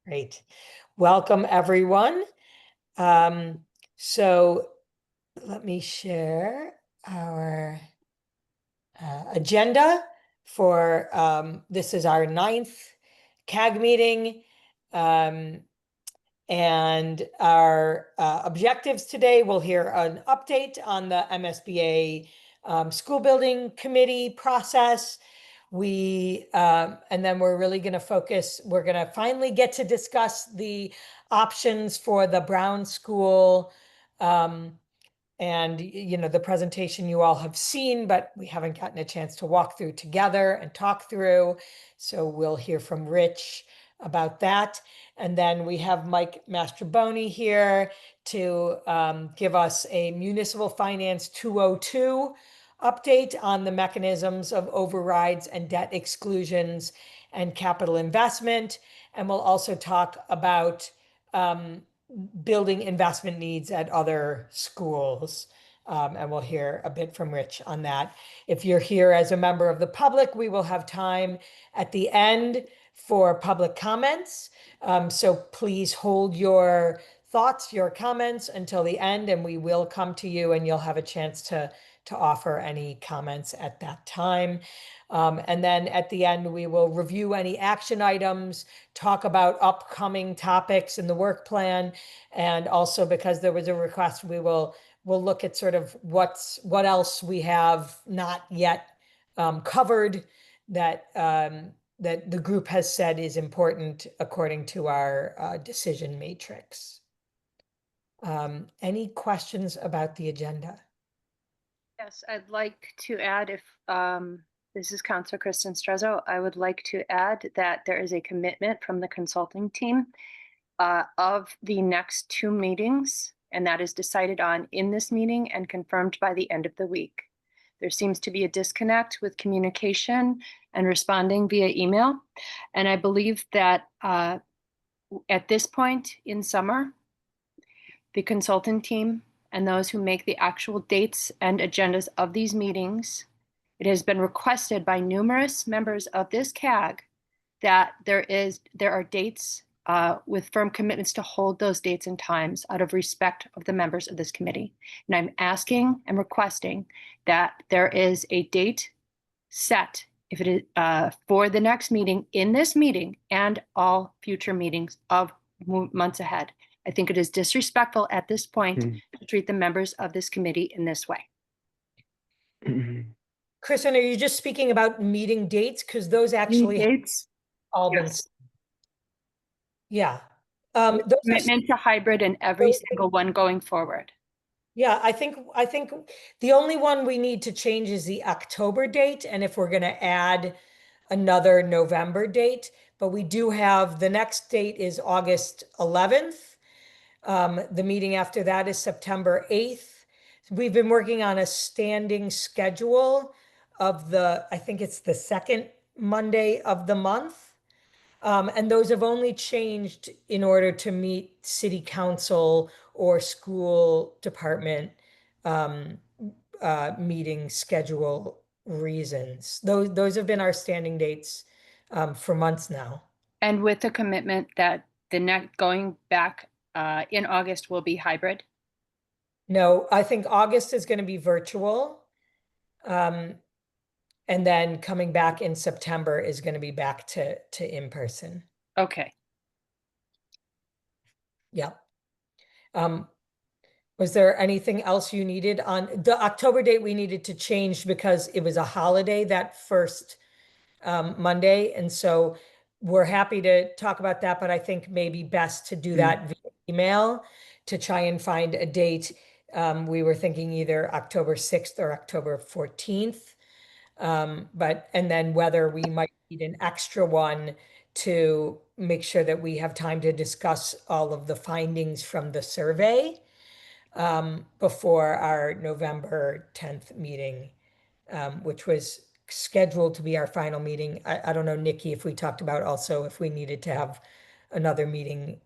Great. Welcome, everyone. So let me share our agenda for this is our 9th CAG meeting. And our objectives today, we'll hear an update on the MSBA school building committee process. And then we're really going to focus, we're going to finally get to discuss the options for the Brown School. And, the presentation you all have seen, but we haven't gotten a chance to walk through together and talk through. So we'll hear from Rich about that. And then we have Mike Mastroboni here to give us a Municipal Finance 202 update on the mechanisms of overrides and debt exclusions and capital investment. And we'll also talk about building investment needs at other schools. And we'll hear a bit from Rich on that. If you're here as a member of the public, we will have time at the end for public comments. So please hold your thoughts, your comments until the end, and we will come to you and you'll have a chance to offer any comments at that time. And then at the end, we will review any action items, talk about upcoming topics in the work plan. And also, because there was a request, we'll look at sort of what else we have not yet covered that that the group has said is important according to our decision matrix. Any questions about the agenda? Yes, I'd like to add, if this is Councilor Kristen Strezzo, I would like to add that there is a commitment from the consulting team of the next 2 meetings, and that is decided on in this meeting and confirmed by the end of the week. There seems to be a disconnect with communication and responding via email. And I believe that at this point in summer, the consultant team and those who make the actual dates and agendas of these meetings, it has been requested by numerous members of this CAG that there are dates with firm commitments to hold those dates and times out of respect of the members of this committee. And I'm asking and requesting that there is a date set, if it is for the next meeting, in this meeting and all future meetings of months ahead. I think it is disrespectful at this point to treat the members of this committee in this way. Kristen, are you just speaking about meeting dates? Because those actually dates all been. Yeah. Commitment to hybrid in every single one going forward. Yeah, I think the only one we need to change is the October date, and if we're going to add another November date, but we do have the next date is August 11th. The meeting after that is September 8th. We've been working on a standing schedule of I think it's the second Monday of the month. And those have only changed in order to meet city council or school department meeting schedule reasons. Those have been our standing dates for months now. And with the commitment that the next going back in August will be hybrid? No, I think August is going to be virtual. And then coming back in September is going to be back to in-person. Okay. Yeah. Was there anything else you needed on the October date? We needed to change because it was a holiday that first Monday. And so we're happy to talk about that, but I think maybe best to do that via email to try and find a date. We were thinking either October 6th or October 14th. And then whether we might need an extra one to make sure that we have time to discuss all of the findings from the survey before our November 10th meeting, which was scheduled to be our final meeting. I don't know, Nikki, if we talked about also if we needed to have another meeting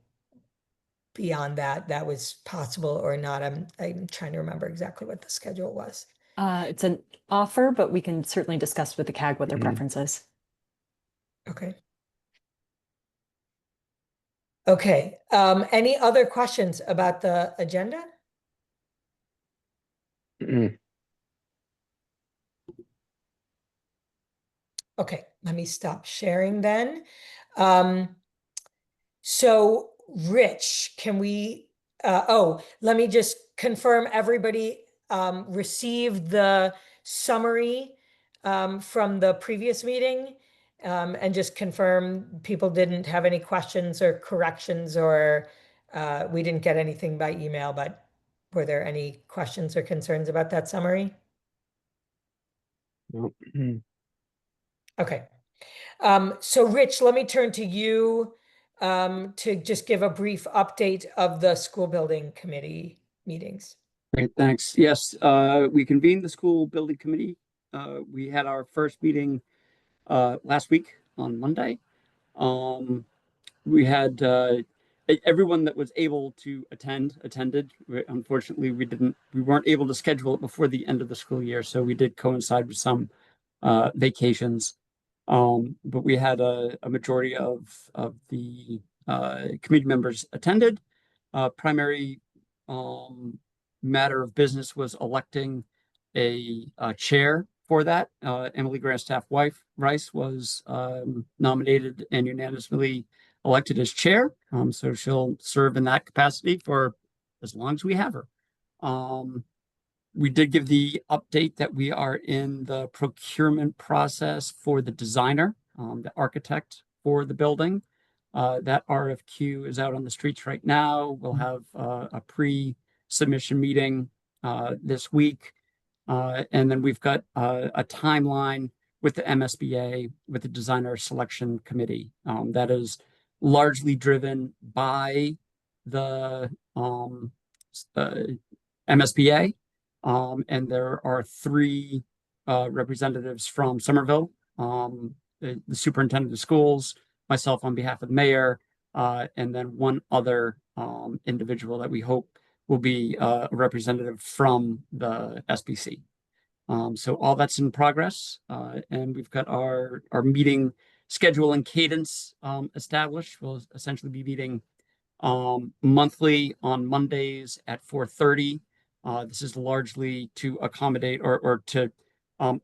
beyond that was possible or not. I'm trying to remember exactly what the schedule was. It's an offer, but we can certainly discuss with the CAG what their preference is. Okay. Okay, any other questions about the agenda? Okay, let me stop sharing then. Um, so Rich, can we, let me just confirm everybody received the summary from the previous meeting, and just confirm people didn't have any questions or corrections, or we didn't get anything by email, but were there any questions or concerns about that summary? Nope. Okay. So Rich, let me turn to you to just give a brief update of the school building committee meetings. Great, thanks. Yes, we convened the school building committee. We had our first meeting last week on Monday. We had everyone that was able to attended. Unfortunately, we weren't able to schedule it before the end of the school year, so we did coincide with some vacations. But we had a majority of the committee members attended. Primary matter of business was electing a chair for that. Emily Grandstaff wife Rice was nominated and unanimously elected as chair. So she'll serve in that capacity for as long as we have her. We did give the update that we are in the procurement process for the designer, the architect for the building. That RFQ is out on the streets right now. We'll have a pre-submission meeting this week. And then we've got a timeline with the MSBA, with the designer selection committee. That is largely driven by the MSBA. And there are three representatives from Somerville, the superintendent of schools, myself on behalf of the mayor, and then one other individual that we hope will be a representative from the SBC. So all that's in progress, and we've got our meeting schedule and cadence established. We'll essentially be meeting monthly on Mondays at 4:30. This is largely to accommodate or to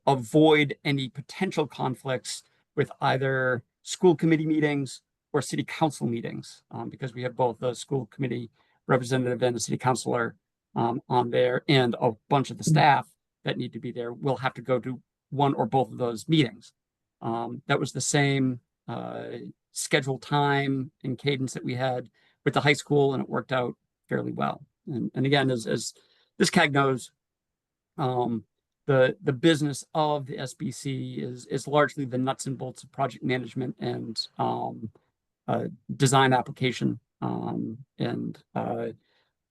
avoid any potential conflicts with either school committee meetings or city council meetings, because we have both the school committee representative and the city councilor on there, and a bunch of the staff that need to be there will have to go to one or both of those meetings. That was the same schedule time and cadence that we had with the high school, and it worked out fairly well. And again, as this CAG knows, the business of the SBC is largely the nuts and bolts of project management and design application. And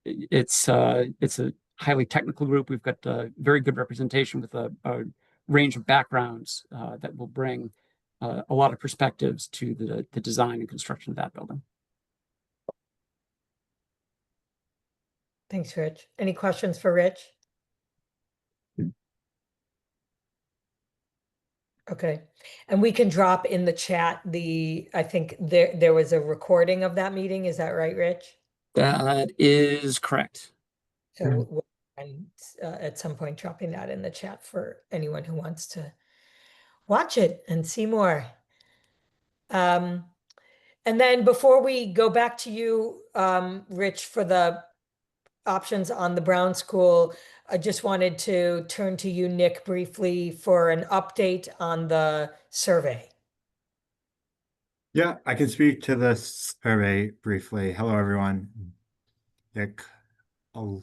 it's a highly technical group. We've got a very good representation with a range of backgrounds that will bring a lot of perspectives to the design and construction of that building. Thanks, Rich. Any questions for Rich? Okay, and we can drop in the chat I think there was a recording of that meeting. Is that right, Rich? That is correct. So and at some point dropping that in the chat for anyone who wants to watch it and see more. And then before we go back to you, Rich, for the options on the Brown School, I just wanted to turn to you, Nick, briefly for an update on the survey. Yeah, I can speak to the survey briefly. Hello, everyone. Nick, I'll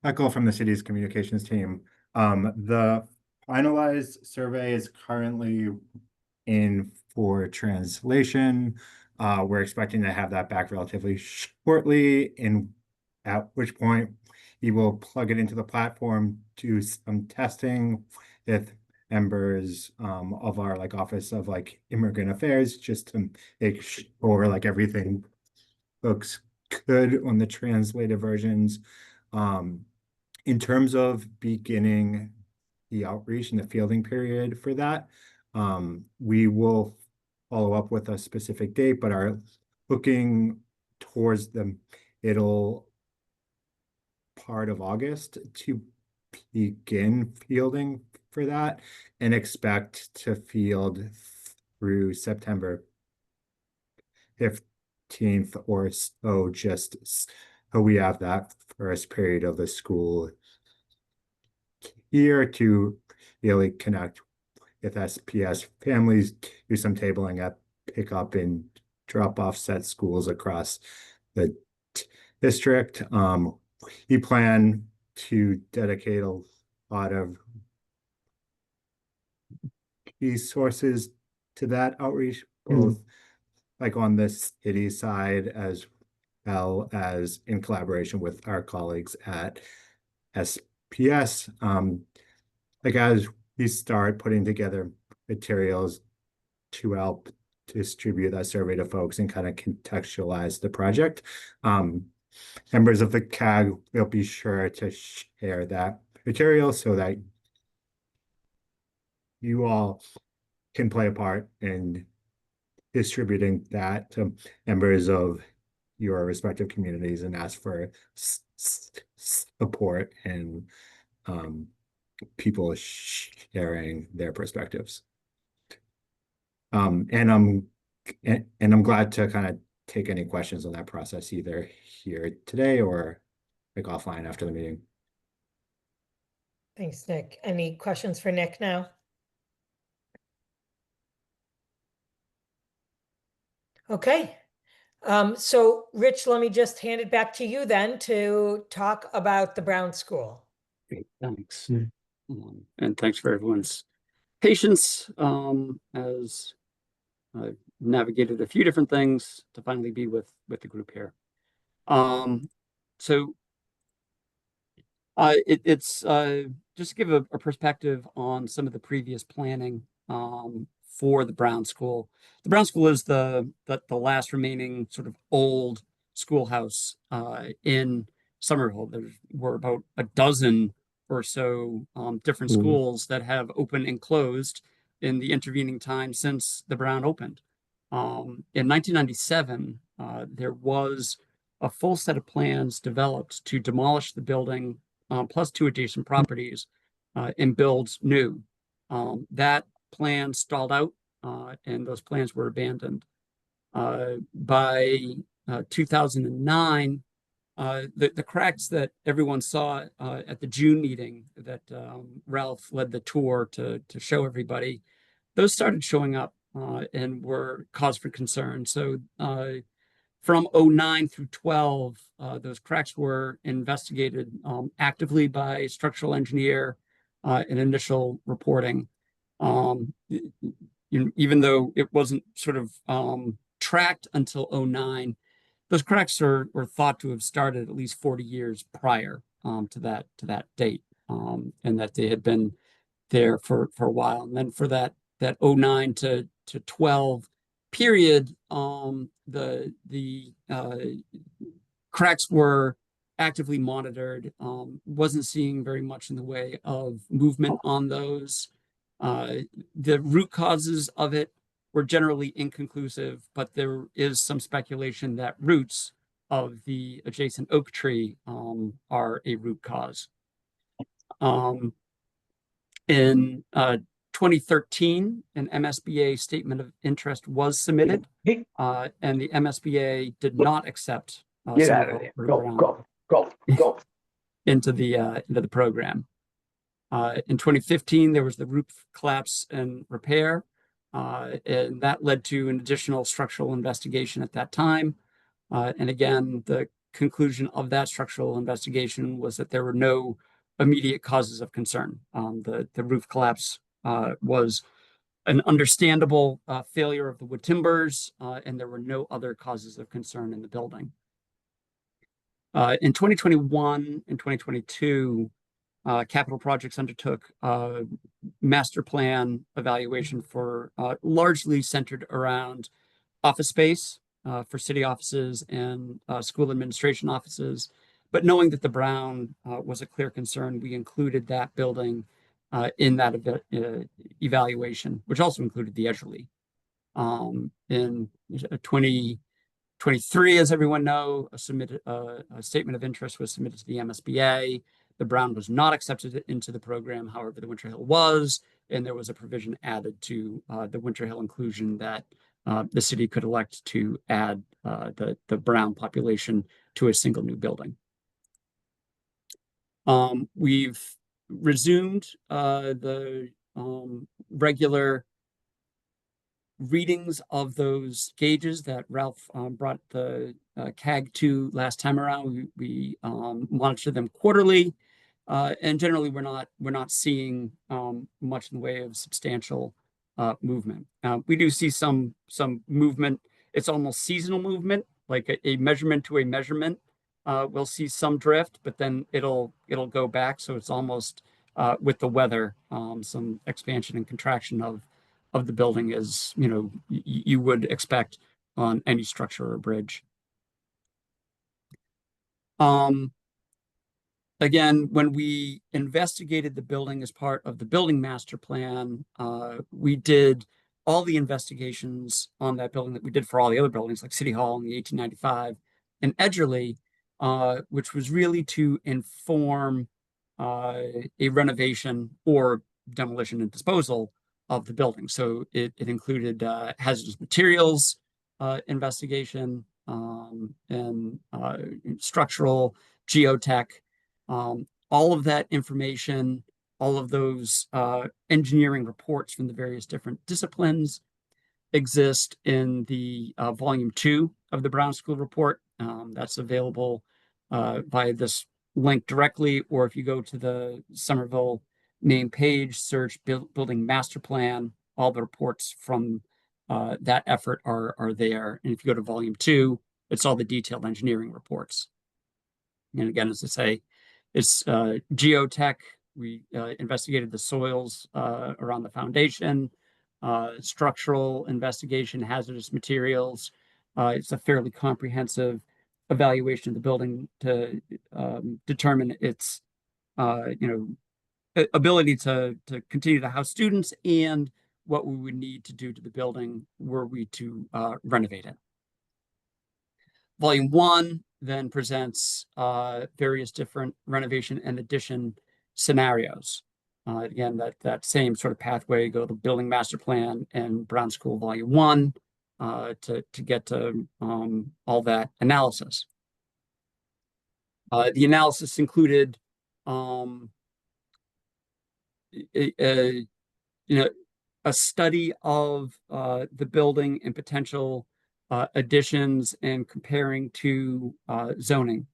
echo from the city's communications team. The finalized survey is currently in for translation. We're expecting to have that back relatively shortly, at which point we will plug it into the platform, do some testing with members of our office of immigrant affairs, just to make sure everything looks good on the translated versions. In terms of beginning the outreach and the fielding period for that, we will follow up with a specific date, but our looking towards the middle part of August to begin fielding for that and expect to field through September 15th or so, just so we have that first period of the school year to really connect with SPS families, do some tabling at pick up and drop off set schools across the district. We plan to dedicate a lot of resources to that outreach, both like on the city side as well as in collaboration with our colleagues at SPS. Like as we start putting together materials to help distribute that survey to folks and kind of contextualize the project, members of the CAG will be sure to share that material so that you all can play a part in distributing that to members of your respective communities and ask for support and people sharing their perspectives. And I'm glad to kind of take any questions on that process either here today or like offline after the meeting. Thanks, Nick. Any questions for Nick now? Okay. So Rich, let me just hand it back to you then to talk about the Brown School. Great, thanks. And thanks for everyone's patience as I've navigated a few different things to finally be with the group here. So it's just to give a perspective on some of the previous planning for the Brown School. The Brown School is the last remaining sort of old schoolhouse in Somerville. There were about a dozen or so different schools that have opened and closed in the intervening time since the Brown opened. In 1997, there was a full set of plans developed to demolish the building plus 2 adjacent properties and build new. That plan stalled out and those plans were abandoned. By 2009, the cracks that everyone saw at the June meeting that Ralph led the tour to show everybody, those started showing up and were cause for concern. So from 09 through 12, those cracks were investigated actively by structural engineer in initial reporting. Even though it wasn't sort of tracked until 09, those cracks were thought to have started at least 40 years prior to that date, and that they had been there for a while. And then for that 09 to 12 period, the cracks were actively monitored. Wasn't seeing very much in the way of movement on those. The root causes of it were generally inconclusive, but there is some speculation that roots of the adjacent oak tree are a root cause. In 2013, an MSBA statement of interest was submitted, and the MSBA did not accept Get out of there. Go. into the program. In 2015, there was the roof collapse and repair, and that led to an additional structural investigation at that time. And again, the conclusion of that structural investigation was that there were no immediate causes of concern. The roof collapse was an understandable failure of the wood timbers, and there were no other causes of concern in the building. In 2021 and 2022, Capital Projects undertook a master plan evaluation for largely centered around office space for city offices and school administration offices. But knowing that the Brown was a clear concern, we included that building in that evaluation, which also included the Escherly. In 20 23, as everyone know, a statement of interest was submitted to the MSBA. The Brown was not accepted into the program. However, the Winter Hill was, and there was a provision added to the Winter Hill inclusion that the city could elect to add the Brown population to a single new building. We've resumed the regular readings of those gauges that Ralph brought the CAG to last time around. We monitor them quarterly, and generally we're not seeing much in the way of substantial movement. We do see some movement. It's almost seasonal movement, like a measurement to a measurement. We'll see some drift, but then it'll go back. So it's almost with the weather, some expansion and contraction of the building, as you would expect on any structure or bridge. Again, when we investigated the building as part of the building master plan, we did all the investigations on that building that we did for all the other buildings, like City Hall in the 1895 and Edgerly, which was really to inform a renovation or demolition and disposal of the building. So it included hazardous materials investigation, and structural, geotech. All of that information, all of those engineering reports from the various different disciplines exist in the volume 2 of the Brown School report. That's available via this link directly, or if you go to the Somerville main page, search building master plan, all the reports from that effort are there. And if you go to volume 2, it's all the detailed engineering reports. And again, as I say, it's geotech. We investigated the soils around the foundation, structural investigation, hazardous materials. It's a fairly comprehensive evaluation of the building to determine its ability to continue to house students and what we would need to do to the building were we to renovate it. Volume 1 then presents various different renovation and addition scenarios. Again, that same sort of pathway, go to building master plan and Brown School Volume 1 to get to all that analysis. The analysis included a study of the building and potential additions and comparing to zoning.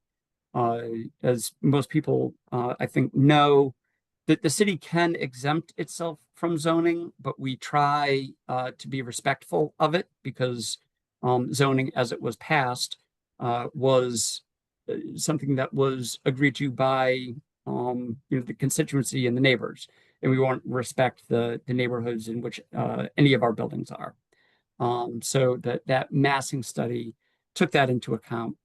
As most people, I think, know, that the city can exempt itself from zoning, but we try to be respectful of it because zoning, as it was passed, was something that was agreed to by the constituency and the neighbors, and we want to respect the neighborhoods in which any of our buildings are. So that massing study took that into account.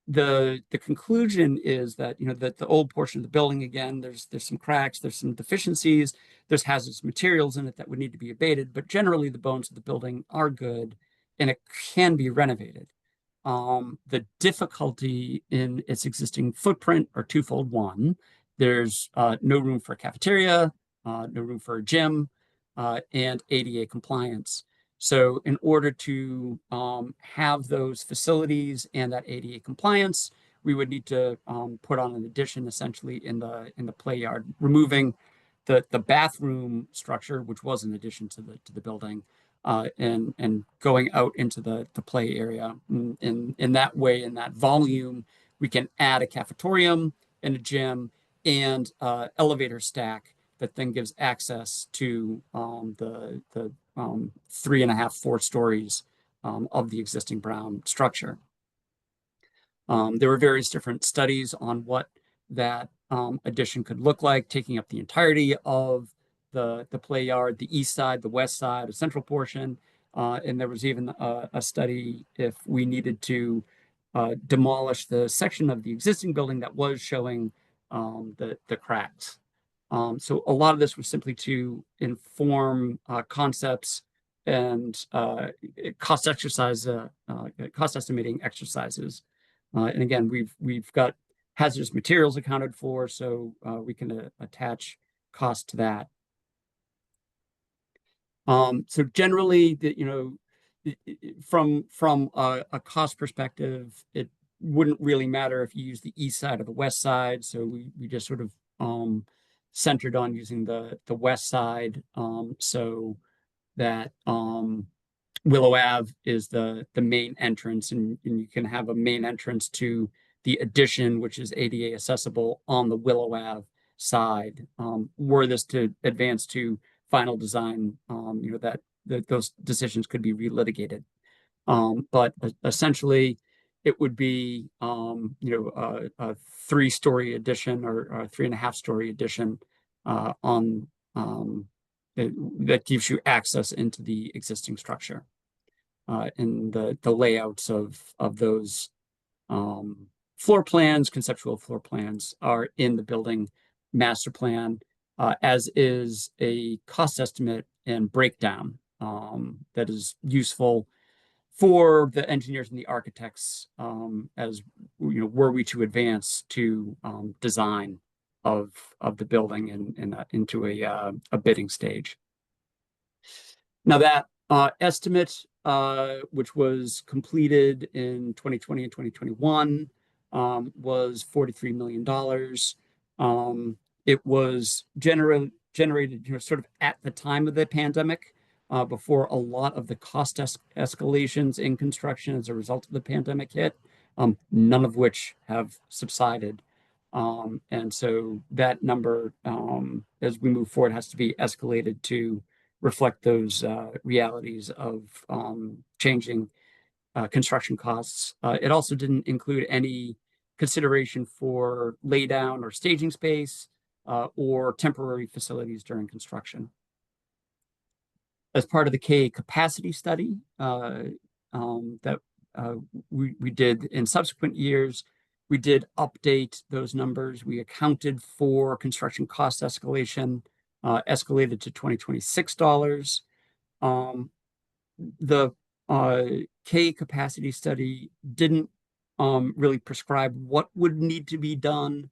The conclusion is that that the old portion of the building, again, there's some cracks, there's some deficiencies, there's hazardous materials in it that would need to be abated, but generally the bones of the building are good and it can be renovated. The difficulty in its existing footprint are twofold. One, there's no room for a cafeteria, no room for a gym, and ADA compliance. So in order to have those facilities and that ADA compliance, we would need to put on an addition essentially in the play yard, removing the bathroom structure, which was an addition to the building, and going out into the play area. In that way, in that volume, we can add a cafetorium and a gym and elevator stack that then gives access to the 3.5, 4 stories of the existing Brown structure. There were various different studies on what that addition could look like, taking up the entirety of the play yard, the east side, the west side, a central portion, and there was even a study if we needed to demolish the section of the existing building that was showing the cracks. So a lot of this was simply to inform concepts cost estimating exercises. And again, we've got hazardous materials accounted for, so we can attach cost to that. So generally, from a cost perspective, it wouldn't really matter if you use the east side or the west side. So we just sort of centered on using the west side, so that Willow Ave is the main entrance, and you can have a main entrance to the addition, which is ADA accessible on the Willow Ave side. Were this to advance to final design, that those decisions could be relitigated. But essentially, it would be a 3-story addition or a 3.5-story addition on that gives you access into the existing structure. And the layouts of those floor plans, conceptual floor plans, are in the building master plan, as is a cost estimate and breakdown that is useful for the engineers and the architects, as were we to advance to design of the building and into a bidding stage. Now that estimate, which was completed in 2020 and 2021, was $43 million. It was generated, sort of at the time of the pandemic, before a lot of the cost escalations in construction as a result of the pandemic hit, none of which have subsided. And so that number, as we move forward, has to be escalated to reflect those realities of changing construction costs. It also didn't include any consideration for laydown or staging space or temporary facilities during construction. As part of the K capacity study that we did in subsequent years, we did update those numbers. We accounted for construction cost escalation, escalated to $2026. The K capacity study didn't really prescribe what would need to be done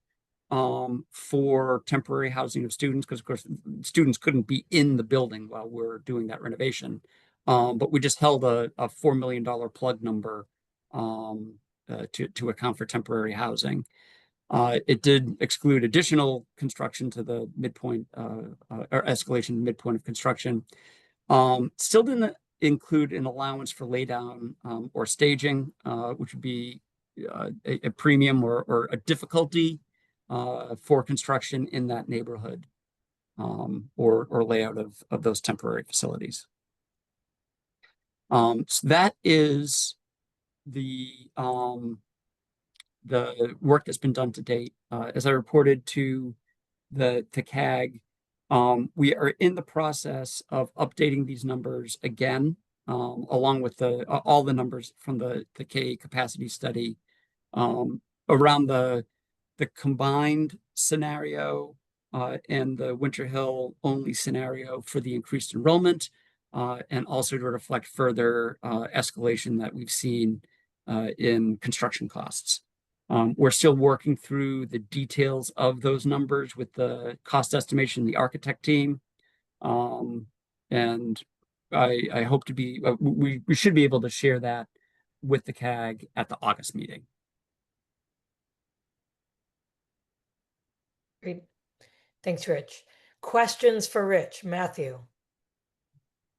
for temporary housing of students, because of course students couldn't be in the building while we're doing that renovation. But we just held a $4 million plug number to account for temporary housing. It did exclude additional construction to the midpoint or escalation midpoint of construction. Still didn't include an allowance for laydown or staging, which would be a premium or a difficulty for construction in that neighborhood, or layout of those temporary facilities. So that is the work that's been done to date. As I reported to the CAG, we are in the process of updating these numbers again, along with all the numbers from the K capacity study, around the combined scenario and the Winter Hill only scenario for the increased enrollment, and also to reflect further escalation that we've seen in construction costs. We're still working through the details of those numbers with the cost estimation, the architect team. And I hope to be, we should be able to share that with the CAG at the August meeting. Great. Thanks, Rich. Questions for Rich? Matthew?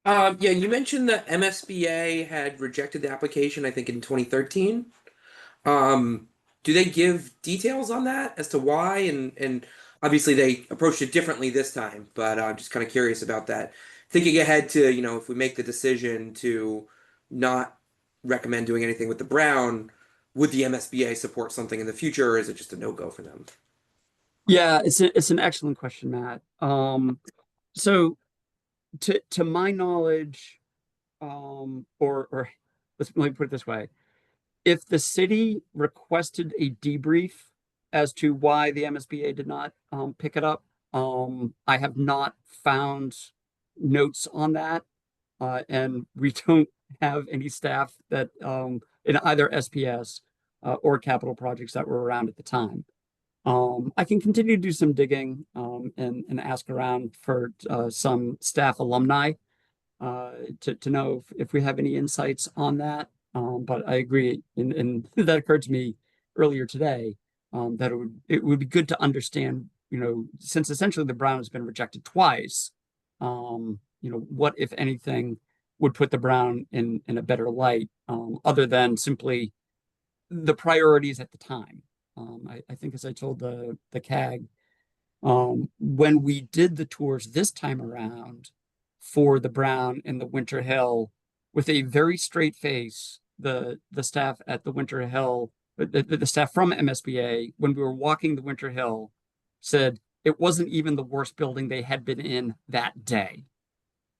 Yeah, you mentioned that MSBA had rejected the application, I think, in 2013. Do they give details on that as to why? And obviously they approached it differently this time, but I'm just kind of curious about that. Thinking ahead to, if we make the decision to not recommend doing anything with the Brown, would the MSBA support something in the future, or is it just a no-go for them? Yeah, it's an excellent question, Matt. So to my knowledge, or let me put it this way. If the city requested a debrief as to why the MSBA did not pick it up, I have not found notes on that. and we don't have any staff that in either SPS or capital projects that were around at the time. I can continue to do some digging and ask around for some staff alumni to know if we have any insights on that. But I agree, and that occurred to me earlier today, that it would be good to understand, since essentially the Brown has been rejected twice, what, if anything, would put the Brown in a better light, other than simply the priorities at the time. I think, as I told the CAG, when we did the tours this time around for the Brown and the Winter Hill, with a very straight face, the staff at the Winter Hill, the staff from MSBA, when we were walking the Winter Hill, said it wasn't even the worst building they had been in that day.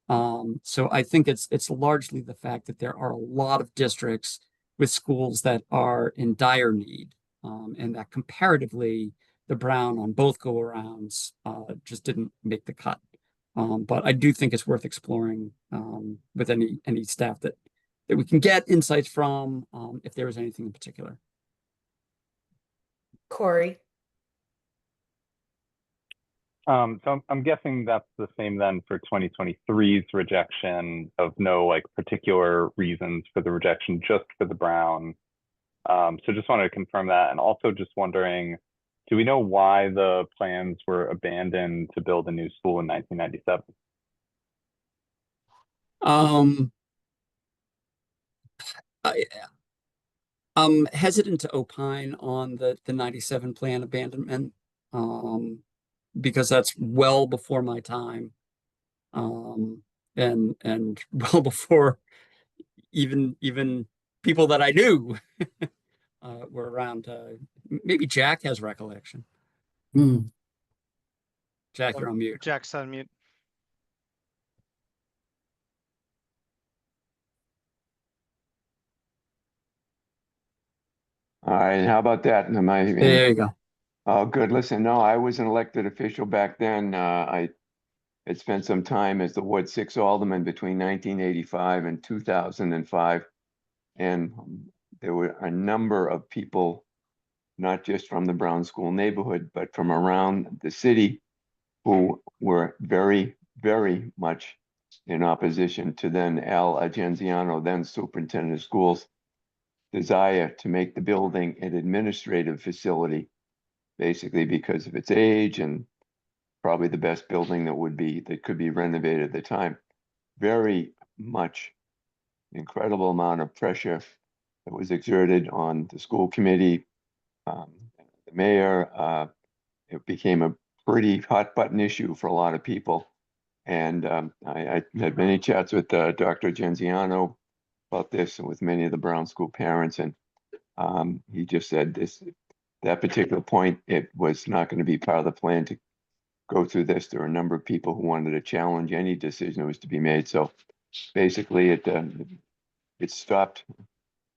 So I think it's largely the fact that there are a lot of districts with schools that are in dire need, and that comparatively the Brown on both go-arounds just didn't make the cut. But I do think it's worth exploring with any staff that we can get insights from, if there was anything in particular. Corey? So I'm guessing that's the same then for 2023's rejection of no like particular reasons for the rejection, just for the Brown. So just wanted to confirm that. And also just wondering, do we know why the plans were abandoned to build a new school in 1997? I'm hesitant to opine on the 97 plan abandonment, because that's well before my time, and well before even people that I knew were around. Maybe Jack has recollection. Jack, you're on mute. Jack's on mute. All right, how about that? Am I? There you go. Oh, good. Listen, no, I was an elected official back then. I had spent some time as the Ward 6 alderman between 1985 and 2005. And there were a number of people, not just from the Brown School neighborhood, but from around the city, who were very, very much in opposition to then Al Agenziano, then superintendent of schools, desire to make the building an administrative facility, basically because of its age and probably the best building that could be renovated at the time. Very much incredible amount of pressure that was exerted on the school committee, the mayor. It became a pretty hot button issue for a lot of people. And I had many chats with Dr. Genziano about this, and with many of the Brown School parents. And he just said that particular point, it was not going to be part of the plan to go through this. There were a number of people who wanted to challenge any decision that was to be made. So basically it stopped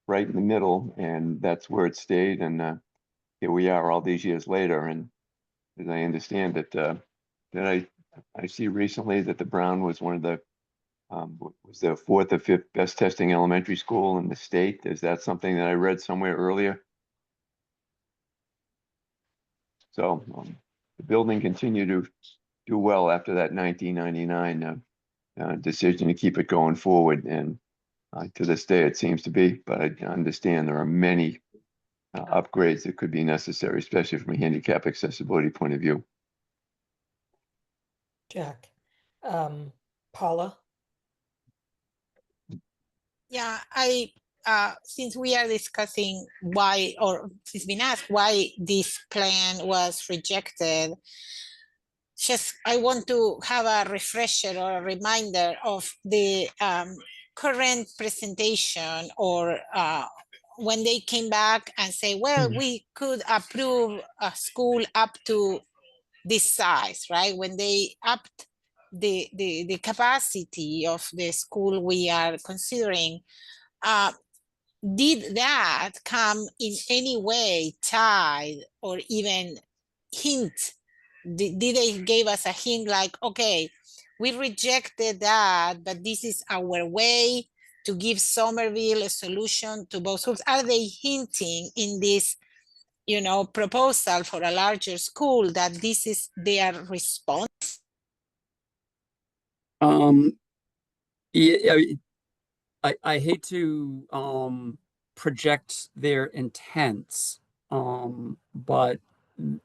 right in the middle, and that's where it stayed. And here we are all these years later. And as I understand it, that I see recently that the Brown was one of the was the 4th or 5th best testing elementary school in the state. Is that something that I read somewhere earlier? So the building continued to do well after that 1999 decision to keep it going forward. And to this day, it seems to be. But I understand there are many upgrades that could be necessary, especially from a handicap accessibility point of view. Jack. Paula? Yeah, since we are discussing why, or since been asked why this plan was rejected, I want to have a refresher or a reminder of the current presentation, or when they came back and say, well, we could approve a school up to this size, right? When they upped the capacity of the school we are considering, did that come in any way tied or even hint did they gave us a hint like, okay, we rejected that, but this is our way to give Somerville a solution to both schools? Are they hinting in this, proposal for a larger school that this is their response? Yeah, I hate to project their intents, but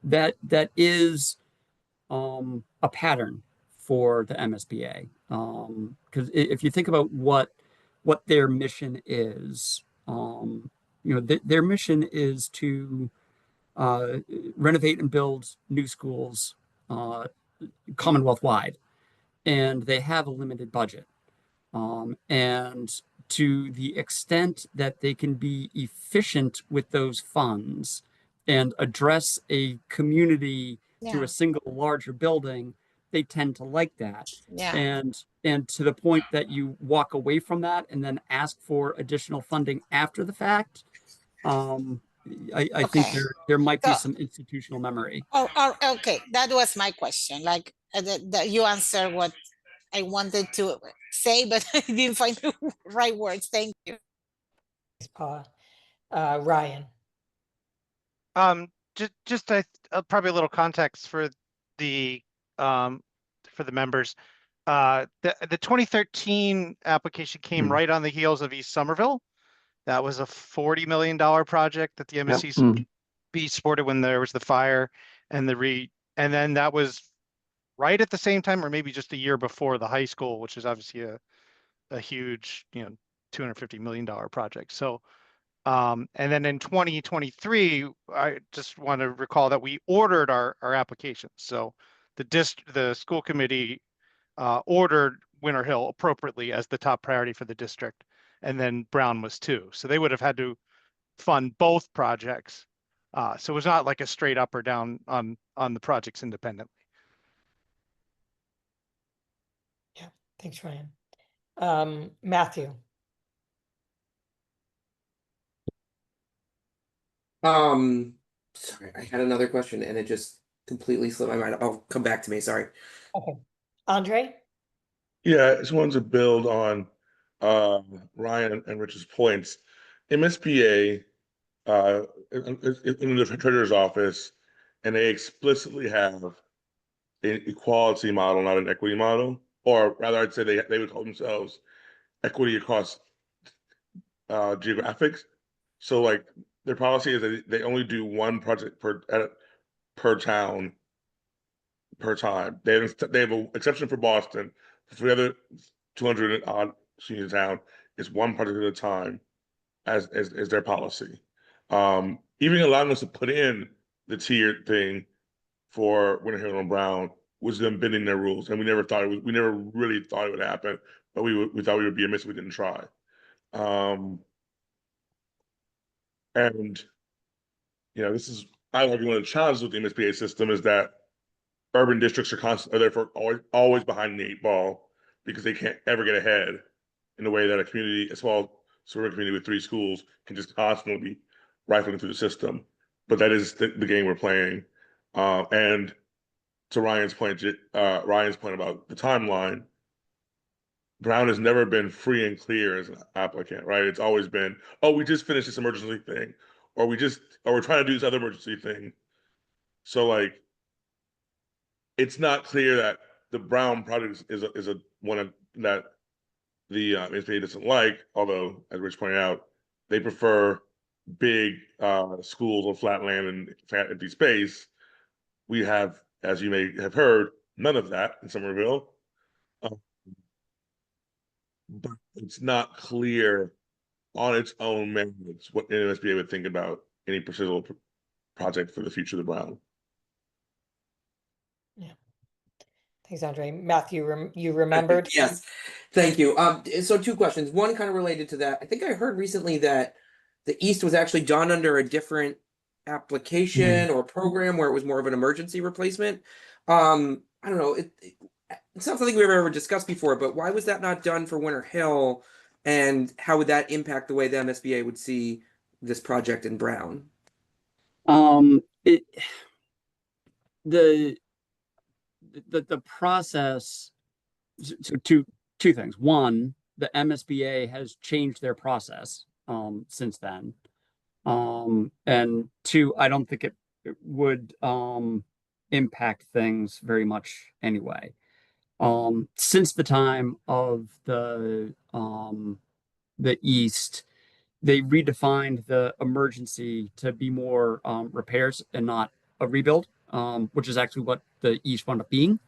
that is a pattern for the MSBA. Because if you think about what their mission is, their mission is to renovate and build new schools Commonwealth wide, and they have a limited budget. And to the extent that they can be efficient with those funds and address a community through Yeah, a single larger building, they tend to like that. yeah. And to the point that you walk away from that and then ask for additional funding after the fact, I think Okay. there might be So, some institutional memory. okay, that was my question. Like, you answered what I wanted to say, but I didn't find the right words. Thank you. Thanks, Paula. Ryan. Just probably a little context the um for the members. The 2013 application came right on the heels of East Somerville. That was a $40 million project that the MSCB supported when there was the fire and and then that was right at the same time, or maybe just a year before, the high school, which is obviously a huge, $250 million project. So and then in 2023, I just want to recall that we ordered our applications. So the school committee ordered Winter Hill appropriately as the top priority for the district, and then Brown was too. So they would have had to fund both projects. So it was not like a straight up or down on the projects independently. Yeah, thanks, Ryan. Matthew. Sorry, I had another question and it just completely slipped my mind. I'll come back to me. Sorry. Okay. Andre? Yeah, I just wanted to build on Ryan and Rich's points. MSBA in the treasurer's office, and they explicitly have an equality model, not an equity model, or rather, I'd say they would call themselves equity across geographics. So, like, their policy is that they only do one project per town per time. They have an exception for Boston. For the other 200 odd senior town, it's one project at a time as their policy. Even allowing us to put in the tiered thing for Winter Hill and Brown was them bending their rules, and we never really thought it would happen, but we thought we would be amiss if we didn't try. And this is, I argue, one of the challenges with the MSBA system is that urban districts are therefore always behind the 8 ball because they can't ever get ahead in the way that a community, a small suburban community with 3 schools, can just constantly be rifling through the system. But that is the game we're playing. And to Ryan's point about the timeline, Brown has never been free and clear as an applicant, right? It's always been, oh, we just finished this emergency thing, or we're trying to do this other emergency thing. So, like, it's not clear that the Brown project is a one that the MSBA doesn't like, although, as Rich pointed out, they prefer big schools on flat land and flat empty space. We have, as you may have heard, none of that in Somerville. But it's not clear on its own merits what MSBA would think about any procedural project for the future of the Brown. Yeah. Thanks, Andre. Matthew, you remembered? Yes, thank you. So 2 questions. One kind of related to that. I think I heard recently that the East was actually done under a different application or program where it was more of an emergency replacement. I don't know. It's not something we've ever discussed before, but why was that not done for Winter Hill, and how would that impact the way the MSBA would see this project in Brown? The the process. So two things. One, the MSBA has changed their process since then. And two, I don't think it would impact things very much anyway. Since the time of the East, they redefined the emergency to be more repairs and not a rebuild, which is actually what the East wound up being.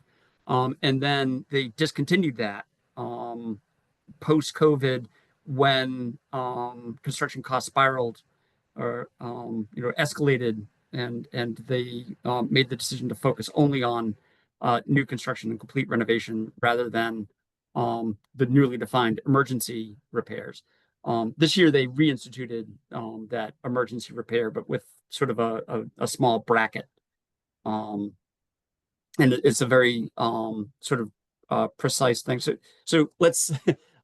And then they discontinued that post-COVID when construction costs spiraled or escalated, and they made the decision to focus only on new construction and complete renovation rather than the newly defined emergency repairs. This year they reinstituted that emergency repair, but with sort of a small bracket. And it's a very sort of precise thing. So let's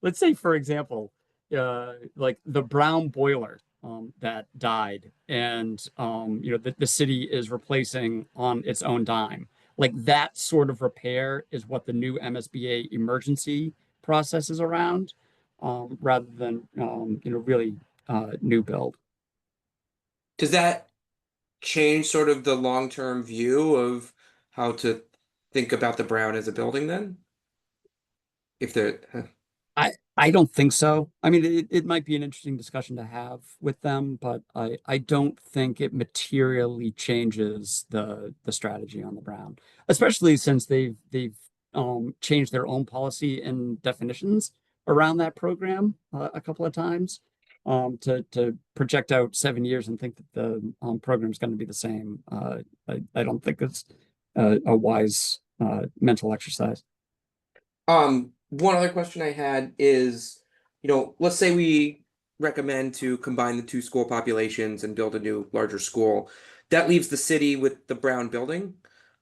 let's say, for example, like the Brown boiler that died, and the city is replacing on its own dime. Like that sort of repair is what the new MSBA emergency process is around, rather than really new build. Does that change sort of the long-term view of how to think about the Brown as a building then? If the I don't think so. I mean, it might be an interesting discussion to have with them, but I don't think it materially changes the strategy on the Brown, especially since they've changed their own policy and definitions around that program a couple of times to project out 7 years and think that the program is going to be the same. I don't think it's a wise mental exercise. One other question I had is, let's say we recommend to combine the two school populations and build a new larger school. That leaves the city with the Brown building.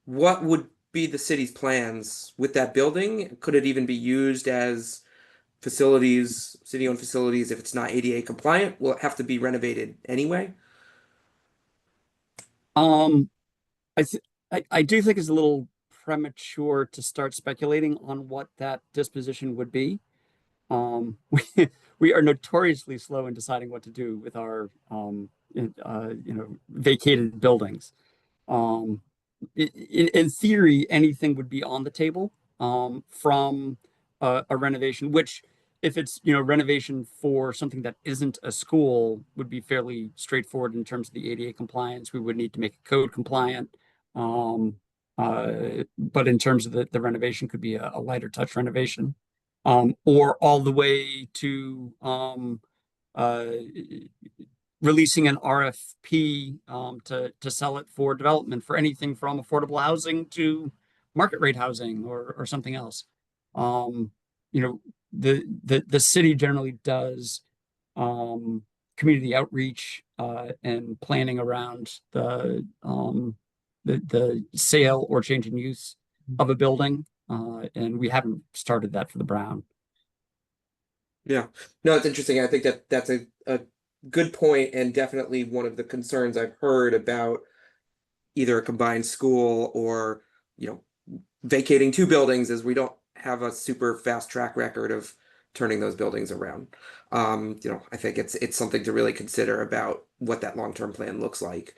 What would be the city's plans with that building? Could it even be used as facilities, city-owned facilities, if it's not ADA compliant? Will it have to be renovated anyway? I do think it's a little premature to start speculating on what that disposition would be. We are notoriously slow in deciding what to do with our vacated buildings. In theory, anything would be on the table from a renovation, which if it's renovation for something that isn't a school would be fairly straightforward in terms of the ADA compliance. We would need to make it code compliant. But in terms of the renovation could be a lighter touch renovation, or all the way to releasing an RFP to sell it for development for anything from affordable housing to market rate housing or something else. The city generally does community outreach and planning around the sale or change in use of a building, and we haven't started that for the Brown. Yeah, no, it's interesting. I think that's a good point, and definitely one of the concerns I've heard about either a combined school or vacating two buildings is we don't have a super fast track record of turning those buildings around. I think it's something to really consider about what that long-term plan looks like.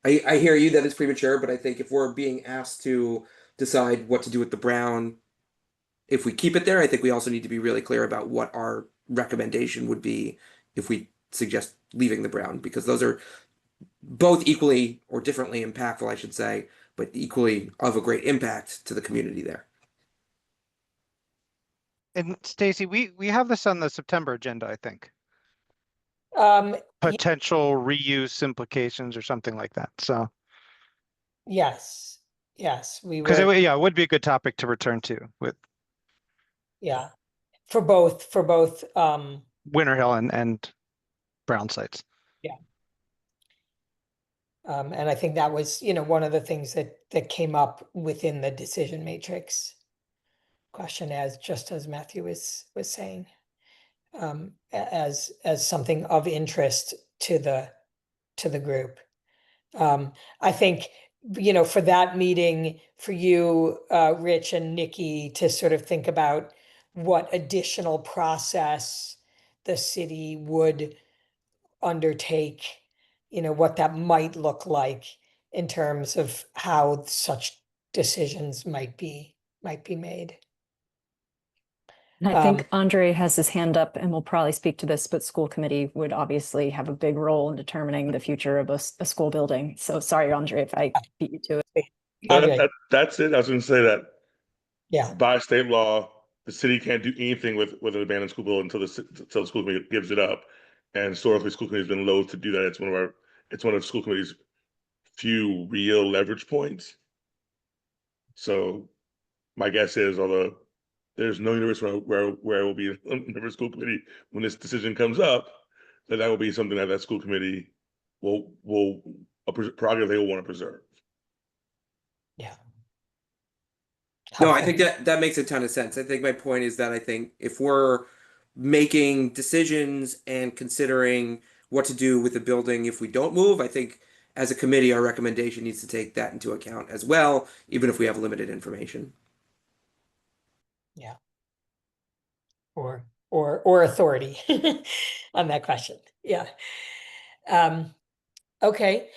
I hear you that it's premature, but I think if we're being asked to decide what to do with the Brown, if we keep it there, I think we also need to be really clear about what our recommendation would be if we suggest leaving the Brown, because those are both equally or differently impactful, I should say, but equally of a great impact to the community there. And Stacy, we have this on the September agenda, I think. Potential reuse implications or something like that. So Yes, we because were. it would be a good topic to return to with for both Winter Hill and Brown sites. Yeah. And I think that was one of the things that came up within the decision matrix question, just as Matthew was saying, as something of interest to the group. I think for that meeting, for you, Rich and Nikki, to sort of think about what additional process the city would undertake, what that might look like in terms of how such decisions might be made. And I think Andre has his hand up and will probably speak to this, but school committee would obviously have a big role in determining the future of a school building. So sorry, Andre, if I beat you to it. That's it. I was going to say that. Yeah. By state law, the city can't do anything with an abandoned school building until the school committee gives it up. And historically, school committee's been loath to do that. It's one of the school committee's few real leverage points. So my guess is, although there's no universe where it will be a member school committee when this decision comes up, that will be something that school committee will a prerogative they will want to preserve. Yeah. No, I think that makes a ton of sense. I think my point is that I think if we're making decisions and considering what to do with the building if we don't move, I think as a committee, our recommendation needs to take that into account as well, even if we have limited information. Yeah. Or authority on that question. Yeah. Okay.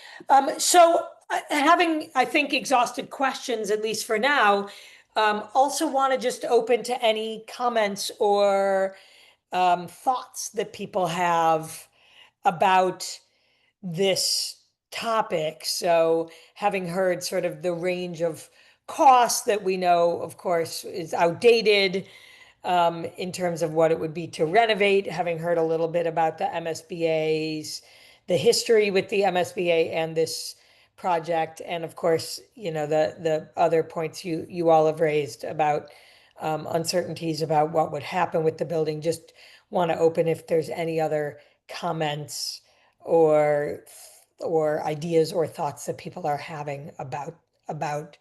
So having, I think, exhausted questions, at least for now, also want to just open to any comments or thoughts that people have about this topic. So having heard sort of the range of costs that we know, of course, is outdated in terms of what it would be to renovate, having heard a little bit about the the history with the MSBA and this project, and of course, the other points you all have raised about uncertainties about what would happen with the building. Just want to open if there's any other comments or ideas or thoughts that people are having about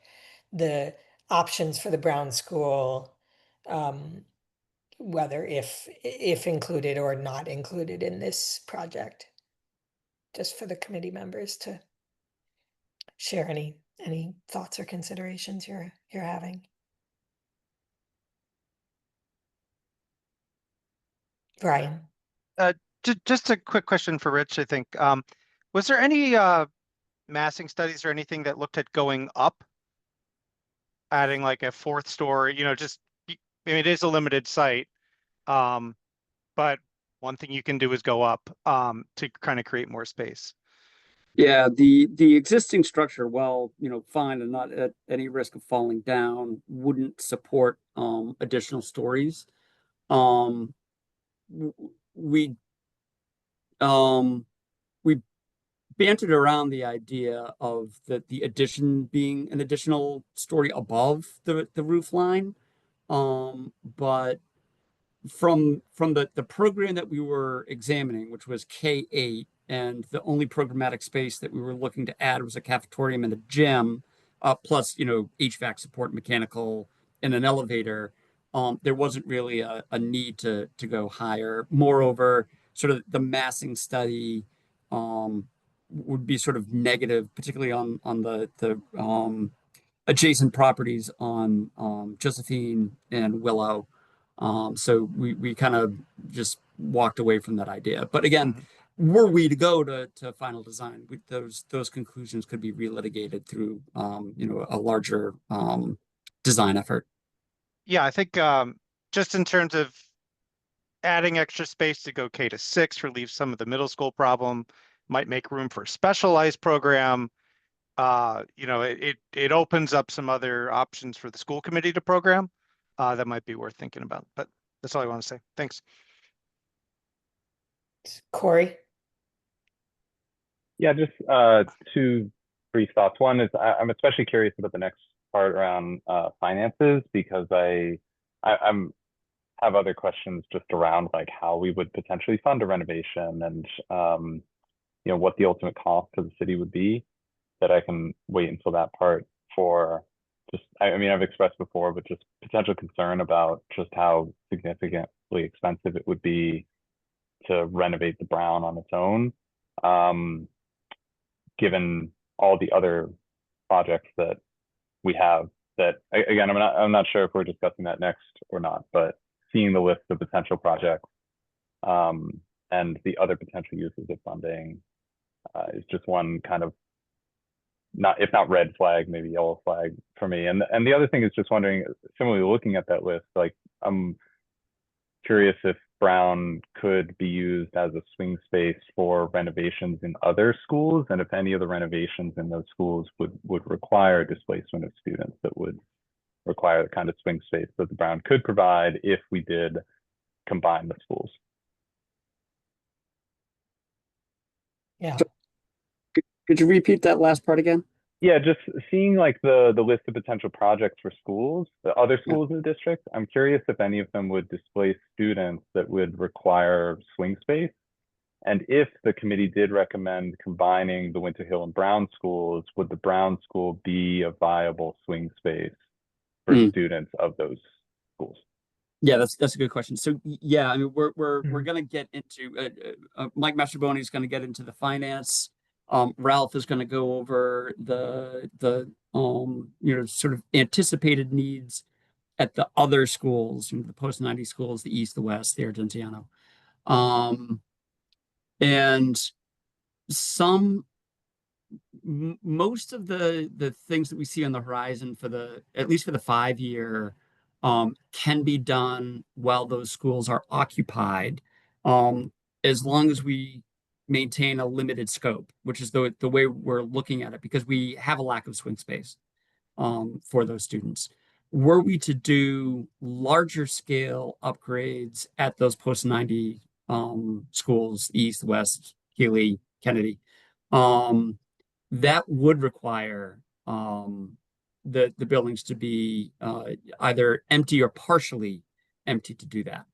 the options for the Brown School, whether if included or not included in this project. Just for the committee members to share any thoughts or considerations you're having. Brian. Just a quick question for Rich, I think. Was there any massing studies or anything that looked at going up, adding like a fourth story, just, I mean, it is a limited site, but one thing you can do is go up to kind of create more space. Yeah, the existing structure, while fine and not at any risk of falling down, wouldn't support additional stories. We we bantered around the idea of the addition being an additional story above the roof line, but from the program that we were examining, which was K8, and the only programmatic space that we were looking to add was a cafetorium and a gym, plus HVAC support, mechanical, and an elevator. There wasn't really a need to go higher. Moreover, sort of the massing study would be sort of negative, particularly on the adjacent properties on Josephine and Willow. So we kind of just walked away from that idea. But again, were we to go to final design, those conclusions could be relitigated through a larger design effort. Yeah, I think just in terms of adding extra space to go K to 6 relieves some of the middle school problem, might make room for a specialized program. It opens up some other options for the school committee to program that might be worth thinking about. But that's all I want to say. Thanks. Corey. Yeah, just two brief thoughts. One is I'm especially curious about the next part around finances, because I have other questions just around like how we would potentially fund a renovation and what the ultimate cost to the city would be. That I can wait until that part for just, I mean, I've expressed before, but just potential concern about just how significantly expensive it would be to renovate the Brown on its own, given all the other projects that we have that, again, I'm not sure if we're discussing that next or not, but seeing the list of potential projects and the other potential uses of funding is just one kind of, not, if not red flag, maybe yellow flag for me. And the other thing is just wondering, similarly looking at that list, like I'm curious if Brown could be used as a swing space for renovations in other schools, and if any of the renovations in those schools would require displacement of students that would require the kind of swing space that the Brown could provide if we did combine the schools. Yeah. Could you repeat that last part again? Yeah, just seeing like the list of potential projects for schools, the other schools in the district, I'm curious if any of them would displace students that would require swing space. And if the committee did recommend combining the Winter Hill and Brown schools, would the Brown school be a viable swing space for students of those schools? Yeah, that's a good question. So yeah, I mean, we're going to get into Mike Mastroboni is going to get into the finance. Ralph is going to go over the sort of anticipated needs at the other schools, the post-90 schools, the East, the West, the Argentiano. And most of the things that we see on the horizon for at least for the 5-year can be done while those schools are occupied, as long as we maintain a limited scope, which is the way we're looking at it, because we have a lack of swing space for those students. Were we to do larger scale upgrades at those post-90 schools, East, West, Healy, Kennedy, that would require the buildings to be either empty or partially empty to do that.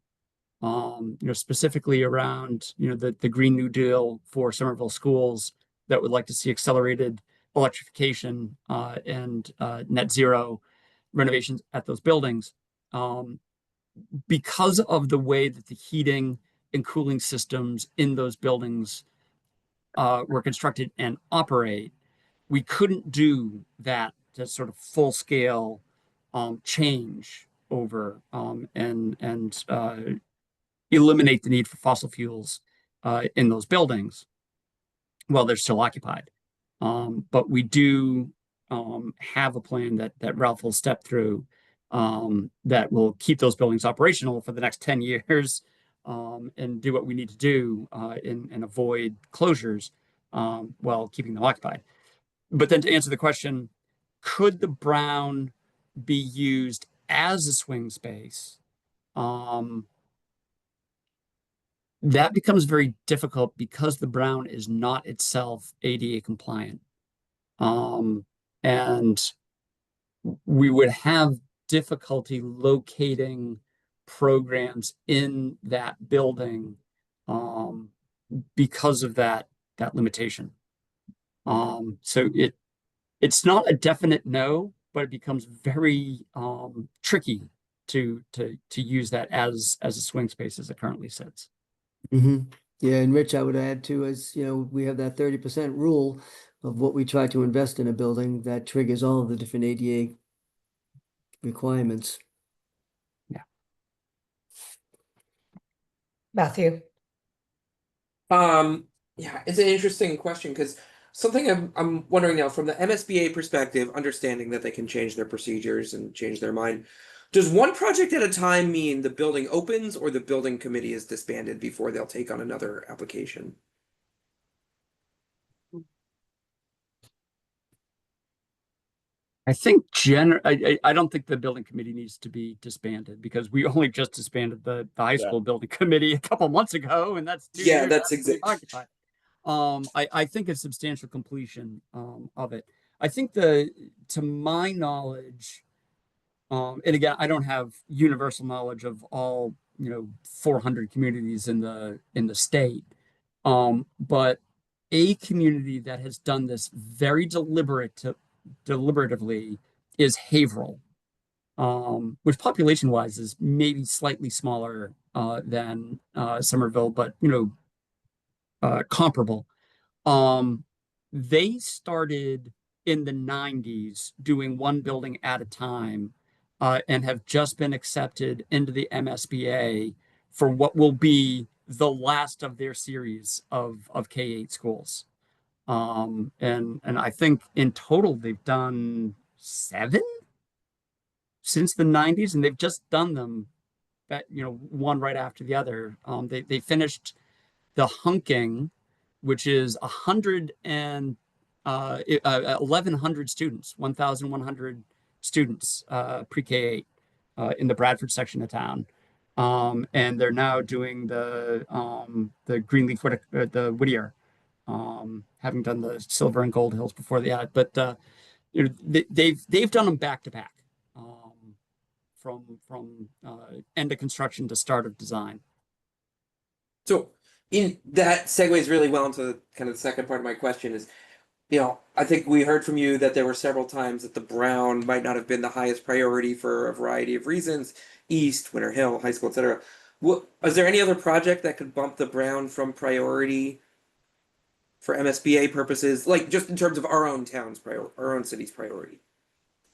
Specifically around the Green New Deal for Somerville schools that would like to see accelerated electrification and net zero renovations at those buildings. Because of the way that the heating and cooling systems in those buildings were constructed and operate, we couldn't do that sort of full scale change over and eliminate the need for fossil fuels in those buildings while they're still occupied. But we do have a plan that Ralph will step through that will keep those buildings operational for the next 10 years and do what we need to do and avoid closures while keeping them occupied. But then to answer the question, could the Brown be used as a swing space? That becomes very difficult because the Brown is not itself ADA compliant. And we would have difficulty locating programs in that building because of that limitation. So it's not a definite no, but it becomes very tricky to use that as a swing space as it currently sits. Yeah, and Rich, I would add too, as we have that 30% rule of what we try to invest in a building that triggers all of the different ADA requirements. Yeah. Matthew. Yeah, it's an interesting question because something I'm wondering now from the MSBA perspective, understanding that they can change their procedures and change their mind. Does one project at a time mean the building opens or the building committee is disbanded before they'll take on another application? I think I don't think the building committee needs to be disbanded because we only just disbanded the high school building committee a couple months ago, and that's 2 years that's exactly occupied. I think it's substantial completion of it. I think to my knowledge, and again, I don't have universal knowledge of all 400 communities in the state, but a community that has done this very deliberatively is Haverhill, which population-wise is maybe slightly smaller than Somerville, but comparable. They started in the 90s doing one building at a time, and have just been accepted into the MSBA for what will be the last of their series of K-8 schools. And I think in total they've done 7 since the 90s, and they've just done them, one right after the other. They finished the Hunking, which is 1,100 students, 1,100 students, pre-K-8, in the Bradford section of town. And they're now doing the Greenleaf, the Whittier, having done the Silver and Gold Hills before that. But they've done them back to back, from end of construction to start of design. So in that segues really well into kind of the second part of my question is, I think we heard from you that there were several times that the Brown might not have been the highest priority for a variety of reasons, East, Winter Hill, high school, etc. Is there any other project that could bump the Brown from priority for MSBA purposes, like just in terms of our own town's our own city's priority?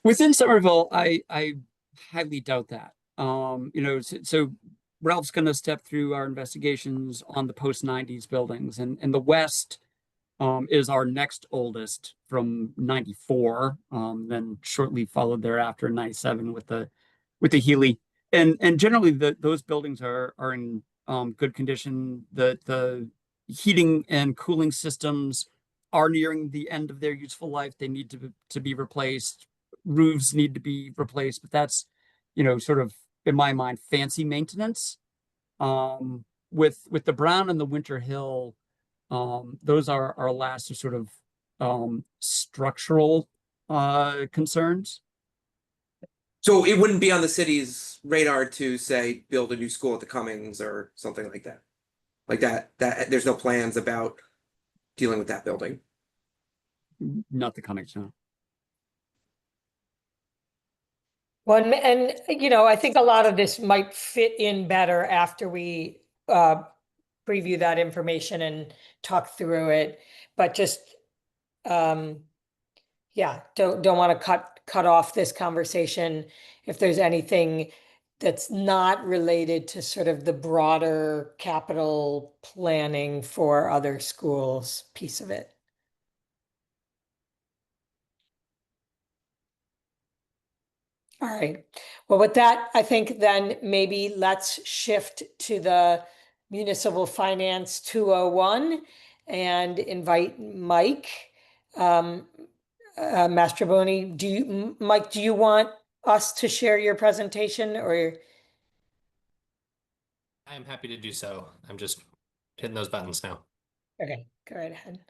Within Somerville, I highly doubt that. So Ralph's going to step through our investigations on the post-90s buildings, and the West is our next oldest from 94, then shortly followed thereafter in 97 with the Healy. And generally those buildings are in good condition. The heating and cooling systems are nearing the end of their useful life. They need to be replaced. Roofs need to be replaced, but that's, sort of, in my mind, fancy maintenance. With the Brown and the Winter Hill, those are our last of sort of structural concerns. So it wouldn't be on the city's radar to say build a new school at the Cummings or something like that. Like that there's no plans about dealing with that building. Not the Cummings, no. Well, and I think a lot of this might fit in better after we preview that information and talk through it. But just don't want to cut off this conversation if there's anything that's not related to sort of the broader capital planning for other schools piece of it. All right. Well, with that, I think then maybe let's shift to the Municipal Finance 201 and invite Mike Mastroboni. Mike, do you want us to share your presentation, or? I'm happy to do so. I'm just hitting those buttons now. Okay, go right ahead.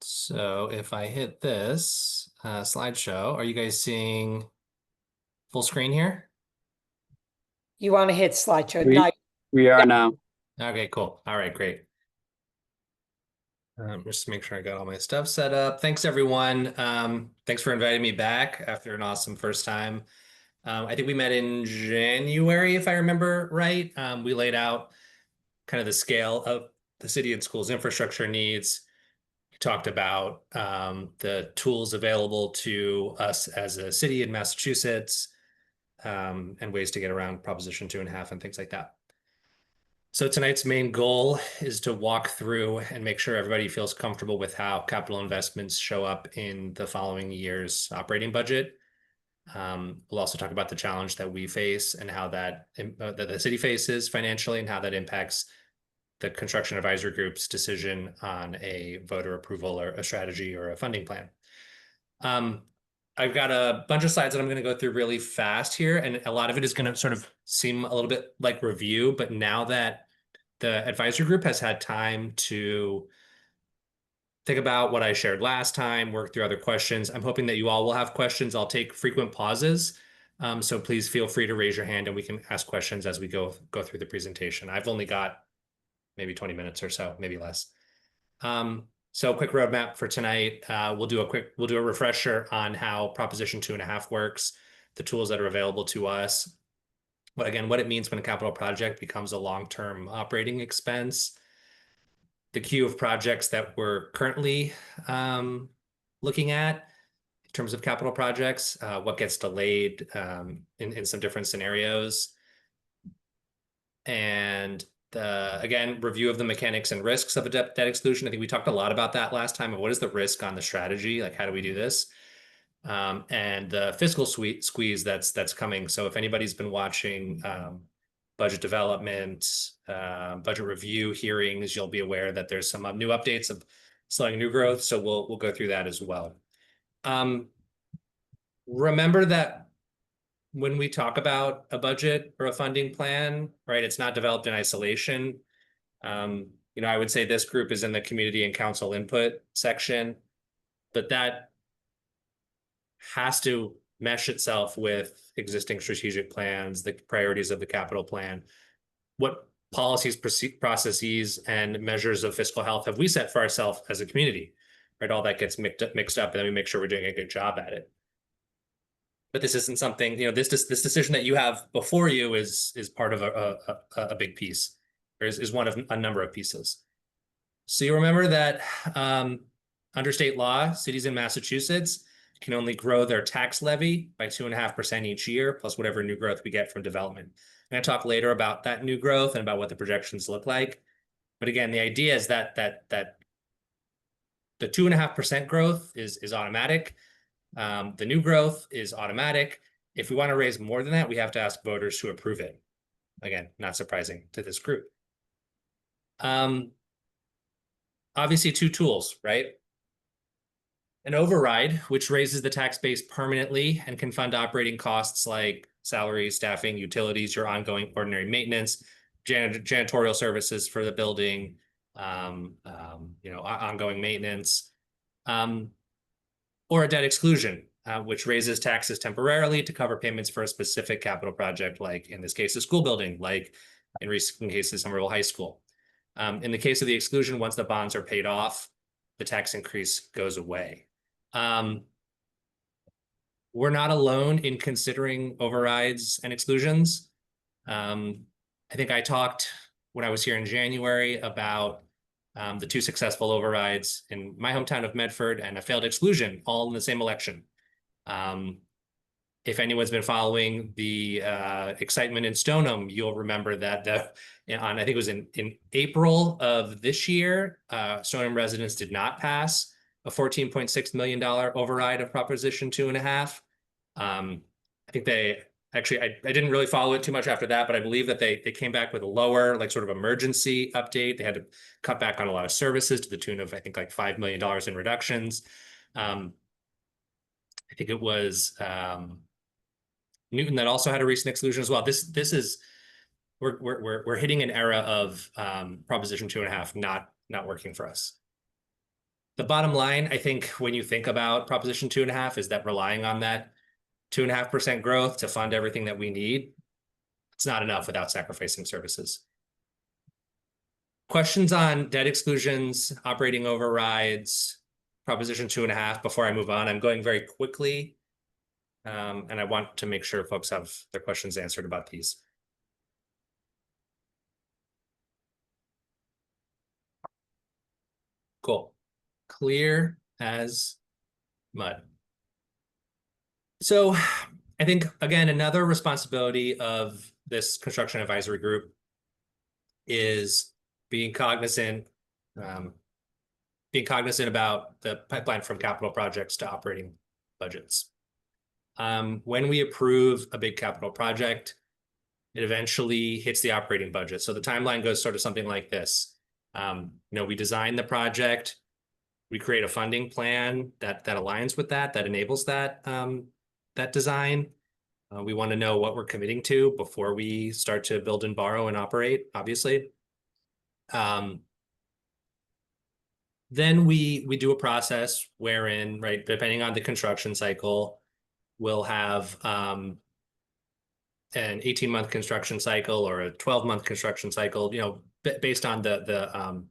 So if I hit this slideshow, are you guys seeing full screen here? You want to hit slideshow? We are now. Okay, cool. All right, great. Just to make sure I got all my stuff set up. Thanks, everyone. Thanks for inviting me back after an awesome first time. I think we met in January, if I remember right. We laid out kind of the scale of the city and schools infrastructure needs. We talked about the tools available to us as a city in Massachusetts, and ways to get around Proposition 2.5 and things like that. So tonight's main goal is to walk through and make sure everybody feels comfortable with how capital investments show up in the following year's operating budget. We'll also talk about the challenge that we face and how that the city faces financially and how that impacts the construction advisory group's decision on a voter approval or a strategy or a funding plan. I've got a bunch of slides that I'm going to go through really fast here, and a lot of it is going to sort of seem a little bit like review, but now that the advisory group has had time to think about what I shared last time, work through other questions, I'm hoping that you all will have questions. I'll take frequent pauses, so please feel free to raise your hand and we can ask questions as we go through the presentation. I've only got maybe 20 minutes or so, maybe less. So quick roadmap for tonight. We'll do a refresher on how Proposition 2.5 works, the tools that are available to us. But again, what it means when a capital project becomes a long-term operating expense. the queue of projects that we're currently looking at in terms of capital projects, what gets delayed in some different scenarios. And again, review of the mechanics and risks of a debt exclusion. I think we talked a lot about that last time. Of what is the risk on the strategy? Like, how do we do this? And the fiscal squeeze that's coming. So if anybody's been watching budget development, budget review hearings, you'll be aware that there's some new updates of slowing new growth. So we'll go through that as well. Remember that when we talk about a budget or a funding plan, right, it's not developed in isolation. You know, I would say this group is in the community and council input section, but that has to mesh itself with existing strategic plans, the priorities of the capital plan. What policies, processes, and measures of fiscal health have we set for ourselves as a community, right? All that gets mixed up, and then we make sure we're doing a good job at it. But this isn't something, you know, this decision that you have before you is part of a big piece, or is one of a number of pieces. So you remember that under state law, cities in Massachusetts can only grow their tax levy by 2.5% each year, plus whatever new growth we get from development. I'm going to talk later about that new growth and about what the projections look like. But again, the idea is that the 2.5% growth is automatic. The new growth is automatic. If we want to raise more than that, we have to ask voters to approve it. Again, not surprising to this group. Obviously, two tools, right? An override, which raises the tax base permanently and can fund operating costs like salaries, staffing, utilities, your ongoing ordinary maintenance, janitorial services for the building, you know, ongoing maintenance, or a debt exclusion, which raises taxes temporarily to cover payments for a specific capital project, like in this case, a school building, like in recent cases, Somerville High School. In the case of the exclusion, once the bonds are paid off, the tax increase goes away. We're not alone in considering overrides and exclusions. I think I talked when I was here in January about the two successful overrides in my hometown of Medford and a failed exclusion, all in the same election. If anyone's been following the excitement in Stoneham, you'll remember that I think it was in April of this year, Stoneham residents did not pass a $14.6 million override of Proposition 2.5. I think they actually, I didn't really follow it too much after that, but I believe that they came back with a lower, like, sort of emergency update. They had to cut back on a lot of services to the tune of, I think, like $5 million in reductions. I think it was Newton that also had a recent exclusion as well. This is we're hitting an era of Proposition 2.5 not working for us. The bottom line, I think, when you think about Proposition 2.5, is that relying on that 2.5% growth to fund everything that we need, it's not enough without sacrificing services. Questions on debt exclusions, operating overrides, Proposition 2.5 before I move on? I'm going very quickly, and I want to make sure folks have their questions answered about these. Cool. Clear as mud. So I think, again, another responsibility of this construction advisory group is being cognizant about the pipeline from capital projects to operating budgets. When we approve a big capital project, it eventually hits the operating budget. So the timeline goes sort of something like this. You know, we design the project, we create a funding plan that aligns with that enables that design. We want to know what we're committing to before we start to build and borrow and operate, obviously. Then we do a process wherein, right, depending on the construction cycle, we'll have an 18-month construction cycle or a 12-month construction cycle, you know, based on the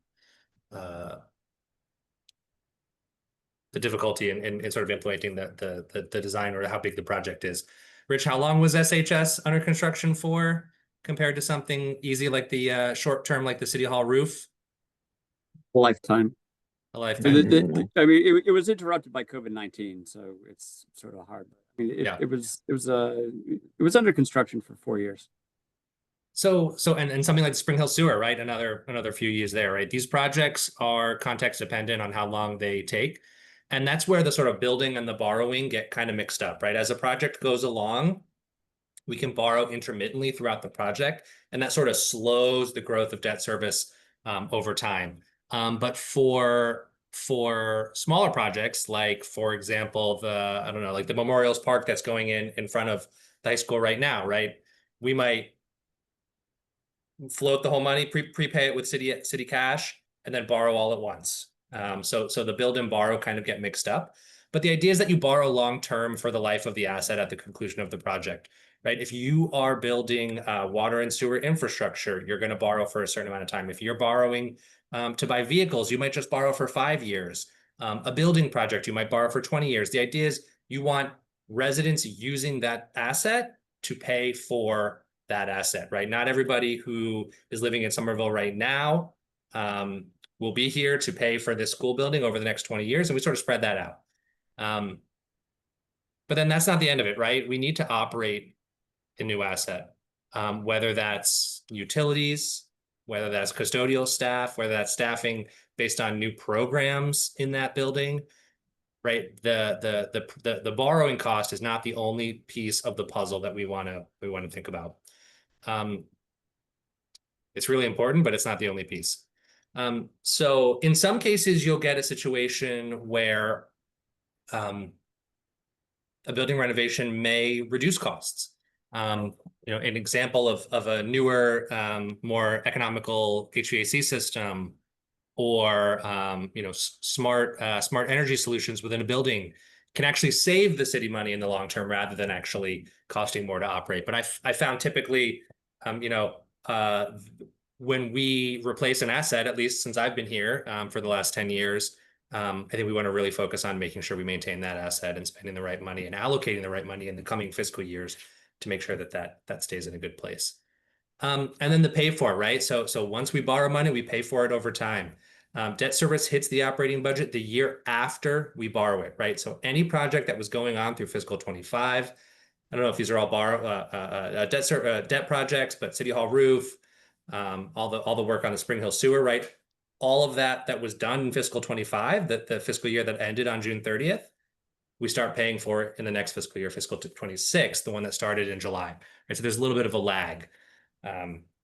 difficulty in sort of implementing the design or how big the project is. Rich, how long was SHS under construction for compared to something easy like the short term, like the City Hall roof? lifetime. A I lifetime. mean, it was interrupted by COVID-19, so it's sort of hard. I mean, Yeah. it was under construction for 4 years. So and something like the Spring Hill Sewer, right? Another few years there, right? These projects are context dependent on how long they take. And that's where the sort of building and the borrowing get kind of mixed up, right? As a project goes along, we can borrow intermittently throughout the project, and that sort of slows the growth of debt service over time. But for smaller projects, like for example, I don't know, like the Memorials Park that's going in front of the high school right now, right? We might float the whole money, prepay it with city cash, and then borrow all at once. So the build and borrow kind of get mixed up. But the idea is that you borrow long term for the life of the asset at the conclusion of the project, right? If you are building water and sewer infrastructure, you're going to borrow for a certain amount of time. If you're borrowing to buy vehicles, you might just borrow for 5 years. A building project, you might borrow for 20 years. The idea is you want residents using that asset to pay for that asset, right? Not everybody who is living in Somerville right now will be here to pay for this school building over the next 20 years, and we sort of spread that out. But then that's not the end of it, right? We need to operate a new asset, whether that's utilities, whether that's custodial staff, whether that's staffing based on new programs in that building, right? The borrowing cost is not the only piece of the puzzle that we want to think about. It's really important, but it's not the only piece. So in some cases, you'll get a situation where a building renovation may reduce costs. An example of a newer, more economical HVAC system, or smart energy solutions within a building can actually save the city money in the long term rather than actually costing more to operate. But I found typically, when we replace an asset, at least since I've been here for the last 10 years, I think we want to really focus on making sure we maintain that asset and spending the right money and allocating the right money in the coming fiscal years to make sure that stays in a good place. And then the pay for, right? So once we borrow money, we pay for it over time. Debt service hits the operating budget the year after we borrow it, right? So any project that was going on through fiscal 25, I don't know if these are all debt projects, but City Hall roof, all the work on the Spring Hill Sewer, right? All of that was done in fiscal 25, the fiscal year that ended on June 30th, we start paying for it in the next fiscal year, fiscal 26, the one that started in July. Right? So there's a little bit of a lag.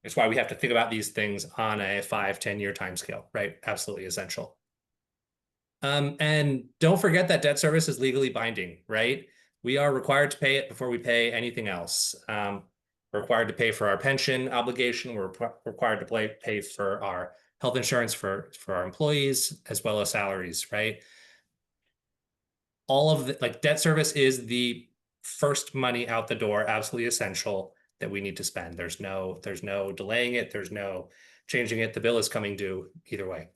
It's why we have to think about these things on a 5-10 year timescale, right? Absolutely essential. And don't forget that debt service is legally binding, right? We are required to pay it before we pay anything else. We're required to pay for our pension obligation. We're required to pay for our health insurance for our employees, as well as salaries, right? All of the debt service is the first money out the door, absolutely essential that we need to spend. There's no delaying it. There's no changing it. The bill is coming due either way.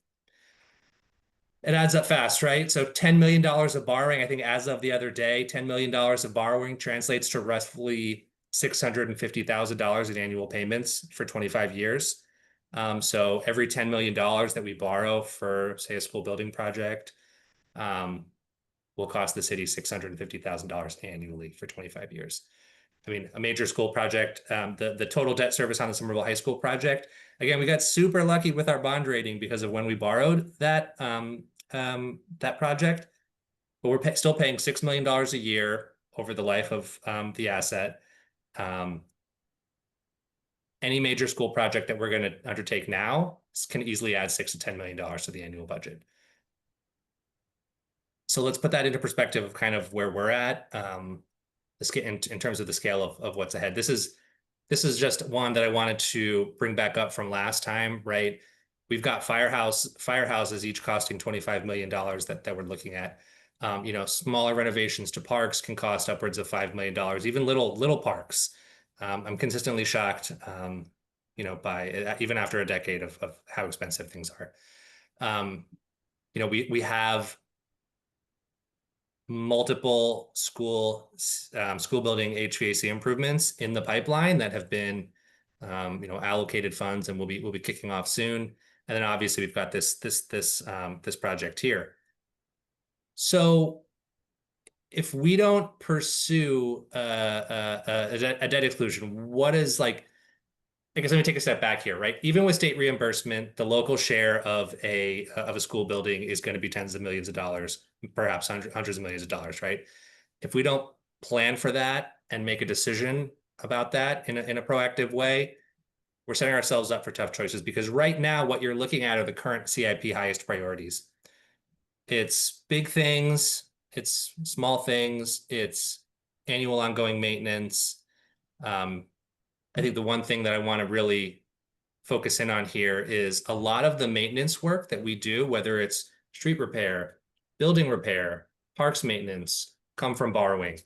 It adds up fast, right? So $10 million of borrowing, I think as of the other day, $10 million of borrowing translates to roughly $650,000 in annual payments for 25 years. So every $10 million that we borrow for, say, a school building project will cost the city $650,000 annually for 25 years. I mean, a major school project, the total debt service on the Somerville High School project, again, we got super lucky with our bond rating because of when we borrowed that project, but we're still paying $6 million a year over the life of the asset. Any major school project that we're going to undertake now can easily add $6 to $10 million to the annual budget. So let's put that into perspective of kind of where we're at. In terms of the scale of what's ahead. This is just one that I wanted to bring back up from last time, right? We've got firehouses each costing $25 million that we're looking at. Smaller renovations to parks can cost upwards of $5 million, even little parks. I'm consistently shocked, by even after a decade of how expensive things are. We have multiple school building HVAC improvements in the pipeline that have been allocated funds and will be kicking off soon. And then obviously we've got this project here. So if we don't pursue a debt exclusion, what is like, I guess let me take a step back here, right? Even with state reimbursement, the local share of a school building is going to be tens of millions of dollars, perhaps hundreds of millions of dollars, right? If we don't plan for that and make a decision about that in a proactive way, we're setting ourselves up for tough choices, because right now what you're looking at are the current CIP highest priorities. It's big things, it's small things, it's annual ongoing maintenance. I think the one thing that I want to really focus in on here is a lot of the maintenance work that we do, whether it's street repair, building repair, parks maintenance, come from borrowing.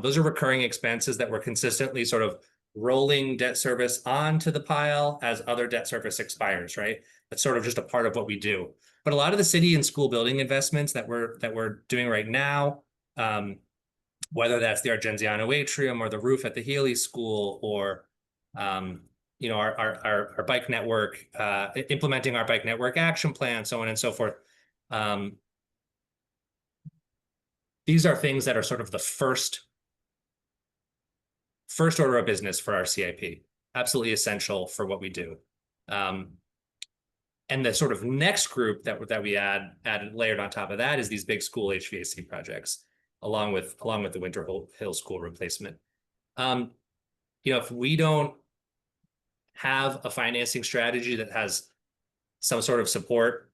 Those are recurring expenses that we're consistently sort of rolling debt service onto the pile as other debt service expires, right? That's sort of just a part of what we do. But a lot of the city and school building investments that we're doing right now, whether that's the Argenziano Atrium or the roof at the Healy School, or you know, our bike network, implementing our bike network action plan, so on and so forth. These are things that are sort of the first order of business for our CIP, absolutely essential for what we do. And the sort of next group that we added layered on top of that is these big school HVAC projects, along with the Winter Hill School replacement. You know, if we don't have a financing strategy that has some sort of support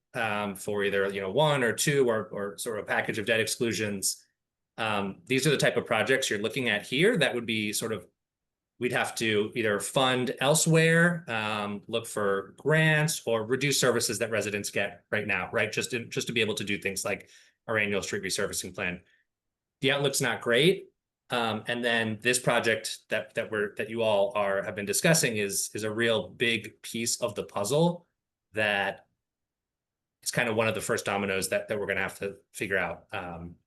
for either, you know, one or two or sort of a package of debt exclusions, these are the type of projects you're looking at here that would be sort of, we'd have to either fund elsewhere, look for grants, or reduce services that residents get right now, right? Just to be able to do things like our annual street resurfacing plan. The outlook's not great. And then this project that you all have been discussing is a real big piece of the puzzle that is kind of one of the first dominoes that we're going to have to figure out.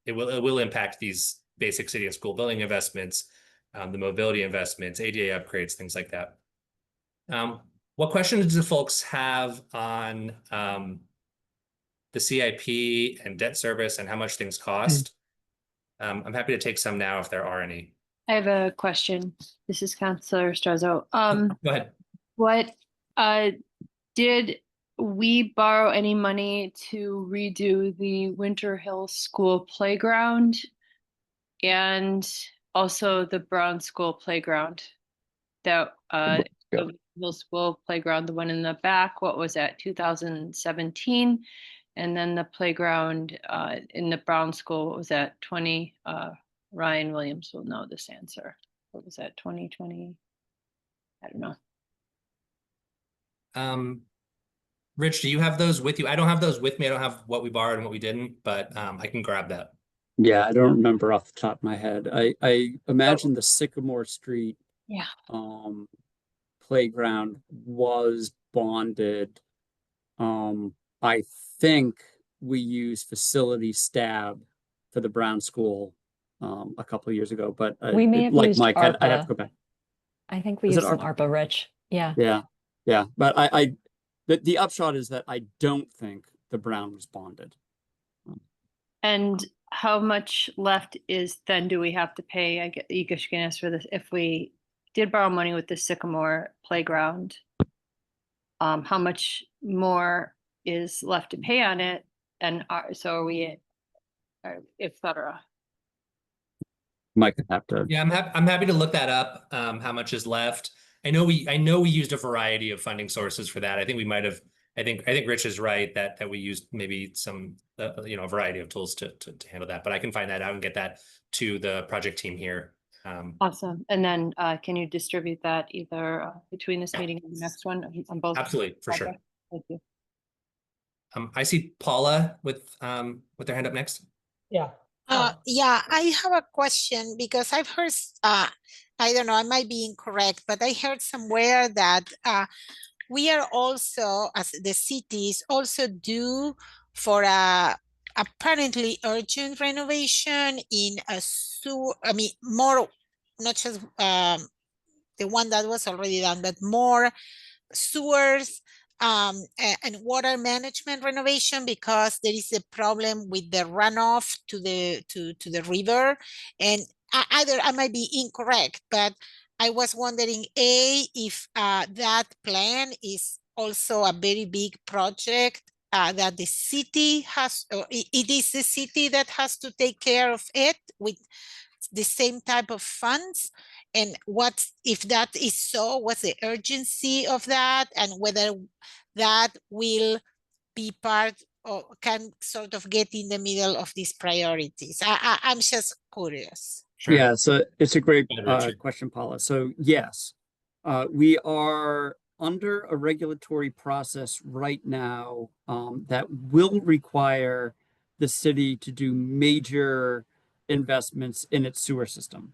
It will impact these basic city and school building investments, the mobility investments, ADA upgrades, things like that. What questions do folks have on the CIP and debt service and how much things cost? I'm happy to take some now if there are any. I have a question. This is Councilor Strezzo. Go ahead. What did we borrow any money to redo the Winter Hill School playground and also the Brown School playground? That the middle school playground, the one in the back, what was that, 2017? And then the playground in the Brown School, what was that, 20? Ryan Williams will know this answer. What was that, 2020? I don't know. Rich, do you have those with you? I don't have those with me. I don't have what we borrowed and what we didn't, but I can grab that. Yeah, I don't remember off the top of my head. I imagine the Sycamore Street playground was bonded. I think we used facility stab for the Brown School a couple of years ago, but we may have like used Mike, ARPA. I'd have to go back. I think we used some ARPA, Rich. Yeah. Yeah. But the upshot is that I don't think the Brown was bonded. And how much left is then do we have to pay? I guess you can answer for this. If we did borrow money with the Sycamore playground, how much more is left to pay on it? And so are we, et cetera? Mike could have to. Yeah, I'm happy to look that up. How much is left? I know we used a variety of funding sources for that. I think we might have. I think Rich is right that we used maybe some you know, a variety of tools to handle that. But I can find that out and get that to the project team here. Awesome. And then can you distribute that either between this meeting and the next one on both? Absolutely, for sure. Thank you. I see Paula with their hand up next. Yeah. Yeah, I have a question because I've heard, I don't know, I might be incorrect, but I heard somewhere that we are also, as the cities, also due for a apparently urgent renovation in a sewer, I mean, more, not just the one that was already done, but more sewers and water management renovation, because there is a problem with the runoff to the river. And either I might be incorrect, but I was wondering, if that plan is also a very big project that the city has, or it is the city that has to take care of it with the same type of funds, and what, if that is so, what's the urgency of that, and whether that will be part or can sort of get in the middle of these priorities. I'm just curious. Sure. Yeah, so it's a great Go ahead, Richard. question, Paula. So yes, we are under a regulatory process right now that will require the city to do major investments in its sewer system.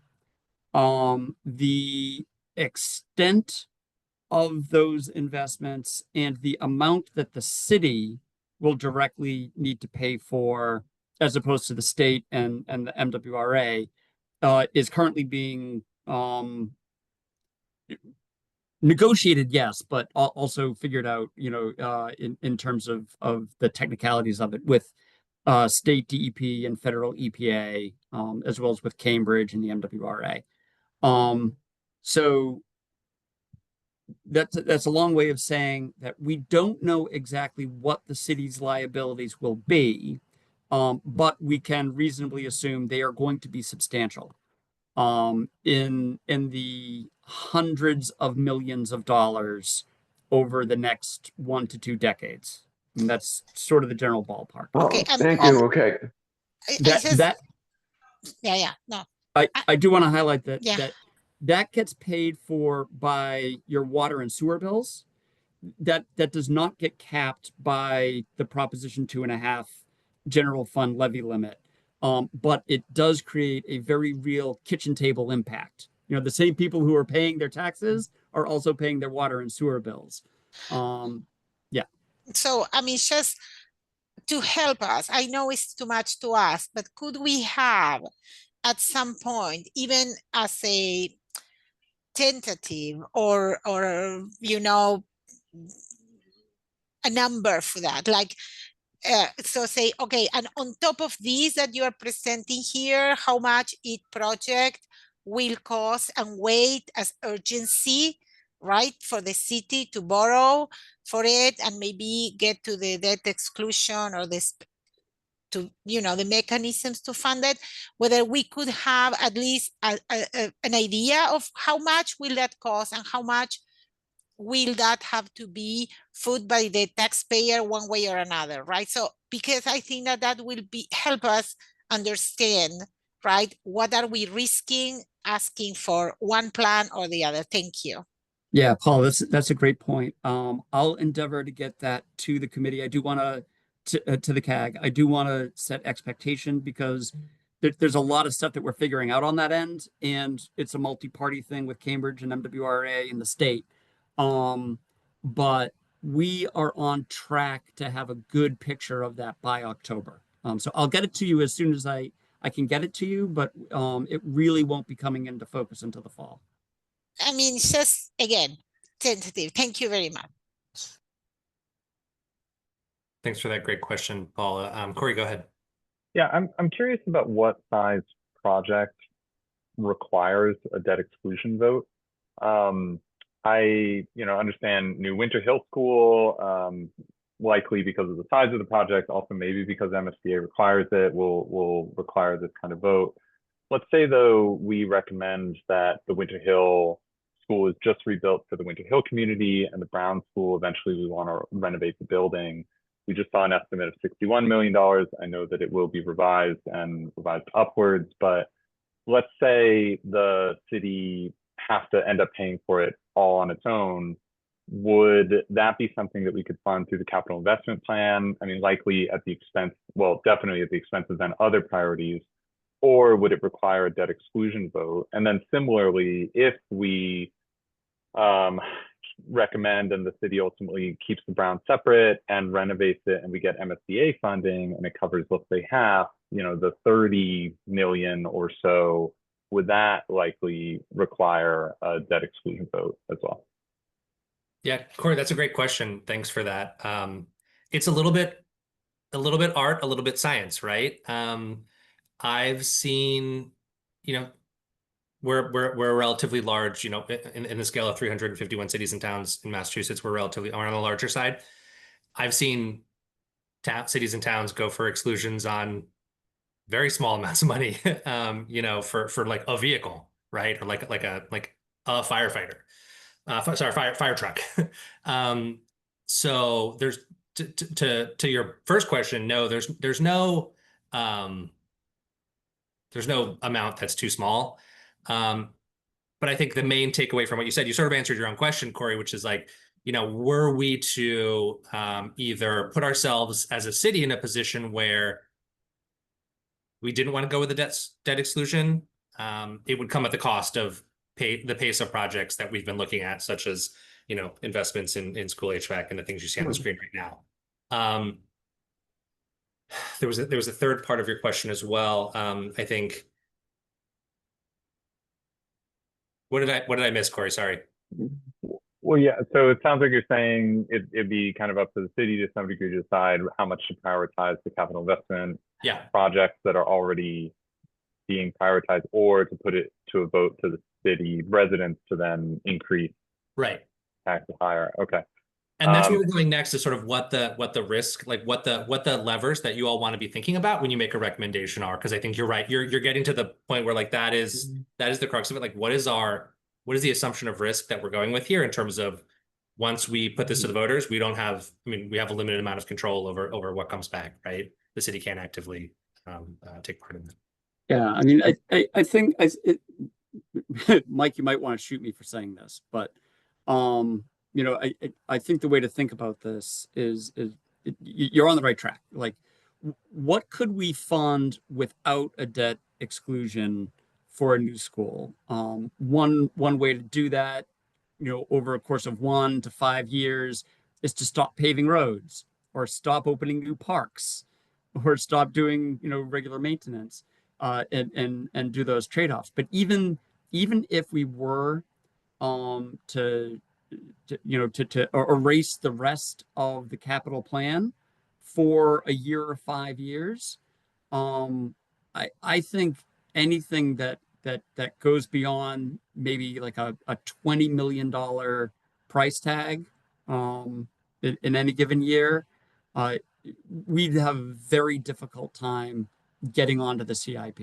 The extent of those investments and the amount that the city will directly need to pay for, as opposed to the state and the MWRA, is currently being negotiated, yes, but also figured out, in terms of the technicalities of it with state DEP and federal EPA, as well as with Cambridge and the MWRA. So that's a long way of saying that we don't know exactly what the city's liabilities will be, but we can reasonably assume they are going to be substantial, in the hundreds of millions of dollars over the next 1 to 2 decades. And that's sort of the general ballpark. Okay, Thank you. Okay. No. I do want to highlight that Yeah. that gets paid for by your water and sewer bills. That does not get capped by the Proposition 2.5 general fund levy limit. But it does create a very real kitchen table impact. The same people who are paying their taxes are also paying their water and sewer bills. Yeah. So, I mean, just to help us, I know it's too much to ask, but could we have at some point, even as a tentative or a number for that, like, so say, okay, and on top of these that you are presenting here, how much each project will cost and weight as urgency, right, for the city to borrow for it and maybe get to the debt exclusion or this, to the mechanisms to fund it, whether we could have at least an idea of how much will that cost and how much will that have to be foot by the taxpayer one way or another, right? So, because I think that will help us understand, right, what are we risking asking for one plan or the other. Thank you. Yeah, Paul, that's a great point. I'll endeavor to get that to the committee. I do want to the CAG. I do want to set expectation because there's a lot of stuff that we're figuring out on that end, and it's a multi-party thing with Cambridge and MWRA and the state. But we are on track to have a good picture of that by October. So I'll get it to you as soon as I can get it to you, but it really won't be coming into focus until the fall. I mean, it's just, again, tentative. Thank you very much. Thanks for that great question, Paula. Corey, go ahead. Yeah, I'm curious about what size project requires a debt exclusion vote. I understand New Winter Hill School, likely because of the size of the project, also maybe because MSBA requires it, will require this kind of vote. Let's say, though, we recommend that the Winter Hill School is just rebuilt for the Winter Hill community, and the Brown School, eventually we want to renovate the building. We just saw an estimate of $61 million. I know that it will be revised and revised upwards, but let's say the city has to end up paying for it all on its own. Would that be something that we could fund through the capital investment plan? I mean, likely at the expense, well, definitely at the expense of then other priorities, or would it require a debt exclusion vote? And then similarly, if we recommend and the city ultimately keeps the Brown separate and renovates it and we get MSBA funding and it covers, let's say, half, the 30 million or so, would that likely require a debt exclusion vote as well? Yeah, Corey, that's a great question. Thanks for that. It's a little bit art, a little bit science, right? I've seen, you know, we're relatively large, you know, in the scale of 351 cities and towns in Massachusetts, we're relatively on the larger side. I've seen cities and towns go for exclusions on very small amounts of money, you know, for like a vehicle, right? Or like a firefighter, sorry, fire truck. So there's to your first question, no, there's no amount that's too small. But I think the main takeaway from what you said, you sort of answered your own question, Corey, which is like, you know, were we to either put ourselves as a city in a position where we didn't want to go with the debt exclusion, it would come at the cost of the pace of projects that we've been looking at, such as, you know, investments in school HVAC and the things you see on the screen right now. There was a third part of your question as well. I think. What did I miss, Corey? Sorry. Well, yeah. So it sounds like you're saying it'd be kind of up to the city to some degree to decide how much to prioritize the capital investment projects that are already being prioritized, or to put it to a vote to the city residents to then increase taxes higher. Okay. And that's where we're going next, is sort of what the risk, like what the levers that you all want to be thinking about when you make a recommendation are, because I think you're right. You're getting to the point where like that is the crux of it. Like what is the assumption of risk that we're going with here in terms of once we put this to the voters, we have a limited amount of control over what comes back, right? The city can't actively take part in that. Yeah, I mean, I think Mike, you might want to shoot me for saying this, but you know, I think the way to think about this is you're on the right track. Like, what could we fund without a debt exclusion for a new school? One way to do that, you know, over a course of 1 to 5 years, is to stop paving roads, or stop opening new parks, or stop doing, you know, regular maintenance, and do those trade-offs. But even if we were to erase the rest of the capital plan for a year or 5 years, I think anything that goes beyond maybe like a $20 million price tag in any given year, we'd have a very difficult time getting onto the CIP.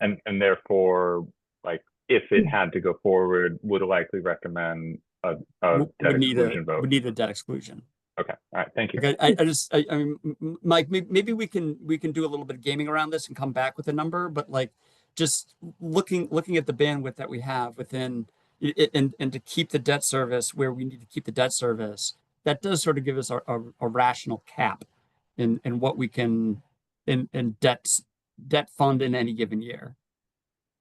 And therefore, like, if it had to go forward, would likely recommend a debt exclusion vote. Would need a debt exclusion. Okay. All right. Thank you. Okay, I mean, Mike, maybe we can do a little bit of gaming around this and come back with a number, but like, just looking at the bandwidth that we have within it, and to keep the debt service where we need to keep the debt service, that does sort of give us a rational cap in what we can in debt fund in any given year.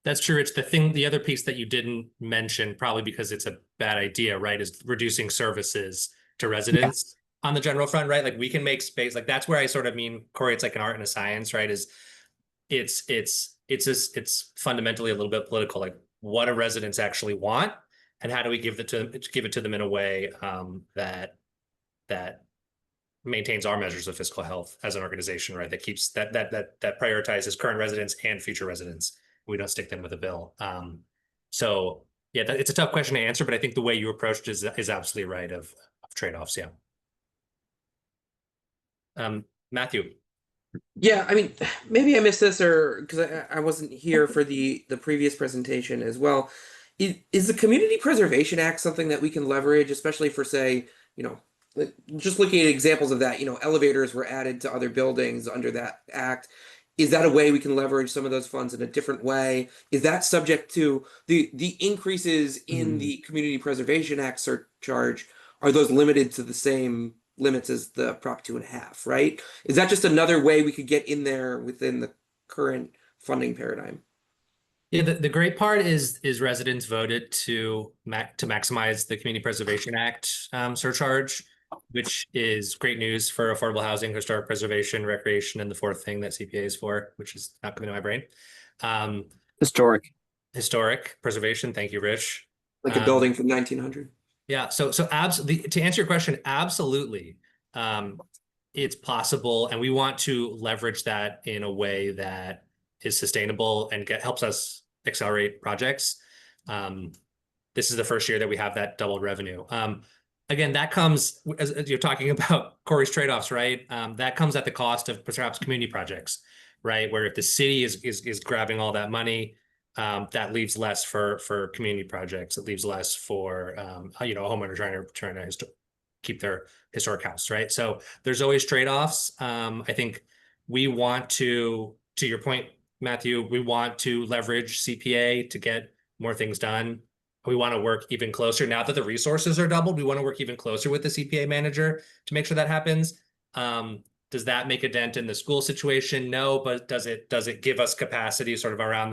That's true. It's the other piece that you didn't mention, probably because it's a bad idea, right, is reducing services to residents on the general front, right? Like we can make space. Like that's where I sort of mean, Corey, it's like an art and a science, right? Is it's fundamentally a little bit political. Like what do residents actually want, and how do we give it to them in a way that maintains our measures of fiscal health as an organization, right? That keeps that prioritizes current residents and future residents. We don't stick them with a bill. So yeah, it's a tough question to answer, but I think the way you approached is absolutely right of trade-offs. Yeah. Matthew. Yeah, I mean, maybe I missed this, or because I wasn't here for the previous presentation as well. Is the Community Preservation Act something that we can leverage, especially for, say, you know, just looking at examples of that, you know, elevators were added to other buildings under that act. Is that a way we can leverage some of those funds in a different way? Is that subject to the increases in the Community Preservation Act surcharge? Are those limited to the same limits as the Prop 2.5, right? Is that just another way we could get in there within the current funding paradigm? Yeah, the great part is residents voted to maximize the Community Preservation Act surcharge, which is great news for affordable housing, historic preservation, recreation, and the fourth thing that CPA is for, which is not coming to my brain. Historic preservation. Thank you, Rich. Like a building from 1900. Yeah. So absolutely, to answer your question, absolutely. It's possible, and we want to leverage that in a way that is sustainable and helps us accelerate projects. This is the first year that we have that doubled revenue. Again, that comes, as you're talking about Corey's trade-offs, right? That comes at the cost of perhaps community projects, right? Where if the city is grabbing all that money, that leaves less for community projects. It leaves less for a homeowner trying to keep their historic house, right? So there's always trade-offs. I think we want to your point, Matthew, we want to leverage CPA to get more things done. We want to work even closer now that the resources are doubled. We want to work even closer with the CPA manager to make sure that happens. Does that make a dent in the school situation? No, but does it give us capacity sort of around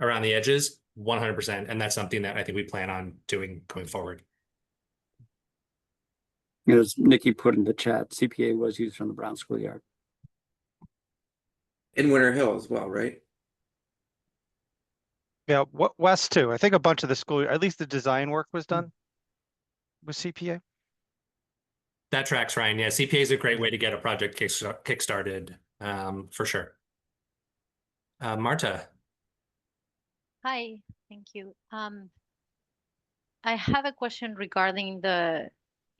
around the edges? 100%, and that's something that I think we plan on doing going forward. As Nikki put in the chat, CPA was used from the Brown Schoolyard. In Winter Hill as well, right? Yeah, West too. I think a bunch of the school, at least the design work was done with CPA. That tracks, Ryan. Yeah, CPA is a great way to get a project kickstarted, for sure. Marta. Hi, thank you. I have a question regarding there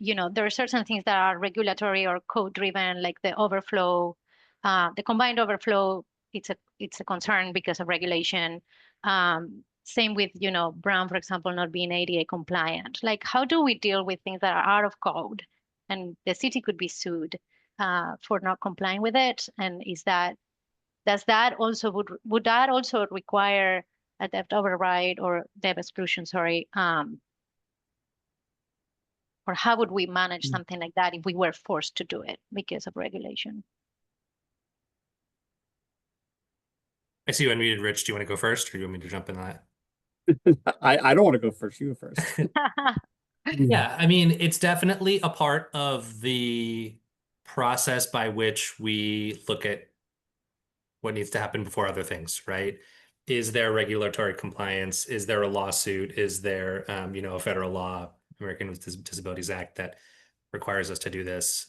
are certain things that are regulatory or code driven, like the overflow, the combined overflow. It's a concern because of regulation. Same with, Brown, for example, not being ADA compliant. Like, how do we deal with things that are out of code and the city could be sued for not complying with it? And would that also require a debt override or debt exclusion, sorry, or how would we manage something like that if we were forced to do it because of regulation? I see you unmuted, Rich. Do you want to go first, or do you want me to jump in on that? I don't want to go first. You go first. Yeah, I mean, it's definitely a part of the process by which we look at what needs to happen before other things, right? Is there regulatory compliance? Is there a lawsuit? Is there, a federal law, American with Disabilities Act, that requires us to do this?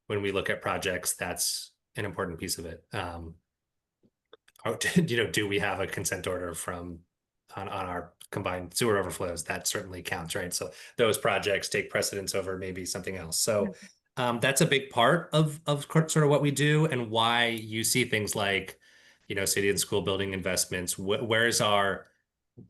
When we look at projects, that's an important piece of it. Do we have a consent order on our combined sewer overflows? That certainly counts, right? So those projects take precedence over maybe something else. So that's a big part of sort of what we do, and why you see things like, city and school building investments. Where's our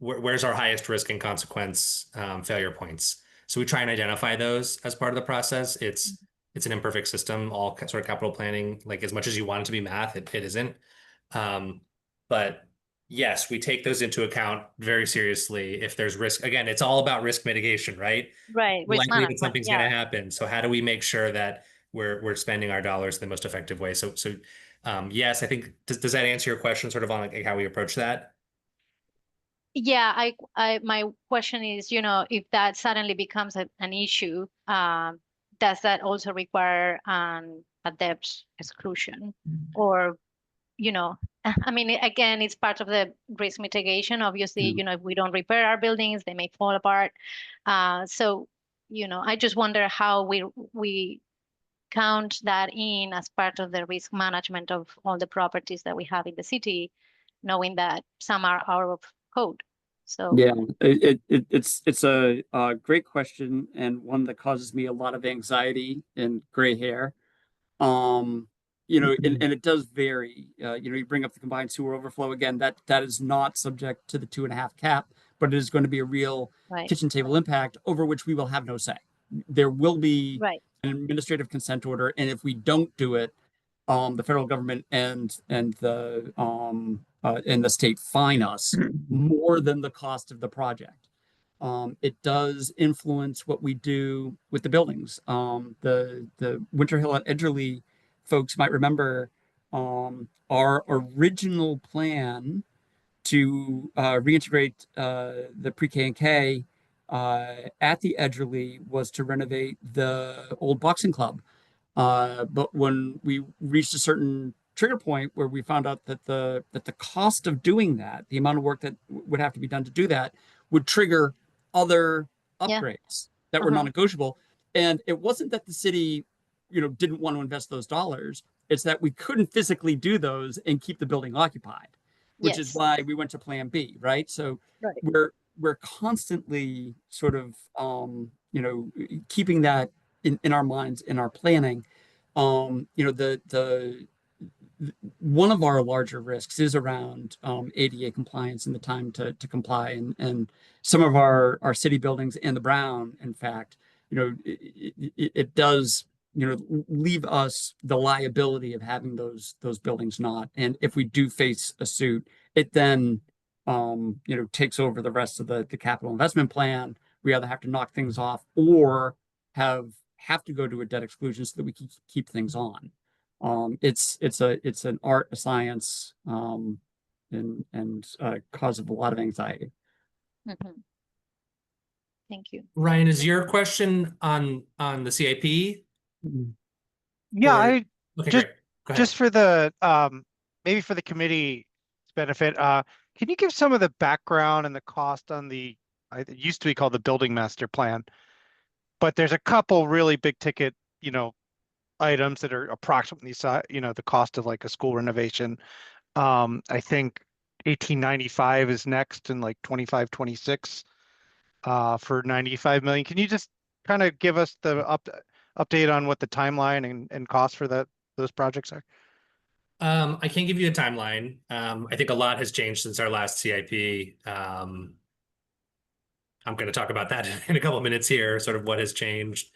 highest risk and consequence failure points? So we try and identify those as part of the process. It's an imperfect system, all sort of capital planning. Like, as much as you want it to be math, it isn't. But yes, we take those into account very seriously. If there's risk, again, it's all about risk mitigation, right? Right. Risk Likely that management, something's yeah. going to happen. So how do we make sure that we're spending our dollars in the most effective way? So yes, I think, does that answer your question sort of on like how we approach that? Yeah, my question is, if that suddenly becomes an issue, does that also require a debt exclusion? Or, I mean, again, it's part of the risk mitigation. Obviously, if we don't repair our buildings, they may fall apart. So, I just wonder how we count that in as part of the risk management of all the properties that we have in the city, knowing that some are out of code. So Yeah, it's a great question, and one that causes me a lot of anxiety and gray hair. And it does vary. You bring up the combined sewer overflow again. That is not subject to the 2.5 cap, but it is going to be a real kitchen table impact over which we will have no say. There will be an administrative consent order, and if we don't do it, the federal government and the state fine us more than the cost of the project. It does influence what we do with the buildings. The Winter Hill at Edgerly folks might remember our original plan to reintegrate the pre-K and K at the Edgerly was to renovate the old boxing club. But when we reached a certain trigger point where we found out that the cost of doing that, the amount of work that would have to be done to do that, would trigger other upgrades that were non-negotiable. And it wasn't that the city, didn't want to invest those dollars. It's that we couldn't physically do those and keep the building occupied, which is why we went to Plan B, right? So we're constantly sort of keeping that in our minds, in our planning. One of our larger risks is around ADA compliance and the time to comply, and some of our city buildings and the Brown, in fact, it does leave us the liability of having those buildings not. And if we do face a suit, it then takes over the rest of the capital investment plan. We either have to knock things off or have to go to a debt exclusion so that we can keep things on. It's an art, a science, and cause of a lot of anxiety. Thank you. Ryan, is your question on the CIP? Yeah, Okay, just for the maybe for the committee's benefit, can you give some of the background and the cost on it used to be called the building master plan, but there's a couple really big ticket, items that are approximately, the cost of like a school renovation. I think 1895 is next, and like 25, 26 for 95 million. Can you just kind of give us the update on what the timeline and cost for those projects are? I can't give you a timeline. I think a lot has changed since our last CIP. I'm going to talk about that in a couple of minutes here, sort of what has changed.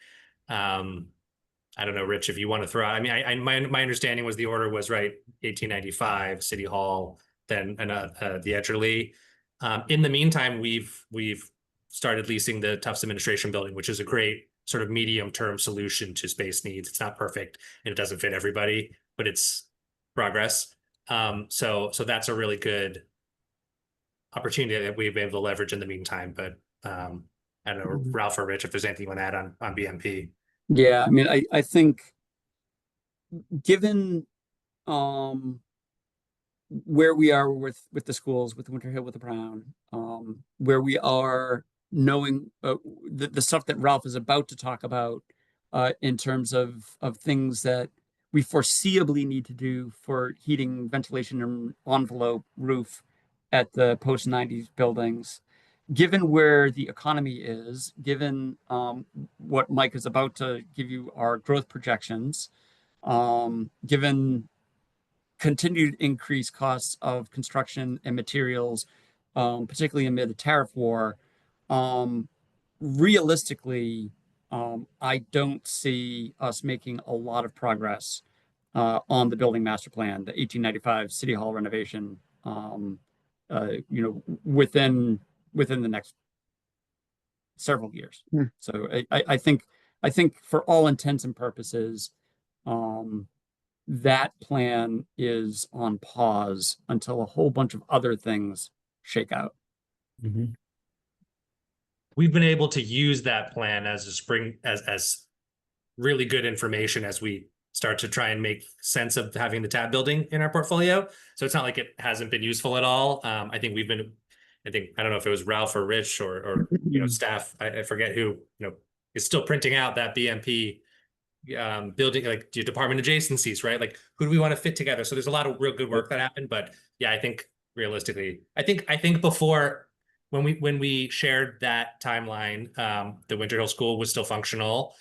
I don't know, Rich, if you want to throw out. I mean, my understanding was the order was 1895 City Hall, then the Edgerly. In the meantime, we've started leasing the Tufts Administration Building, which is a great sort of medium-term solution to space needs. It's not perfect and it doesn't fit everybody, but it's progress. So that's a really good opportunity that we've been able to leverage in the meantime. But I don't know, Ralph or Rich, if there's anything you want to add on BMP. Yeah, I mean, I think given where we are with the schools, with Winter Hill, with the Brown, where we are knowing the stuff that Ralph is about to talk about in terms of things that we foreseeably need to do for heating, ventilation, and envelope roof at the post-90s buildings. Given where the economy is, given what Mike is about to give you our growth projections, given continued increased costs of construction and materials, particularly amid the tariff war, realistically, I don't see us making a lot of progress on the building master plan, the 1895 City Hall renovation, within the next several years. So I think for all intents and purposes, that plan is on pause until a whole bunch of other things shake out. We've been able to use that plan as as really good information as we start to try and make sense of having the TAB building in our portfolio. So it's not like it hasn't been useful at all. I think I don't know if it was Ralph or Rich or staff, I forget who, is still printing out that BMP building, like your department adjacencies, right? Like, who do we want to fit together? So there's a lot of real good work that happened, but yeah, I think realistically, I think before when we shared that timeline, the Winter Hill School was still functional.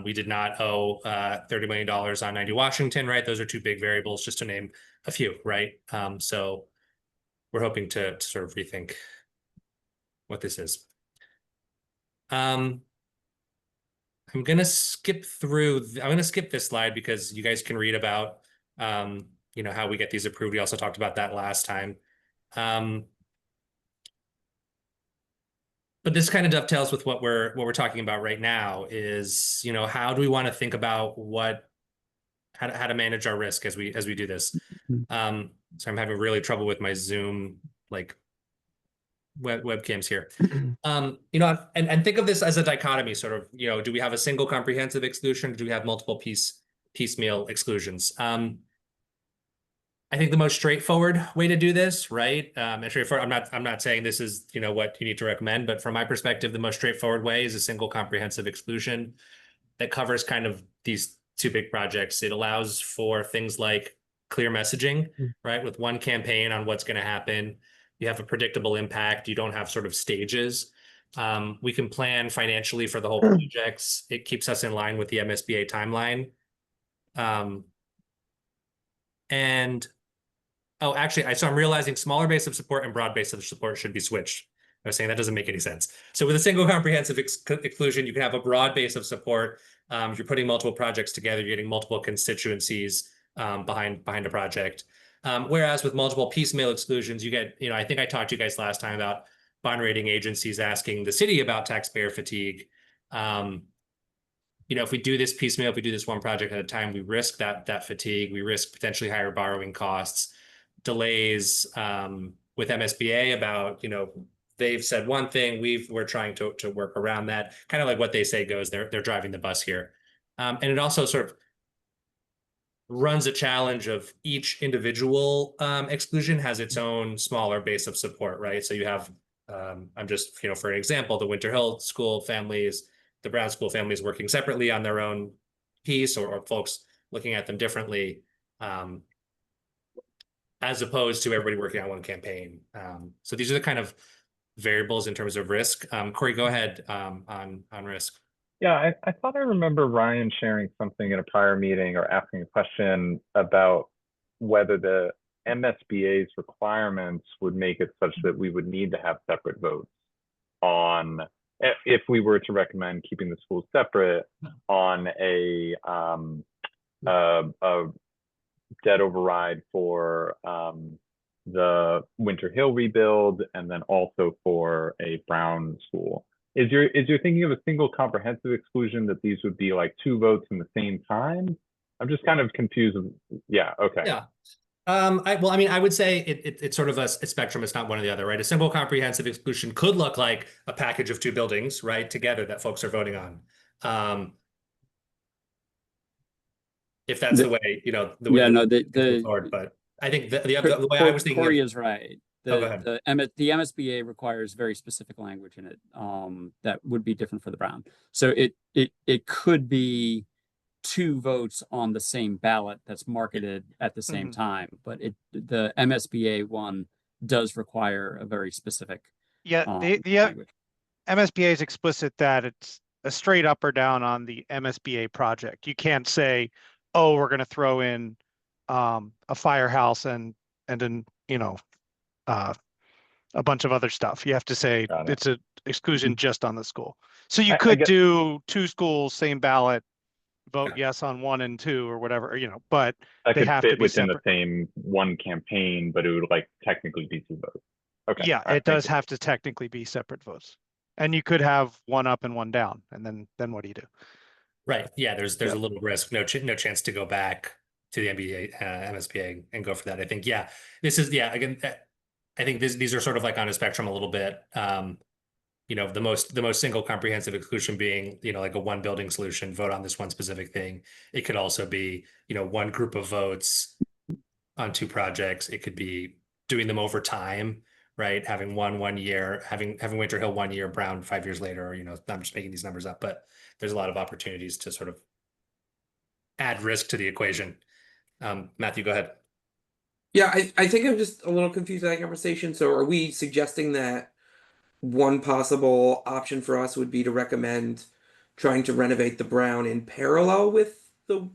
We did not owe $30 million on 90 Washington, right? Those are two big variables, just to name a few, right? So we're hoping to sort of rethink what this is. I'm going to skip this slide because you guys can read about, how we get these approved. We also talked about that last time. But this kind of dovetails with what we're talking about right now is, how do we want to think about how to manage our risk as we do this? So I'm having really trouble with my Zoom webcams here. And think of this as a dichotomy, sort of, do we have a single comprehensive exclusion? Do we have multiple piecemeal exclusions? I think the most straightforward way to do this, right? And straightforward, I'm not saying this is, what you need to recommend, but from my perspective, the most straightforward way is a single comprehensive exclusion that covers kind of these two big projects. It allows for things like clear messaging, right? With one campaign on what's going to happen. You have a predictable impact. You don't have sort of stages. We can plan financially for the whole projects. It keeps us in line with the MSBA timeline. And oh, actually, so I'm realizing smaller base of support and broad base of support should be switched. I was saying that doesn't make any sense. So with a single comprehensive exclusion, you can have a broad base of support. You're putting multiple projects together, you're getting multiple constituencies behind a project. Whereas with multiple piecemeal exclusions, you get, I think I talked to you guys last time about bond rating agencies asking the city about taxpayer fatigue. If we do this piecemeal, if we do this one project at a time, we risk that fatigue. We risk potentially higher borrowing costs, delays with MSBA about, they've said one thing, we're trying to work around that. Kind of like what they say goes, they're driving the bus here. And it also sort of runs a challenge of each individual exclusion has its own smaller base of support, right? So you have, I'm just, for an example, the Winter Hill School families, the Brown School families working separately on their own piece, or folks looking at them differently, as opposed to everybody working on one campaign. So these are the kind of variables in terms of risk. Corey, go ahead on risk. Yeah, I thought I remember Ryan sharing something in a prior meeting or asking a question about whether the MSBA's requirements would make it such that we would need to have separate votes on, if we were to recommend keeping the schools separate, on a debt override for the Winter Hill rebuild, and then also for a Brown school. Is your thinking of a single comprehensive exclusion that these would be like two votes in the same time? I'm just kind of confused. Yeah. Okay. Yeah. I would say it's sort of a spectrum. It's not one or the other, right? A simple comprehensive exclusion could look like a package of two buildings, right, together that folks are voting on. If that's the way, the way forward. But I think the way I was thinking Corey is right. Go ahead. The MSBA requires very specific language in it that would be different for the Brown. So it could be two votes on the same ballot that's marketed at the same time, but the MSBA one does require a very specific language. MSBA is explicit that it's a straight up or down on the MSBA project. You can't say, oh, we're going to throw in a firehouse and then a bunch of other stuff. You have to say it's an exclusion just on the school. So you could do two schools, same ballot, vote yes on 1 and 2 or whatever, but they have to be within separate. the same one campaign, but it would technically be two votes. Okay. Yeah, it does have to technically be separate votes. And you could have one up and one down, and then what do you do? Right. Yeah, there's a little risk, no chance to go back to the MSBA and go for that. I think, this is, again, I think these are sort of like on a spectrum a little bit. The most single comprehensive exclusion being, like a one building solution, vote on this one specific thing. It could also be, one group of votes on two projects. It could be doing them over time, right? Having one year, having Winter Hill 1 year, Brown 5 years later, or, I'm just making these numbers up, but there's a lot of opportunities to sort of add risk to the equation. Matthew, go ahead. Yeah, I think I'm just a little confused in that conversation. So are we suggesting that one possible option for us would be to recommend trying to renovate the Brown in parallel with the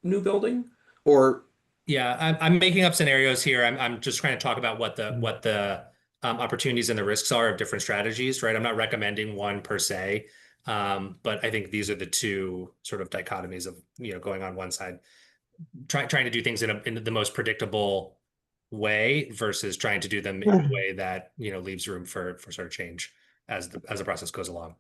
new building? Or I'm making up scenarios here. I'm just trying to talk about what the opportunities and the risks are of different strategies, right? I'm not recommending one per se, but I think these are the two sort of dichotomies of going on one side, trying to do things in the most predictable way versus trying to do them in a way that leaves room for sort of change as the process goes along.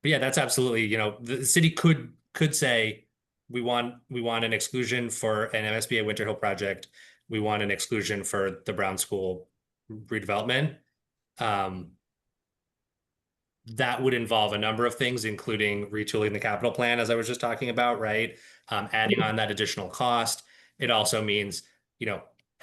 But yeah, that's absolutely, the city could say we want an exclusion for an MSBA Winter Hill project. We want an exclusion for the Brown School redevelopment. That would involve a number of things, including retooling the capital plan, as I was just talking about, right? Adding on that additional cost. It also means,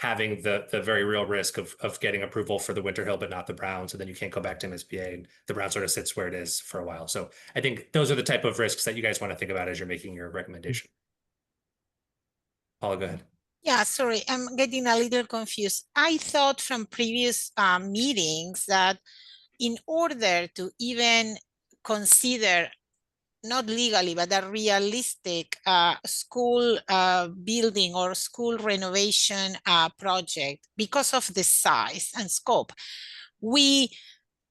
having the very real risk of getting approval for the Winter Hill, but not the Brown. So then you can't go back to MSBA, and the Brown sort of sits where it is for a while. So I think those are the type of risks that you guys want to think about as you're making your recommendation. Paula, go ahead. Yeah, sorry, I'm getting a little confused. I thought from previous meetings that in order to even consider, not legally, but a realistic school building or school renovation project, because of the size and scope, we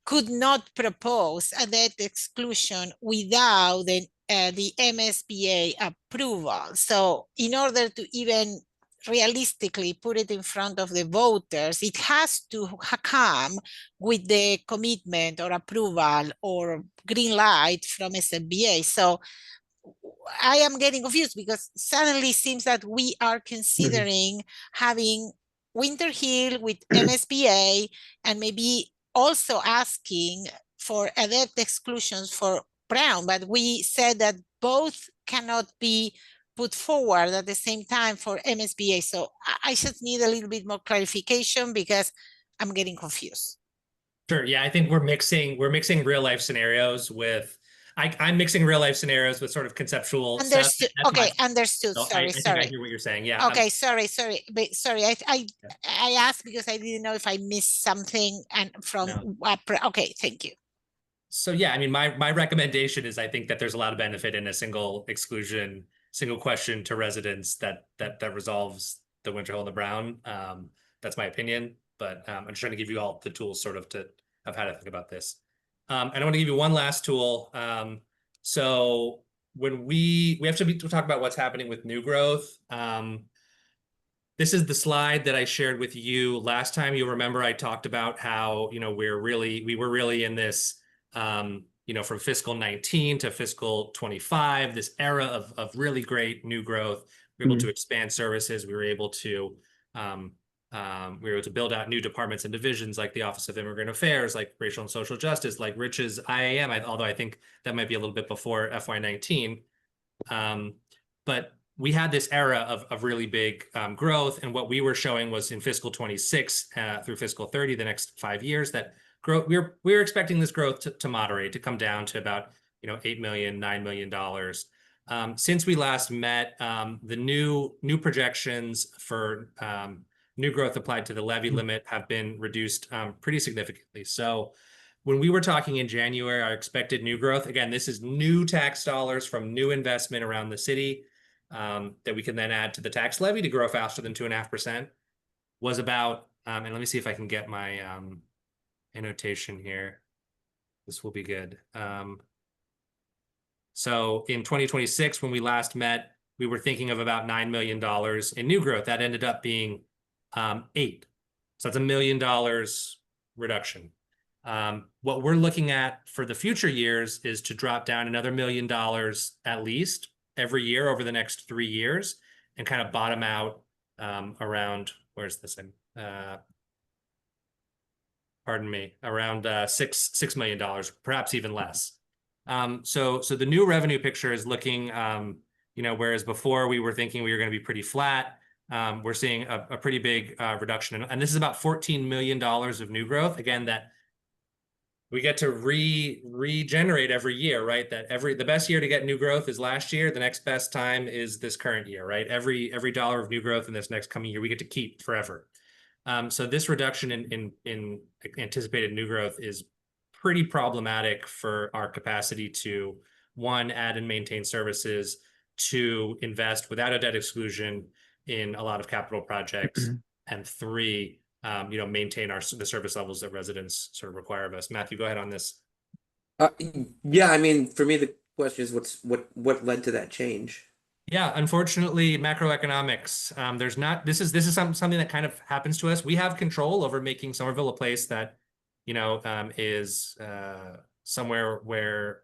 could not propose a debt exclusion without the MSBA approval. So in order to even realistically put it in front of the voters, it has to come with the commitment or approval or green light from SBA. So I am getting confused because suddenly it seems that we are considering having Winter Hill with MSBA and maybe also asking for a debt exclusions for Brown, but we said that both cannot be put forward at the same time for MSBA. So I just need a little bit more clarification because I'm getting confused. Sure. Yeah, I think we're mixing real life scenarios with I'm mixing real life scenarios with sort of conceptual Understood. stuff. Okay, understood. So Sorry, I think sorry. I hear what you're saying. Yeah. Okay, sorry. But sorry, I asked because I didn't know if I missed something and from okay, thank you. So yeah, I mean, my recommendation is I think that there's a lot of benefit in a single question to residents that resolves the Winter Hill and the Brown. That's my opinion, but I'm just trying to give you all the tools sort of how to think about this. And I want to give you one last tool. So when we have to talk about what's happening with new growth. This is the slide that I shared with you last time. You'll remember I talked about how, we were really in this, from fiscal 19 to fiscal 25, this era of really great new growth. We were able to expand services. We were able to build out new departments and divisions like the Office of Immigrant Affairs, like Racial and Social Justice, like Rich's IAM, although I think that might be a little bit before FY19. But we had this era of really big growth, and what we were showing was in fiscal 26 through fiscal 30, the next 5 years, that growth we were expecting this growth to moderate, to come down to about $8 million, $9 million. Since we last met, the new projections for new growth applied to the levy limit have been reduced pretty significantly. So when we were talking in January, our expected new growth, again, this is new tax dollars from new investment around the city that we can then add to the tax levy to grow faster than 2.5%, was about, and let me see if I can get my annotation here. This will be good. So in 2026, when we last met, we were thinking of about $9 million in new growth. That ended up being 8. So that's $1 million reduction. What we're looking at for the future years is to drop down another $1 million at least every year over the next 3 years, and kind of bottom out around, where's this in? Pardon me, around $6 million, perhaps even less. So the new revenue picture is looking, whereas before we were thinking we were going to be pretty flat, we're seeing a pretty big reduction. And this is about $14 million of new growth. Again, that we get to regenerate every year, right? That the best year to get new growth is last year. The next best time is this current year, right? Every dollar of new growth in this next coming year, we get to keep forever. So this reduction in anticipated new growth is pretty problematic for our capacity to, 1, add and maintain services, 2, invest without a debt exclusion in a lot of capital projects, and 3, maintain the service levels that residents sort of require of us. Matthew, go ahead on this. Yeah, I mean, for me, the question is what led to that change? Yeah, unfortunately, macroeconomics. This is something that kind of happens to us. We have control over making Somerville a place that, is somewhere where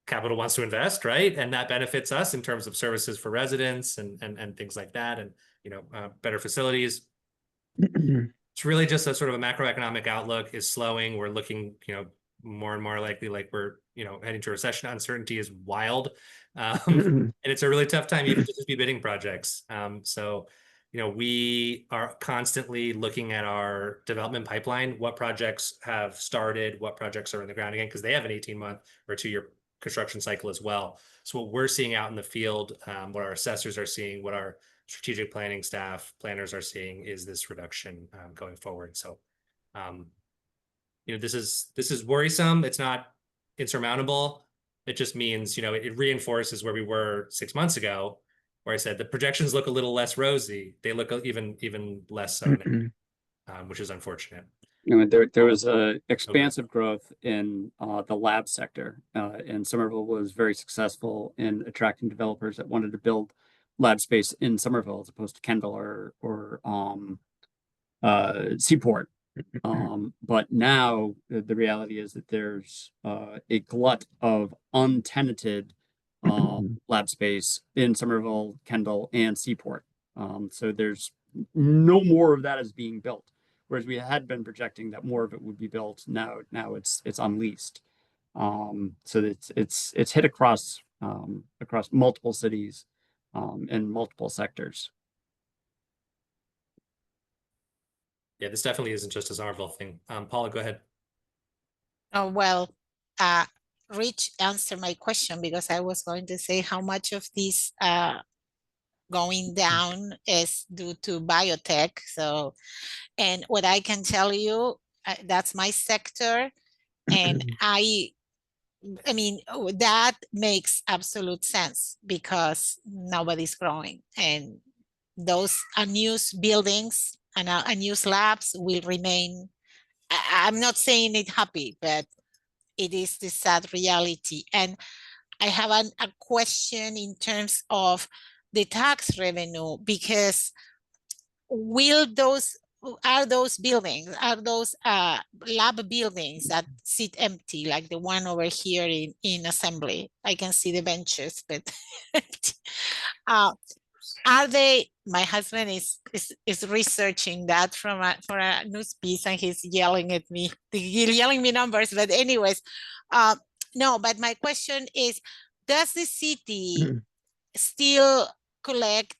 capital wants to invest, right? And that benefits us in terms of services for residents and things like that, and better facilities. It's really just a sort of a macroeconomic outlook is slowing. We're looking, more and more likely like we're, heading to a recession. Uncertainty is wild. And it's a really tough time even to just be bidding projects. So we are constantly looking at our development pipeline, what projects have started, what projects are in the ground again, because they have an 18-month or 2-year construction cycle as well. So what we're seeing out in the field, what our assessors are seeing, what our strategic planning staff, planners are seeing is this reduction going forward. So, this is worrisome. It's not insurmountable. It just means, it reinforces where we were 6 months ago, where I said the projections look a little less rosy. They look even less so now, which is unfortunate. There was a expansive growth in the lab sector, and Somerville was very successful in attracting developers that wanted to build lab space in Somerville as opposed to Kendall or Seaport. But now the reality is that there's a glut of untenanted lab space in Somerville, Kendall, and Seaport. So there's no more of that is being built. Whereas we had been projecting that more of it would be built. Now it's unleased. So it's hit across multiple cities and multiple sectors. Yeah, this definitely isn't just a Somerville thing. Paula, go ahead. Oh, well, Rich answered my question because I was going to say how much of this going down is due to biotech. So, and what I can tell you, that's my sector. And I mean, that makes absolute sense because nobody's growing, and those unused buildings and unused labs will remain. I'm not saying it happy, but it is the sad reality. And I have a question in terms of the tax revenue, because are those buildings, are those lab buildings that sit empty, like the one over here in assembly? I can see the benches, but are they? My husband is researching that for a news piece, and he's yelling at me, yelling me numbers. But anyways, no. But my question is, does the city still collect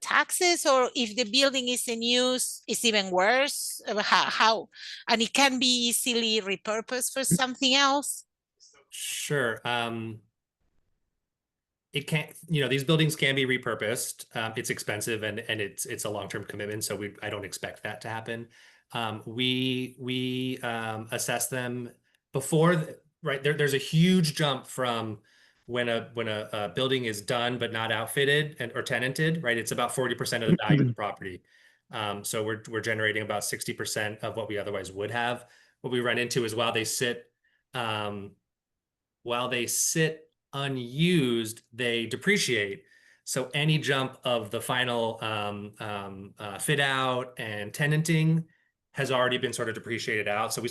taxes, or if the building is in use, it's even worse? How and it can be easily repurposed for something else? Sure. It can't, these buildings can be repurposed. It's expensive and it's a long-term commitment. So I don't expect that to happen. We assess them before, right? There's a huge jump from when a building is done but not outfitted or tenanted, right? It's about 40% of the value of the property. So we're generating about 60% of what we otherwise would have. What we run into is while they sit unused, they depreciate. So any jump of the final fit out and tenanting has already been sort of depreciated out. So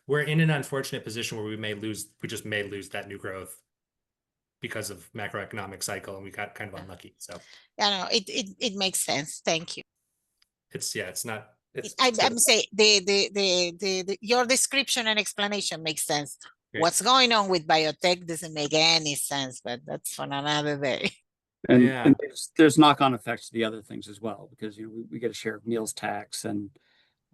we're in an unfortunate position where we just may lose that new growth because of macroeconomic cycle, and we got kind of unlucky. So yeah, no, it makes sense. Thank you. It's not. I'm saying your description and explanation makes sense. Great. What's going on with biotech doesn't make any sense, but that's for another day. And there's knock-on effects to the other things as well, because we get a share of meals tax and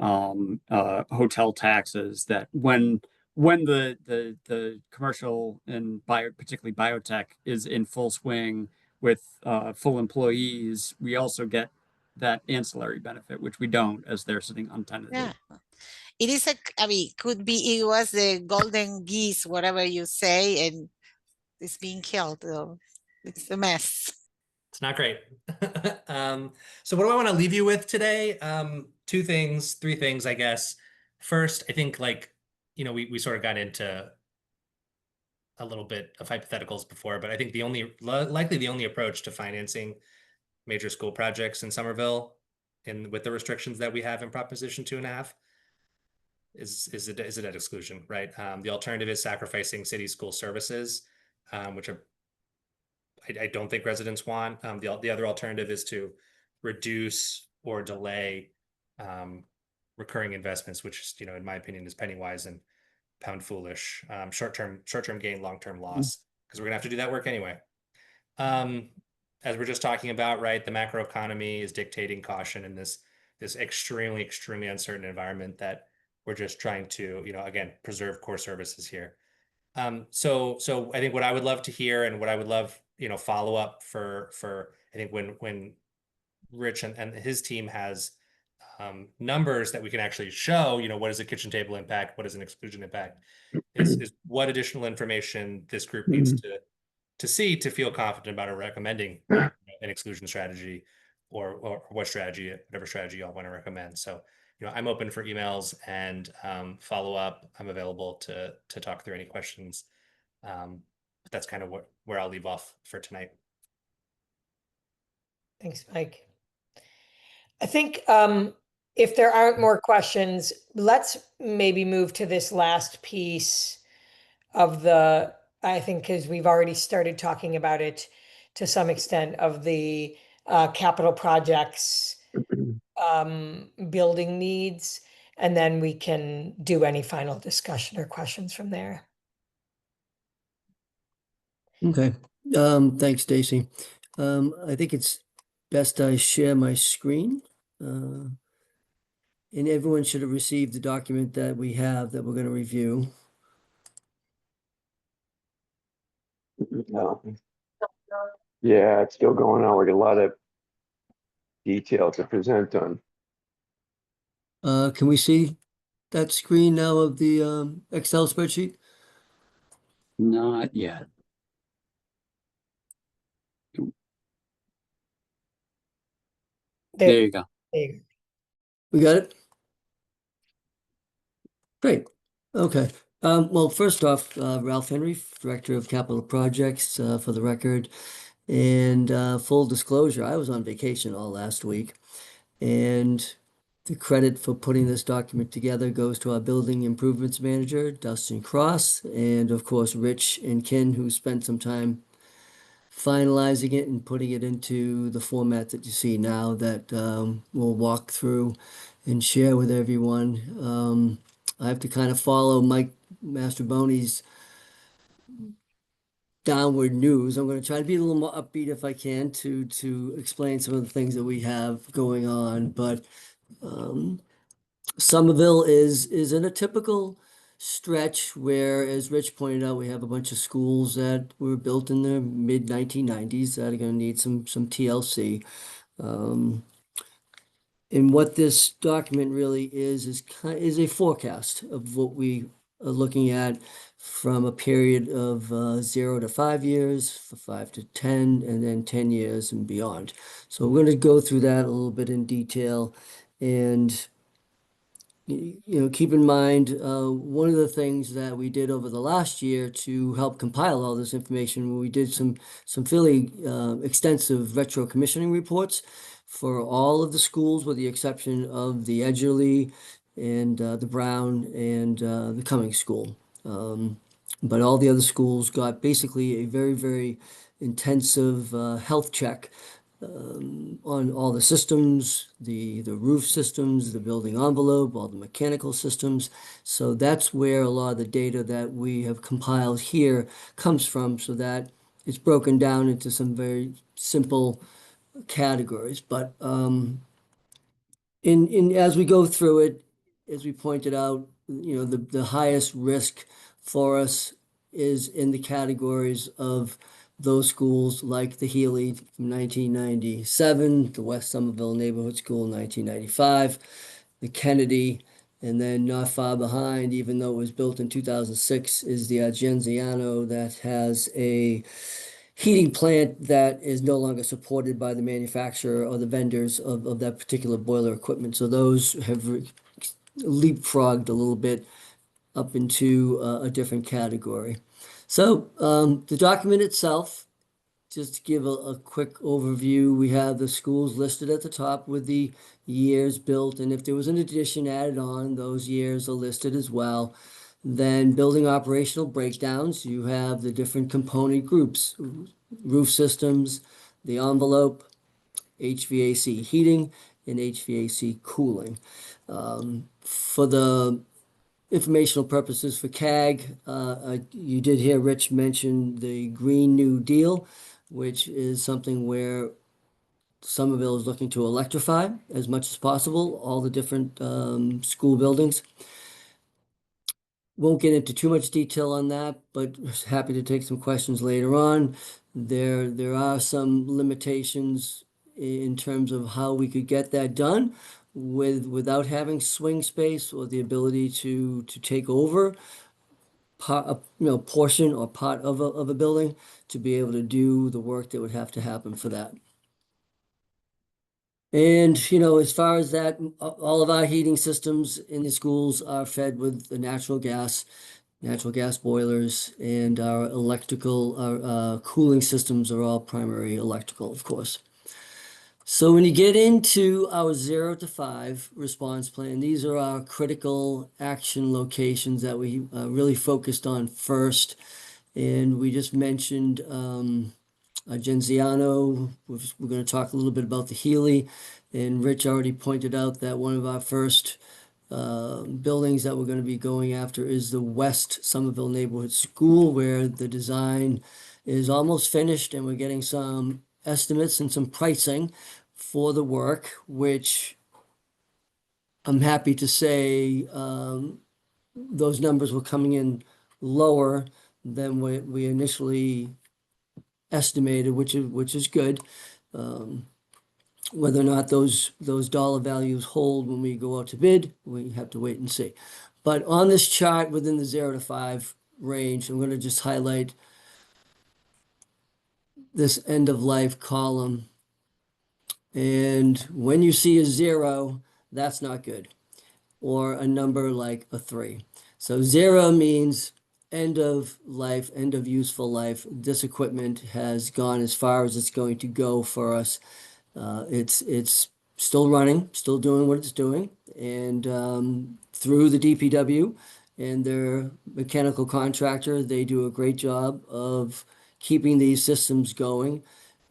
hotel taxes that when the commercial and particularly biotech is in full swing with full employees, we also get that ancillary benefit, which we don't as they're sitting untenanted. Yeah. It is could be it was the golden geese, whatever you say, and it's being killed. It's a mess. It's not great. So what do I want to leave you with today? 3 things, I guess. First, I think we sort of got into a little bit of hypotheticals before, but I think likely the only approach to financing major school projects in Somerville, and with the restrictions that we have in Proposition 2.5, is a debt exclusion, right? The alternative is sacrificing city school services, which I don't think residents want. The other alternative is to reduce or delay recurring investments, which in my opinion is penny wise and pound foolish. Short-term gain, long-term loss, because we're gonna have to do that work anyway. as we're just talking about, right, the macroeconomy is dictating caution in this extremely uncertain environment that we're just trying to, again, preserve core services here. So I think what I would love to hear and what I would love, follow up for I think when Rich and his team has numbers that we can actually show, what is a kitchen table impact, what is an exclusion impact, is what additional information this group needs to see to feel confident about recommending an exclusion strategy or whatever strategy y'all want to recommend. So, I'm open for emails and follow up. I'm available to talk through any questions. But that's kind of where I'll leave off for tonight. Thanks, Mike. I think if there aren't more questions, let's maybe move to this last piece of I think because we've already started talking about it to some extent, of the capital projects building needs, and then we can do any final discussion or questions from there. Okay, thanks, Stacy. I think it's best I share my screen. And everyone should have received the document that we have that we're going to review. No. Yeah, it's still going on. We got a lot of detail to present on. Can we see that screen now of the Excel spreadsheet? Not yet. There you go. We got it? Great. Okay. Well, first off, Ralph Henry, Director of Capital Projects, for the record. And full disclosure, I was on vacation all last week. And the credit for putting this document together goes to our building improvements manager, Dustin Cross, and of course, Rich and Ken, who spent some time finalizing it and putting it into the format that you see now that we'll walk through and share with everyone. I have to kind of follow Mike Mastroboni's downward news. I'm going to try to be a little more upbeat if I can to explain some of the things that we have going on. But Somerville is in a typical stretch where, as Rich pointed out, we have a bunch of schools that were built in the mid 1990s that are going to need some TLC. And what this document really is a forecast of what we are looking at from a period of 0 to 5 years, for 5 to 10, and then 10 years and beyond. So we're going to go through that a little bit in detail. And keep in mind, one of the things that we did over the last year to help compile all this information, we did some fairly extensive retro commissioning reports for all of the schools, with the exception of the Edgerly and the Brown and the Cummings School. But all the other schools got basically a very, very intensive health check on all the systems, the roof systems, the building envelope, all the mechanical systems. So that's where a lot of the data that we have compiled here comes from, so that it's broken down into some very simple categories. But in as we go through it, as we pointed out, the highest risk for us is in the categories of those schools like the Healy from 1997, the West Somerville Neighborhood School in 1995, the Kennedy, and then not far behind, even though it was built in 2006, is the Argenziano that has a heating plant that is no longer supported by the manufacturer or the vendors of that particular boiler equipment. So those have leapfrogged a little bit up into a different category. So the document itself, just to give a quick overview, we have the schools listed at the top with the years built, and if there was an addition added on, those years are listed as well. Then building operational breakdowns, you have the different component groups, roof systems, the envelope, HVAC heating, and HVAC cooling. For the informational purposes for CAG, you did hear Rich mention the Green New Deal. which is something where Somerville is looking to electrify as much as possible, all the different school buildings. Won't get into too much detail on that, but happy to take some questions later on. There are some limitations in terms of how we could get that done without having swing space or the ability to take over portion or part of a building to be able to do the work that would have to happen for that. And, as far as that, all of our heating systems in the schools are fed with the natural gas boilers, and our our cooling systems are all primary electrical, of course. So when you get into our 0 to 5 response plan, these are our critical action locations that we really focused on first. And we just mentioned Genziano. We're going to talk a little bit about the Healy. And Rich already pointed out that one of our first buildings that we're going to be going after is the West Somerville Neighborhood School, where the design is almost finished, and we're getting some estimates and some pricing for the work, which I'm happy to say those numbers were coming in lower than what we initially estimated, which is good. Whether or not those dollar values hold when we go out to bid, we have to wait and see. But on this chart within the 0 to 5 range, I'm going to just highlight this end of life column. And when you see a 0, that's not good, or a number like a 3. So 0 means end of life, end of useful life. This equipment has gone as far as it's going to go for us. It's still running, still doing what it's doing, and through the DPW and their mechanical contractor, they do a great job of keeping these systems going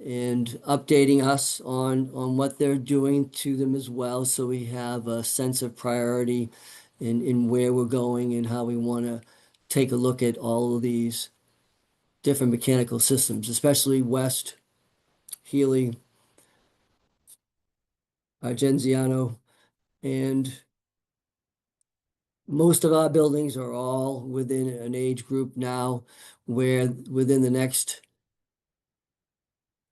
and updating us on what they're doing to them as well, so we have a sense of priority in where we're going and how we want to take a look at all of these different mechanical systems, especially West, Healy, Genziano, and most of our buildings are all within an age group now where within the next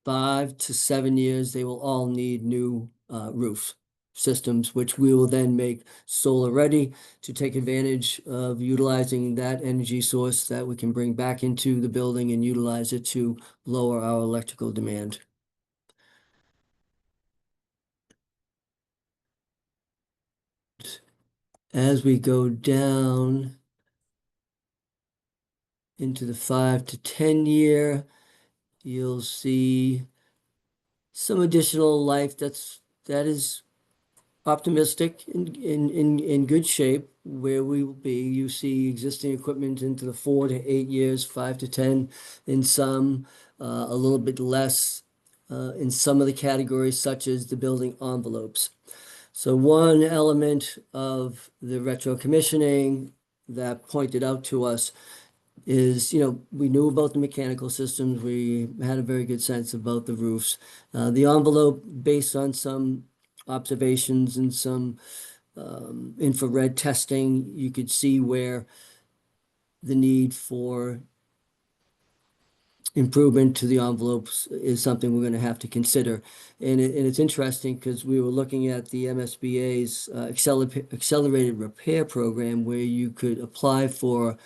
5 to 7 years, they will all need new roof systems, which we will then make solar ready to take advantage of utilizing that energy source that we can bring back into the building and utilize it to lower our electrical demand. As we go down into the 5 to 10 year, you'll see some additional life that is optimistic in good shape where we will be. You see existing equipment into the 4 to 8 years, 5 to 10 in some, a little bit less in some of the categories, such as the building envelopes. So one element of the retro commissioning that pointed out to us is, we knew about the mechanical systems. We had a very good sense about the roofs. The envelope, based on some observations and some infrared testing, you could see where the need for improvement to the envelopes is something we're going to have to consider. And it's interesting because we were looking at the MSBA's accelerated repair program, where you could apply for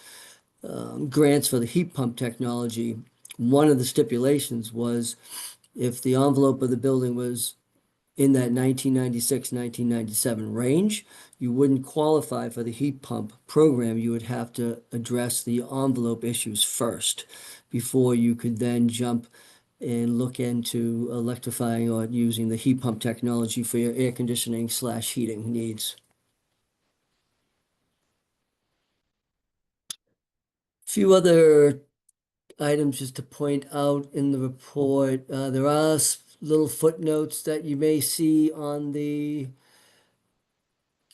grants for the heat pump technology. One of the stipulations was if the envelope of the building was in that 1996, 1997 range, you wouldn't qualify for the heat pump program. You would have to address the envelope issues first before you could then jump and look into electrifying or using the heat pump technology for your air conditioning / heating needs. Few other items just to point out in the report. There are little footnotes that you may see on the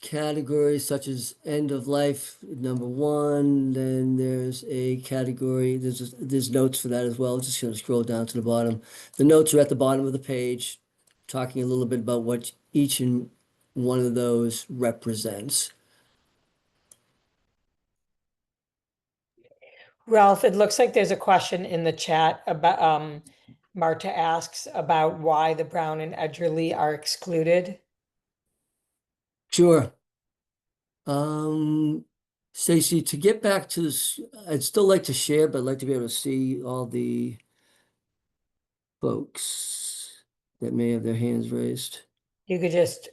categories such as end of life, number one, then there's a category, there's notes for that as well. Just gonna scroll down to the bottom. The notes are at the bottom of the page, talking a little bit about what each and one of those represents. Ralph, it looks like there's a question in the chat about, Marta asks about why the Brown and Edgerly are excluded. Sure. Stacy, to get back to this, I'd still like to share, but I'd like to be able to see all the folks that may have their hands raised. You could just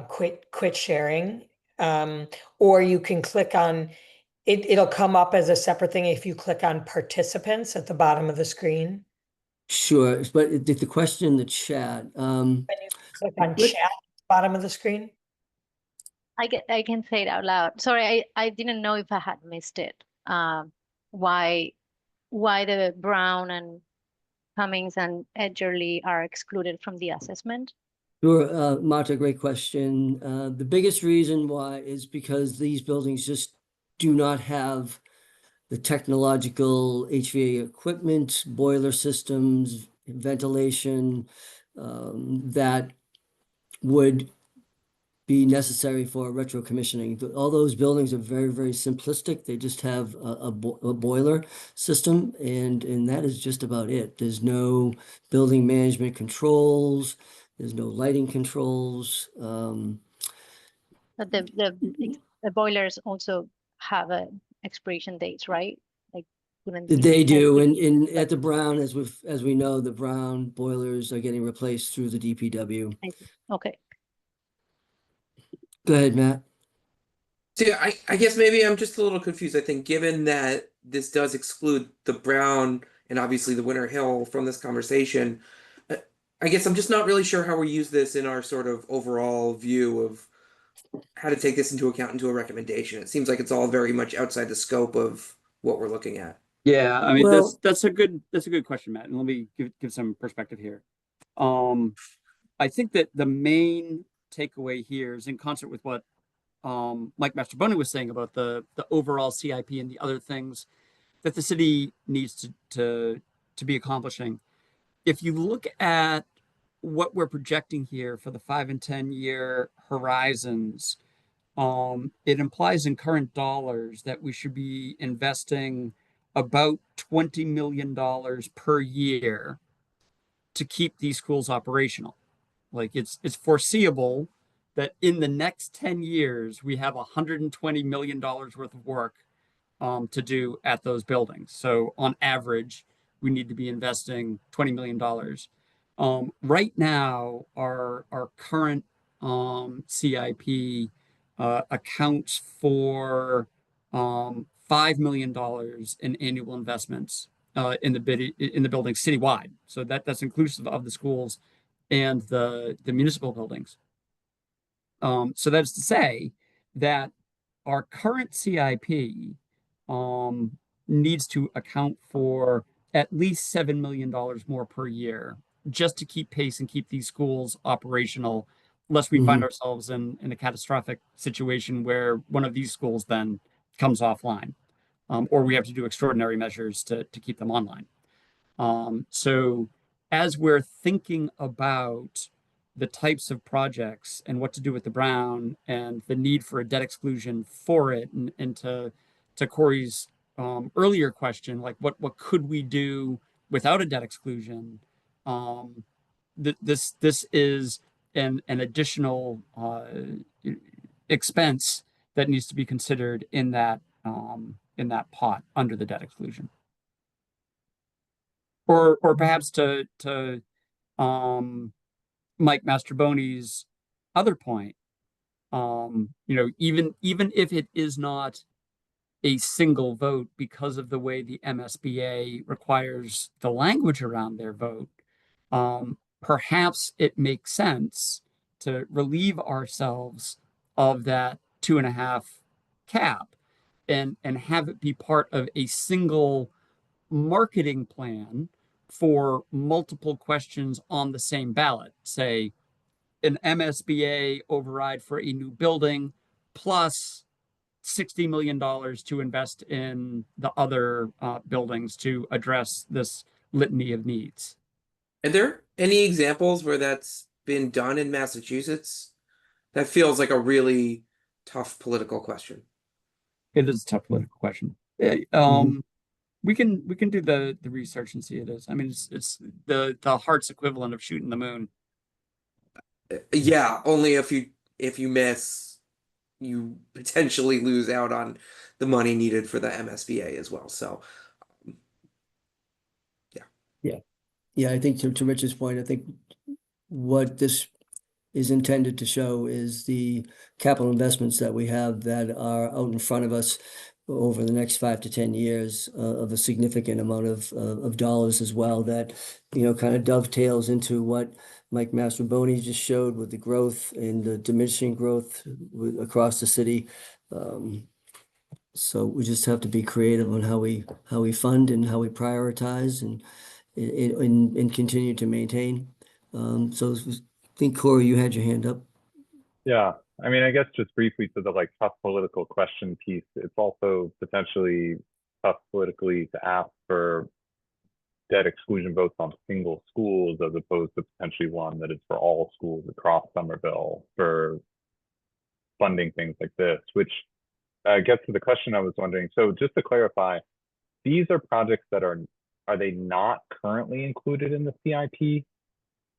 quit sharing, or you can click on it. It'll come up as a separate thing if you click on participants at the bottom of the screen. Sure, but the question in the chat, And you click on What- chat, bottom of the screen. I can say it out loud. Sorry, I didn't know if I had missed it. Why the Brown and Cummings and Edgerly are excluded from the assessment? Sure, Marta, great question. The biggest reason why is because these buildings just do not have the technological HVAC equipment, boiler systems, ventilation, that would be necessary for retro commissioning. All those buildings are very, very simplistic. They just have a boiler system, and that is just about it. There's no building management controls. There's no lighting controls. But the boilers also have a expiration dates, right? Like wouldn't be They do, like- and at the Brown, as we know, the Brown boilers are getting replaced through the DPW. Okay. Go ahead, Matt. So yeah, I guess maybe I'm just a little confused. I think given that this does exclude the Brown and obviously the Winter Hill from this conversation, I guess I'm just not really sure how we use this in our sort of overall view of how to take this into account into a recommendation. It seems like it's all very much outside the scope of what we're looking at. Yeah, I mean Well- that's a good question, Matt. And let me give some perspective here. I think that the main takeaway here is in concert with what Mike Mastroboni was saying about the overall CIP and the other things that the city needs to be accomplishing. If you look at what we're projecting here for the 5 and 10-year horizons, it implies in current dollars that we should be investing about $20 million per year to keep these schools operational. Like it's foreseeable that in the next 10 years, we have $120 million worth of work to do at those buildings. So on average, we need to be investing $20 million. Right now, our current CIP accounts for $5 million in annual investments in the building citywide. So that's inclusive of the schools and the municipal buildings. So that's to say that our current CIP needs to account for at least $7 million more per year just to keep pace and keep these schools operational, lest we find ourselves in a catastrophic situation where one of these schools then comes offline, or we have to do extraordinary measures to keep them online. So as we're thinking about the types of projects and what to do with the Brown and the need for a debt exclusion for it, and to Corey's earlier question, like what could we do without a debt exclusion? This is an additional expense that needs to be considered in that pot under the debt exclusion. Or perhaps to Mike Mastroboni's other point, even if it is not a single vote because of the way the MSBA requires the language around their vote, perhaps it makes sense to relieve ourselves of that 2.5 cap and have it be part of a single marketing plan for multiple questions on the same ballot. Say, an MSBA override for a new building plus $60 million to invest in the other buildings to address this litany of needs. Are there any examples where that's been done in Massachusetts? That feels like a really tough political question. It is a tough political question. We can do the research and see it is. I mean, it's the heart's equivalent of shooting the moon. Yeah, only if you miss, you potentially lose out on the money needed for the MSBA as well. So, Yeah, I think to Rich's point, I think what this is intended to show is the capital investments that we have that are out in front of us over the next 5 to 10 years of a significant amount of dollars as well, that, you know, kind of dovetails into what Mike Mastroboni just showed with the growth and the diminishing growth across the city. So we just have to be creative on how we fund and how we prioritize and continue to maintain. So I think, Corey, you had your hand up. Yeah, I mean, I guess just briefly to the like tough political question piece, it's also potentially tough politically to ask for debt exclusion votes on single schools as opposed to potentially one that is for all schools across Somerville for funding things like this, which gets to the question I was wondering. So just to clarify, these are projects that are they not currently included in the CIP?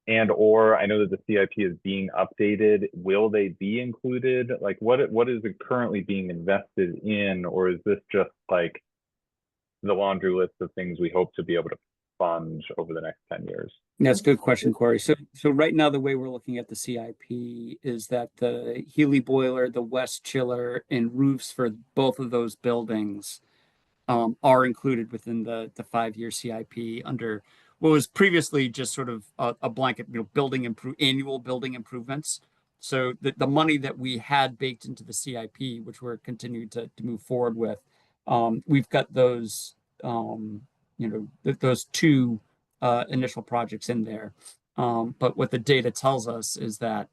And or I know that the CIP is being updated. Will they be included? Like what is it currently being invested in, or is this just like the laundry list of things we hope to be able to fund over the next 10 years? That's a good question, Corey. So right now the way we're looking at the CIP is that the Healy boiler, the West chiller, and roofs for both of those buildings are included within the 5-year CIP under what was previously just sort of a blanket, annual building improvements. So the money that we had baked into the CIP, which we're continuing to move forward with, we've got those those two initial projects in there. But what the data tells us is that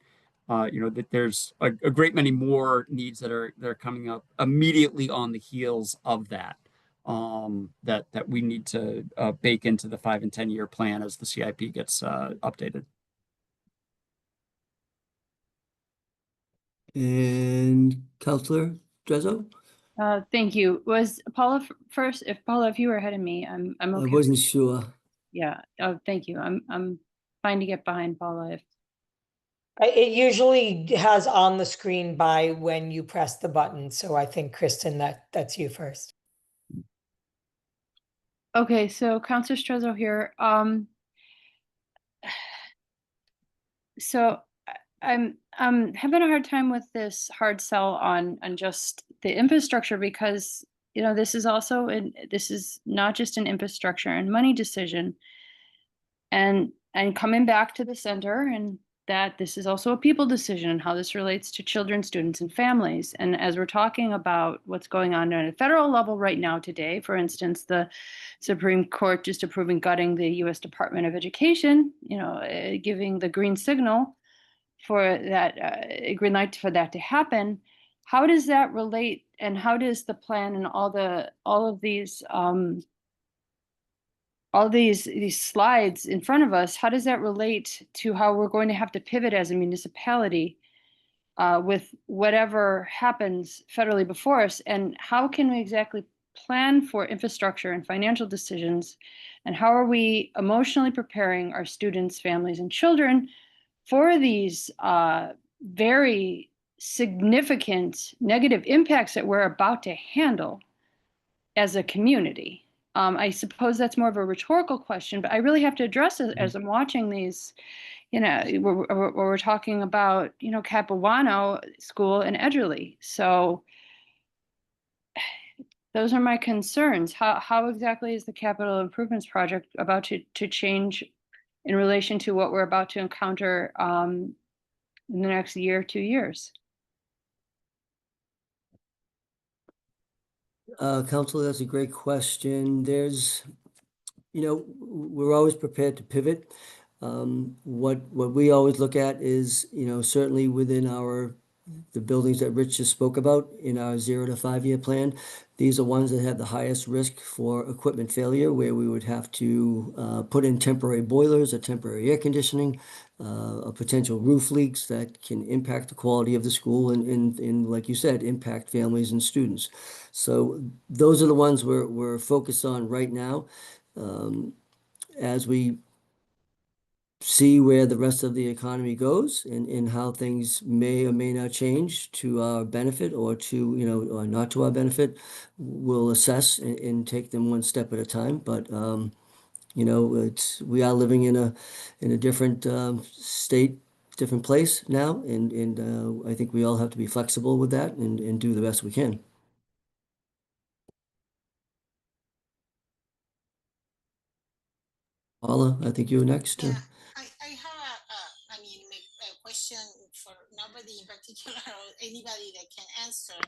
that there's a great many more needs that are coming up immediately on the heels of that. That we need to bake into the 5 and 10 year plan as the CIP gets updated. And Councillor Drezzo? Thank you. Was Paula first? If Paula, if you were ahead of me, I'm okay. I wasn't sure. Yeah. Oh, thank you. I'm fine to get behind Paula. It usually has on the screen by when you press the button. So I think, Kristen, that's you first. Okay, so Councillor Strezzo here. So I'm having a hard time with this hard sell on just the infrastructure, because this is this is not just an infrastructure and money decision, and coming back to the center, and that this is also a people decision and how this relates to children, students, and families. And as we're talking about what's going on at a federal level right now today, for instance, the Supreme Court just gutting the U.S. Department of Education, giving the green signal for that, green light for that to happen. How does that relate, and how does the plan and all of these slides in front of us, how does that relate to how we're going to have to pivot as a municipality with whatever happens federally before us? And how can we exactly plan for infrastructure and financial decisions? And how are we emotionally preparing our students, families, and children for these very significant negative impacts that we're about to handle as a community? I suppose that's more of a rhetorical question, but I really have to address it as I'm watching these, we're talking about, Capuano School in Edgerly. So those are my concerns. How exactly is the capital improvements project about to change in relation to what we're about to encounter in the next year, 2 years? Council, that's a great question. There's, we're always prepared to pivot. What we always look at is, certainly within our the buildings that Rich just spoke about in our 0 to 5 year plan, these are ones that have the highest risk for equipment failure, where we would have to put in temporary boilers or temporary air conditioning, or potential roof leaks that can impact the quality of the school and like you said, impact families and students. So those are the ones we're focused on right now. As we see where the rest of the economy goes and how things may or may not change to our benefit or to, or not to our benefit, we'll assess and take them one step at a time. But, we are living in a different state, different place now. And I think we all have to be flexible with that and do the best we can. Paula, I think you're next. Yeah, I have a question for nobody in particular or anybody that can answer.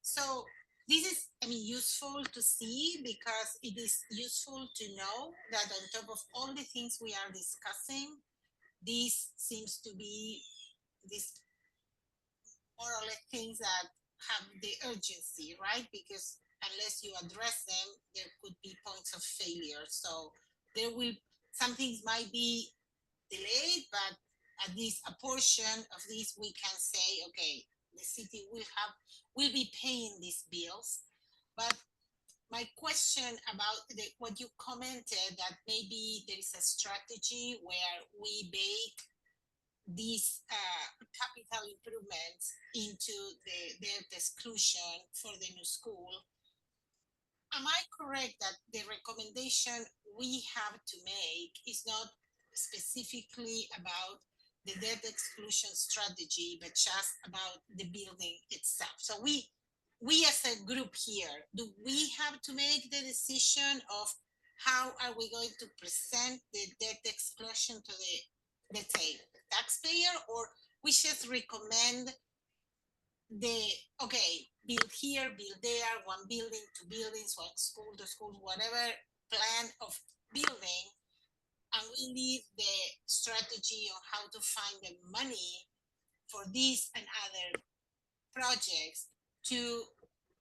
So this is, useful to see because it is useful to know that on top of all the things we are discussing, this seems to be this more or less things that have the urgency, right? Because unless you address them, there could be points of failure. So there will, some things might be delayed, but at least a portion of this we can say, okay, the city will be paying these bills. But my question about what you commented, that maybe there is a strategy where we bake these capital improvements into the debt exclusion for the new school. Am I correct that the recommendation we have to make is not specifically about the debt exclusion strategy, but just about the building itself? So we as a group here, do we have to make the decision of how are we going to present the debt exclusion to the, let's say, taxpayer, or we just recommend okay, build here, build there, one building, two buildings, one school, two schools, whatever plan of building, and we leave the strategy on how to find the money for these and other projects to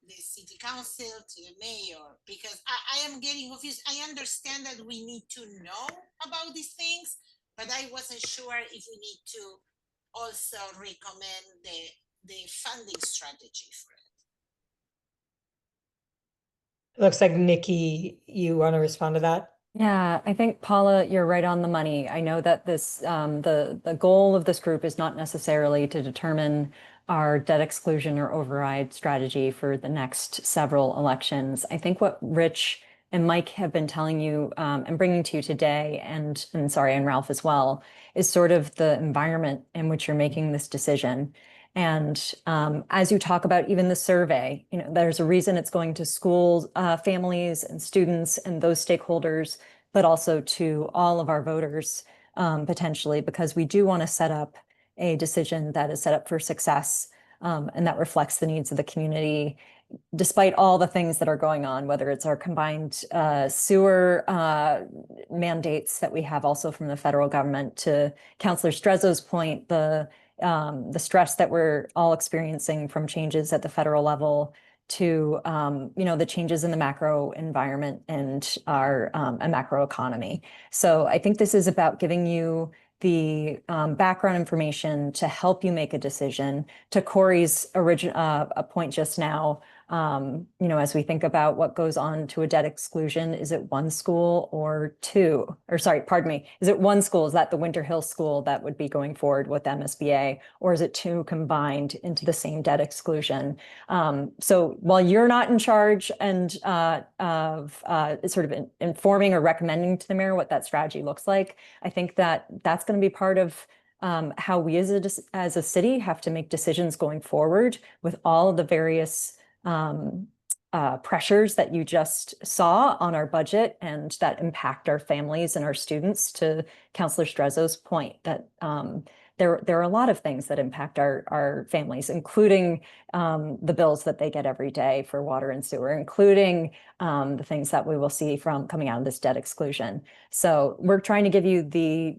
the city council, to the mayor, because I am getting confused. I understand that we need to know about these things, but I wasn't sure if we need to also recommend the funding strategy for it. Looks like Nikki, you want to respond to that? Yeah, I think Paula, you're right on the money. I know that this the goal of this group is not necessarily to determine our debt exclusion or override strategy for the next several elections. I think what Rich and Mike have been telling you and bringing to you today, and Ralph as well, is sort of the environment in which you're making this decision. And as you talk about even the survey, there's a reason it's going to schools, families and students and those stakeholders, but also to all of our voters potentially, because we do want to set up a decision that is set up for success and that reflects the needs of the community, despite all the things that are going on, whether it's our combined sewer mandates that we have also from the federal government, to Councillor Strezzo's point, the stress that we're all experiencing from changes at the federal level, to the changes in the macro environment and our a macro economy. So I think this is about giving you the background information to help you make a decision. To Corey's original point just now, as we think about what goes on to a debt exclusion, is it one school or two? Or sorry, pardon me, is it one school? Is that the Winter Hill School that would be going forward with MSBA? Or is it two combined into the same debt exclusion? So while you're not in charge and of sort of informing or recommending to the mayor what that strategy looks like, I think that that's going to be part of how we as a city have to make decisions going forward with all of the various pressures that you just saw on our budget and that impact our families and our students. To Councillor Strezzo's point, that there are a lot of things that impact our families, including the bills that they get every day for water and sewer, including the things that we will see from coming out of this debt exclusion. So we're trying to give you the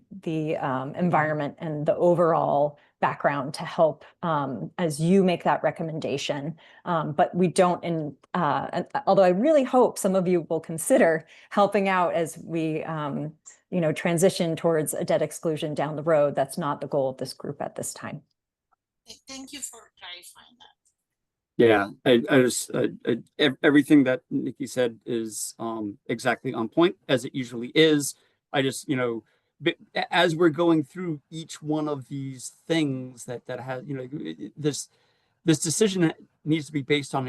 environment and the overall background to help as you make that recommendation. But we don't, although I really hope some of you will consider helping out as we transition towards a debt exclusion down the road. That's not the goal of this group at this time. Thank you for clarifying that. Yeah, I just everything that Nikki said is exactly on point, as it usually is. I just, as we're going through each one of these things that has, this decision needs to be based on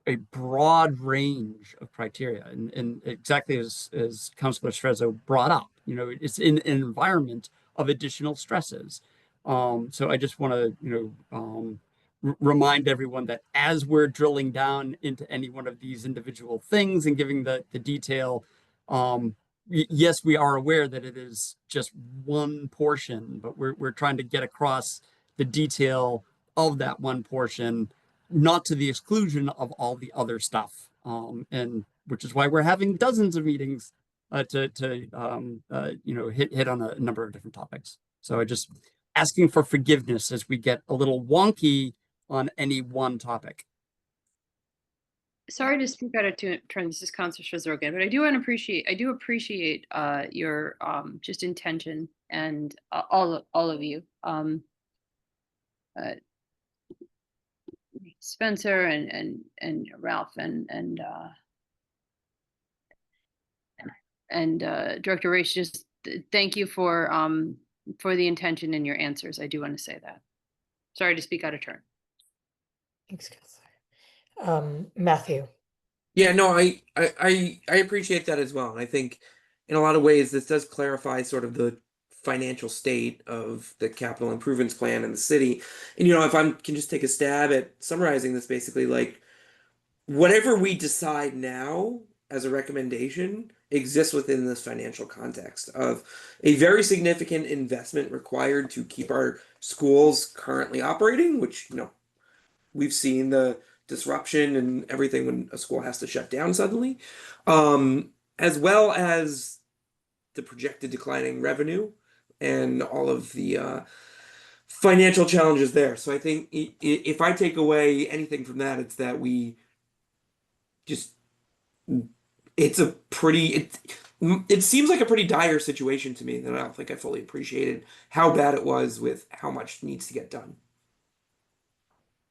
a broad range of criteria, and exactly as Councilor Strezzo brought up, it's in an environment of additional stresses. So I just want to, remind everyone that as we're drilling down into any one of these individual things and giving the detail, yes, we are aware that it is just one portion, but we're trying to get across the detail of that one portion, not to the exclusion of all the other stuff. And which is why we're having dozens of meetings to hit on a number of different topics. So I just asking for forgiveness as we get a little wonky on any one topic. Sorry to speak out of turn. This is Councilor Scherzer again, but I do appreciate your just intention and all of you, Spencer and Ralph and Director Race. Just thank you for the intention in your answers. I do want to say that. Sorry to speak out of turn. Thanks, Councilor. Matthew. Yeah, no, I appreciate that as well. And I think in a lot of ways this does clarify sort of the financial state of the capital improvements plan in the city. And if I can just take a stab at summarizing this, basically, like, whatever we decide now as a recommendation exists within this financial context of a very significant investment required to keep our schools currently operating, which, we've seen the disruption and everything when a school has to shut down suddenly, as well as the projected declining revenue and all of the financial challenges there. So I think if I take away anything from that, it's that we just, it seems like a pretty dire situation to me that I don't think I fully appreciated how bad it was with how much needs to get done.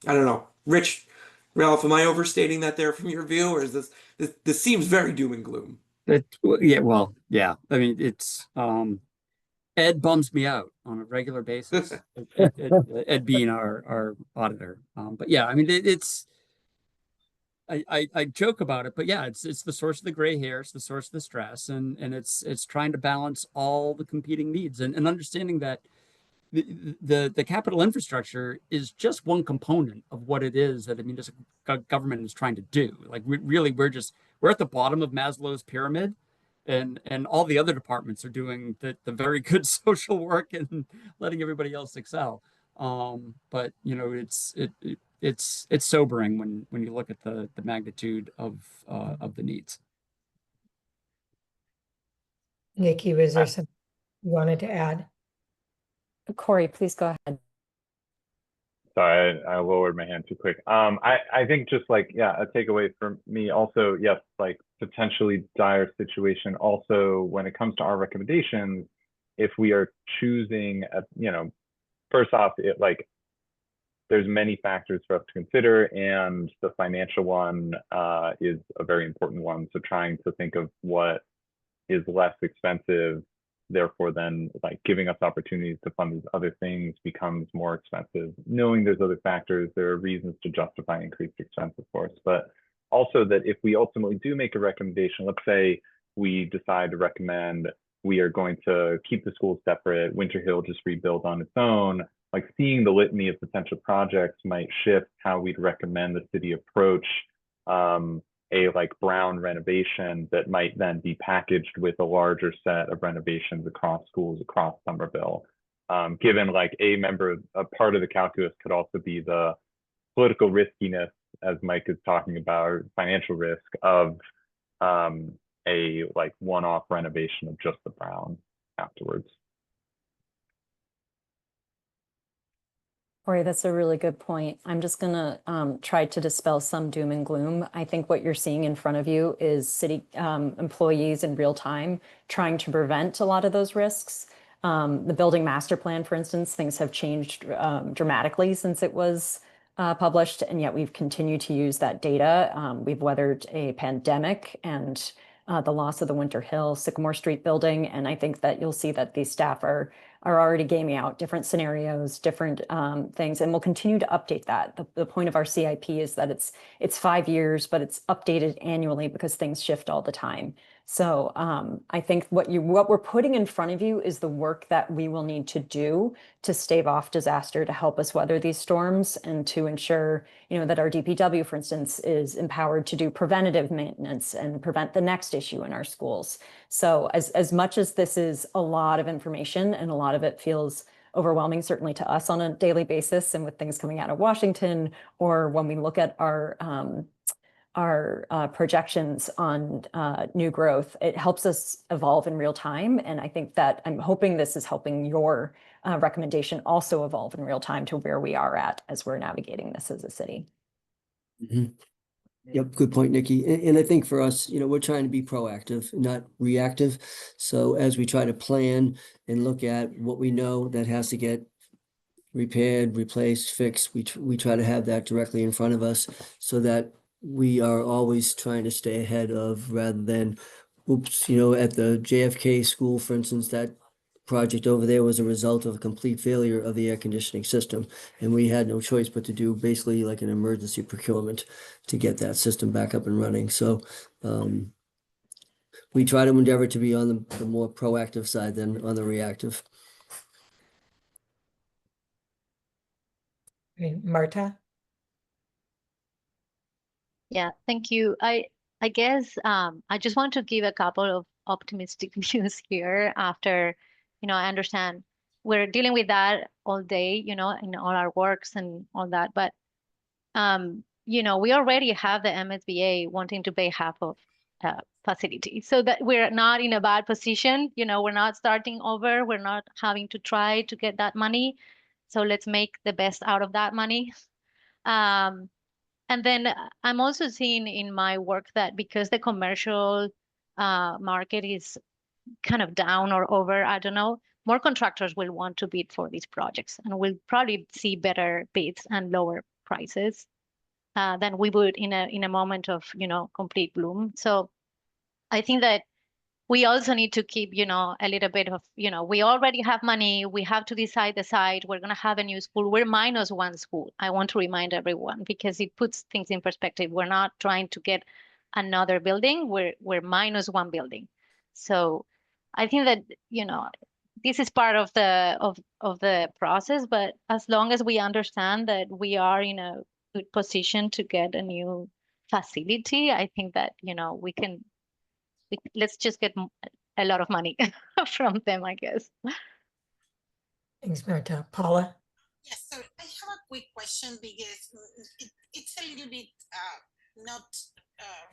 I don't know. Rich, Ralph, am I overstating that there from your view, or is this seems very doom and gloom? Yeah. I mean, it's Ed bums me out on a regular basis. Ed being our auditor. But yeah, I mean, I joke about it, but yeah, it's the source of the gray hair, it's the source of the stress, and it's trying to balance all the competing needs and understanding that the capital infrastructure is just one component of what it is that the municipal government is trying to do. Like we're at the bottom of Maslow's pyramid, and all the other departments are doing the very good social work and letting everybody else excel. But it's sobering when you look at the magnitude of the needs. Nikki, was there something you wanted to add? Corey, please go ahead. Sorry, I lowered my hand too quick. I think just a takeaway for me also, yes, like potentially dire situation. Also, when it comes to our recommendations, if we are choosing, first off, there's many factors for us to consider, and the financial one is a very important one. So trying to think of what is less expensive, therefore then giving us opportunities to fund these other things becomes more expensive. Knowing there's other factors, there are reasons to justify increased expense, of course, but also that if we ultimately do make a recommendation, let's say we decide to recommend we are going to keep the schools separate, Winter Hill just rebuild on its own, seeing the litany of potential projects might shift how we'd recommend the city approach a brown renovation that might then be packaged with a larger set of renovations across schools across Somerville. Given a part of the calculus could also be the political riskiness, as Mike is talking about, financial risk of a one-off renovation of just the brown afterwards. Corey, that's a really good point. I'm just gonna try to dispel some doom and gloom. I think what you're seeing in front of you is city employees in real time trying to prevent a lot of those risks. The building master plan, for instance, things have changed dramatically since it was published, and yet we've continued to use that data. We've weathered a pandemic and the loss of the Winter Hill Sycamore Street building, and I think that you'll see that these staff are already gaming out different scenarios, different things, and we'll continue to update that. The point of our CIP is that it's 5 years, but it's updated annually because things shift all the time. So I think what we're putting in front of you is the work that we will need to do to stave off disaster, to help us weather these storms, and to ensure, that our DPW, for instance, is empowered to do preventative maintenance and prevent the next issue in our schools. So as much as this is a lot of information and a lot of it feels overwhelming, certainly to us on a daily basis, and with things coming out of Washington, or when we look at our projections on new growth, it helps us evolve in real time. And I think that I'm hoping this is helping your recommendation also evolve in real time to where we are at as we're navigating this as a city. Mhm. Yep, good point, Nikki. And I think for us, we're trying to be proactive, not reactive. So as we try to plan and look at what we know that has to get repaired, replaced, fixed, we try to have that directly in front of us so that we are always trying to stay ahead of, rather than, oops, at the JFK school, for instance, that project over there was a result of a complete failure of the air conditioning system. And we had no choice but to do basically like an emergency procurement to get that system back up and running. So we try to endeavor to be on the more proactive side than on the reactive. Marta? Yeah, thank you. I guess I just want to give a couple of optimistic views here after, I understand we're dealing with that all day, in all our works and all that. But, we already have the MSBA wanting to pay half of facility, so that we're not in a bad position. We're not starting over. We're not having to try to get that money. So let's make the best out of that money. And then I'm also seeing in my work that because the commercial market is kind of down or over, I don't know, more contractors will want to bid for these projects, and we'll probably see better bids and lower prices than we would in a moment of, complete bloom. So I think that we also need to keep, a little bit of, we already have money. We have to decide the site. We're going to have a new school. We're minus one school. I want to remind everyone because it puts things in perspective. We're not trying to get another building. We're minus one building. So I think that, this is part of the process, but as long as we understand that we are in a good position to get a new facility, I think that, let's just get a lot of money from them, I guess. Thanks, Marta. Paula? Yes, so I have a quick question because it's a little bit not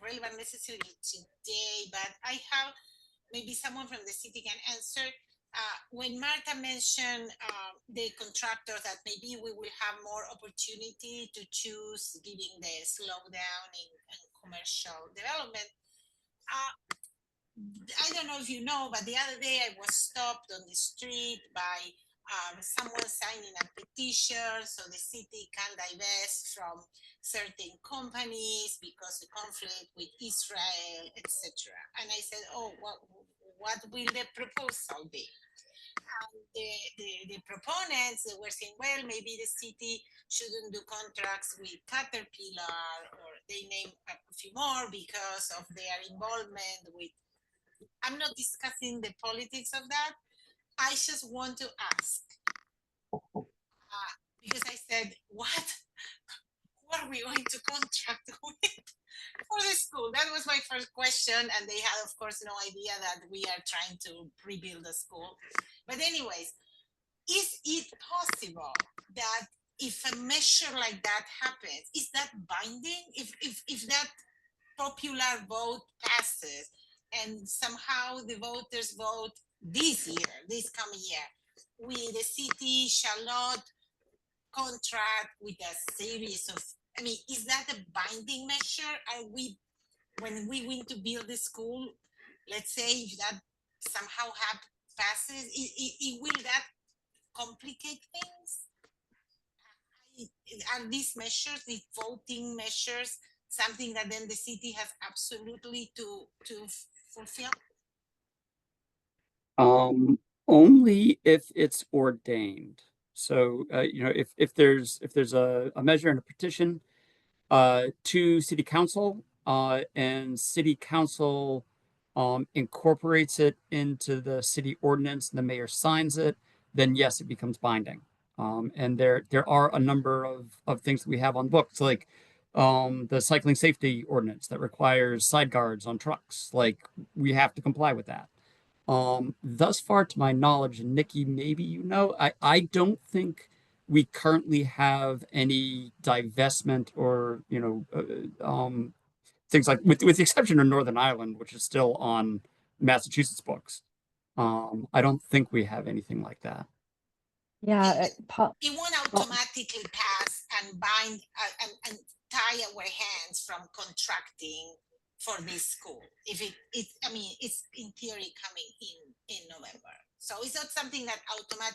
relevant necessarily today, but I have maybe someone from the city can answer. When Marta mentioned the contractor that maybe we will have more opportunity to choose given the slowdown in commercial development. I don't know if you know, but the other day I was stopped on the street by someone signing a petition so the city can divest from certain companies because of conflict with Israel, etc. And I said, oh, what will the proposal be? The proponents, they were saying, well, maybe the city shouldn't do contracts with Caterpillar, or they name a few more because of their involvement with. I'm not discussing the politics of that. I just want to ask, because I said, what are we going to contract with for the school? That was my first question. And they had, of course, no idea that we are trying to rebuild the school. But anyways, is it possible that if a measure like that happens, is that binding? If that popular vote passes and somehow the voters vote this coming year, we, the city, shall not contract with a series of, I mean, is that a binding measure? Are we, when we went to build the school, let's say if that somehow passes, will that complicate things? Are these measures, these voting measures, something that then the city has absolutely to fulfill? Only if it's ordained. So, you know, if there's a measure and a petition to city council, and city council incorporates it into the city ordinance and the mayor signs it, then yes, it becomes binding. And there are a number of things that we have on books, like the cycling safety ordinance that requires side guards on trucks. Like, we have to comply with that. Thus far, to my knowledge, and Nikki, maybe you know, I don't think we currently have any divestment or, you know, things like, with the exception of Northern Ireland, which is still on Massachusetts books. I don't think we have anything like that. Yeah, It won't automatically pass and bind and tie our hands from contracting for this school. If I mean, it's in theory coming in November. So it's not something that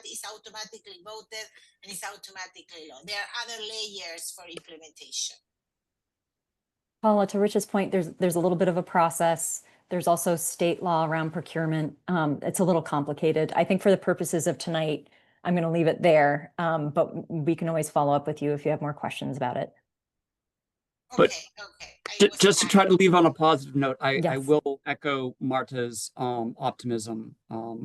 is automatically voted and it's automatically law. There are other layers for implementation. Paula, to Rich's point, there's a little bit of a process. There's also state law around procurement. It's a little complicated. I think for the purposes of tonight, I'm going to leave it there, but we can always follow up with you if you have more questions about it. But just to try to leave on a positive note, I will echo Marta's optimism.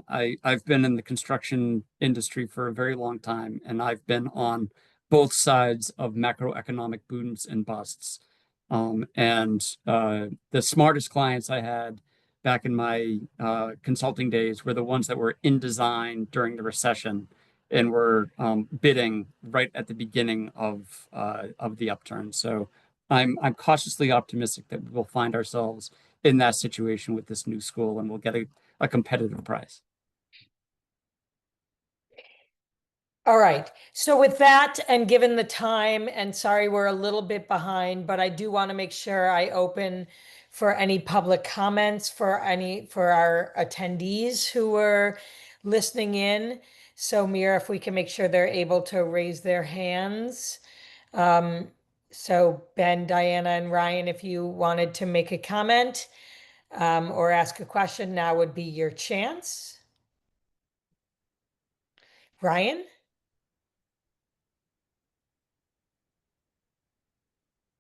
I've been in the construction industry for a very long time, and I've been on both sides of macroeconomic booms and busts. And the smartest clients I had back in my consulting days were the ones that were in design during the recession and were bidding right at the beginning of the upturn. So I'm cautiously optimistic that we'll find ourselves in that situation with this new school, and we'll get a competitive price. All right. So with that, and given the time, and sorry, we're a little bit behind, but I do want to make sure I open for any public comments for our attendees who are listening in. So Mira, if we can make sure they're able to raise their hands. So Ben, Diana, and Ryan, if you wanted to make a comment or ask a question, now would be your chance. Ryan?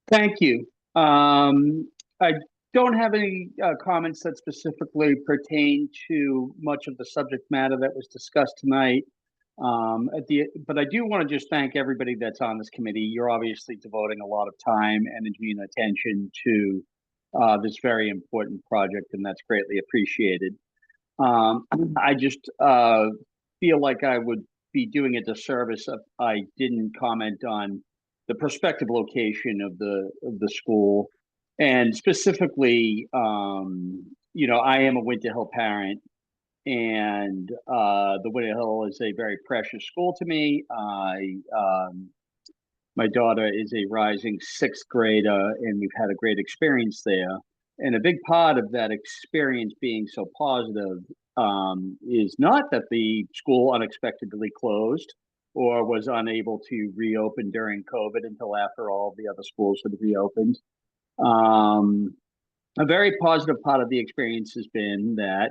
Thank you. I don't have any comments that specifically pertain to much of the subject matter that was discussed tonight. But I do want to just thank everybody that's on this committee. You're obviously devoting a lot of time, energy, and attention to this very important project, and that's greatly appreciated. I just feel like I would be doing a disservice if I didn't comment on the prospective location of the school, and specifically, you know, I am a Winter Hill parent, and the Winter Hill is a very precious school to me. My daughter is a rising sixth grader, and we've had a great experience there. And a big part of that experience being so positive is not that the school unexpectedly closed or was unable to reopen during COVID until after all the other schools had reopened. A very positive part of the experience has been that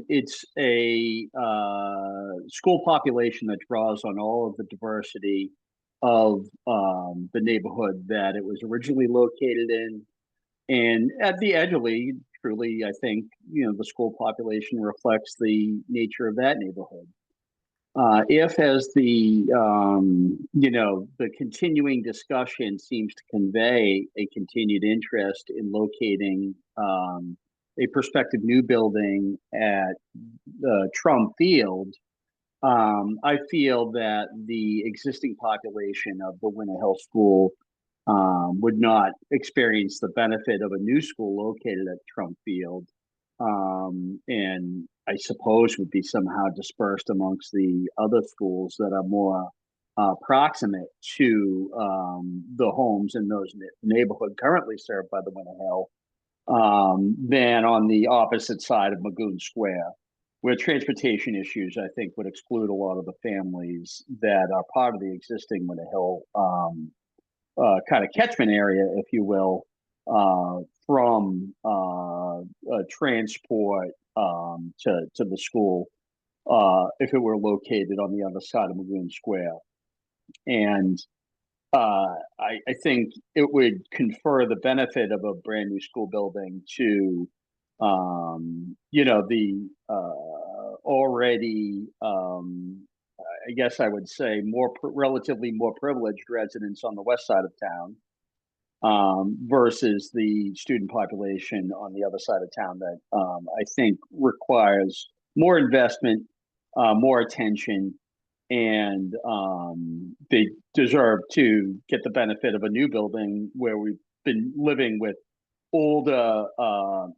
it's a school population that draws on all of the diversity of the neighborhood that it was originally located in. And at the Edgerly, truly, I think, you know, the school population reflects the nature of that neighborhood. If, as the, you know, the continuing discussion seems to convey a continued interest in locating a prospective new building at Trump Field, I feel that the existing population of the Winter Hill School would not experience the benefit of a new school located at Trump Field, and I suppose would be somehow dispersed amongst the other schools that are more proximate to the homes in those neighborhood currently served by the Winter Hill than on the opposite side of Magoon Square, where transportation issues, I think, would exclude a lot of the families that are part of the existing Winter Hill kind of catchment area, if you will, from transport to the school if it were located on the other side of Magoon Square. And I think it would confer the benefit of a brand new school building to, the already, I guess I would say, relatively more privileged residents on the west side of town versus the student population on the other side of town that I think requires more investment, more attention, and they deserve to get the benefit of a new building where we've been living with older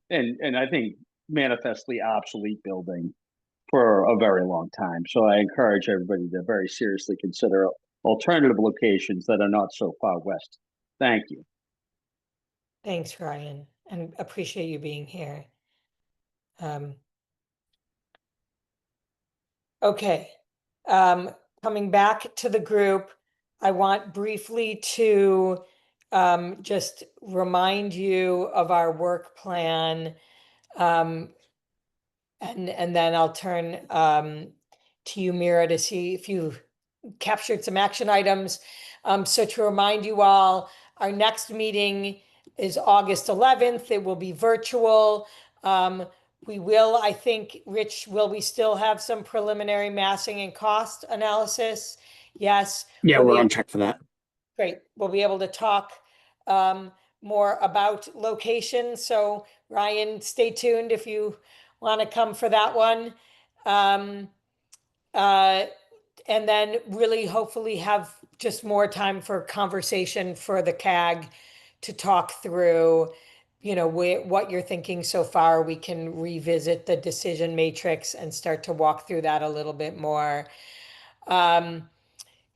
and I think manifestly obsolete building for a very long time. So I encourage everybody to very seriously consider alternative locations that are not so far west. Thank you. Thanks, Ryan, and appreciate you being here. Okay, coming back to the group, I want briefly to just remind you of our work plan. And then I'll turn to you, Mira, to see if you captured some action items. So to remind you all, our next meeting is August 11th. It will be virtual. We will, I think, Rich, will we still have some preliminary massing and cost analysis? Yes. Yeah, We'll we're be on able- track for that. Great. We'll be able to talk more about location. So Ryan, stay tuned if you want to come for that one. And then really hopefully have just more time for conversation for the CAG to talk through, what you're thinking so far. We can revisit the decision matrix and start to walk through that a little bit more. And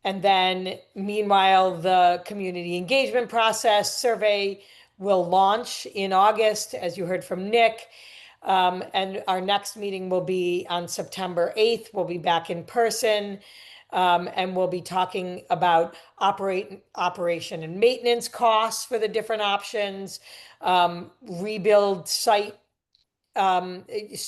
then meanwhile, the community engagement process survey will launch in August, as you heard from Nick. And our next meeting will be on September 8th. We'll be back in person. And we'll be talking about operation and maintenance costs for the different options, rebuild site, reuse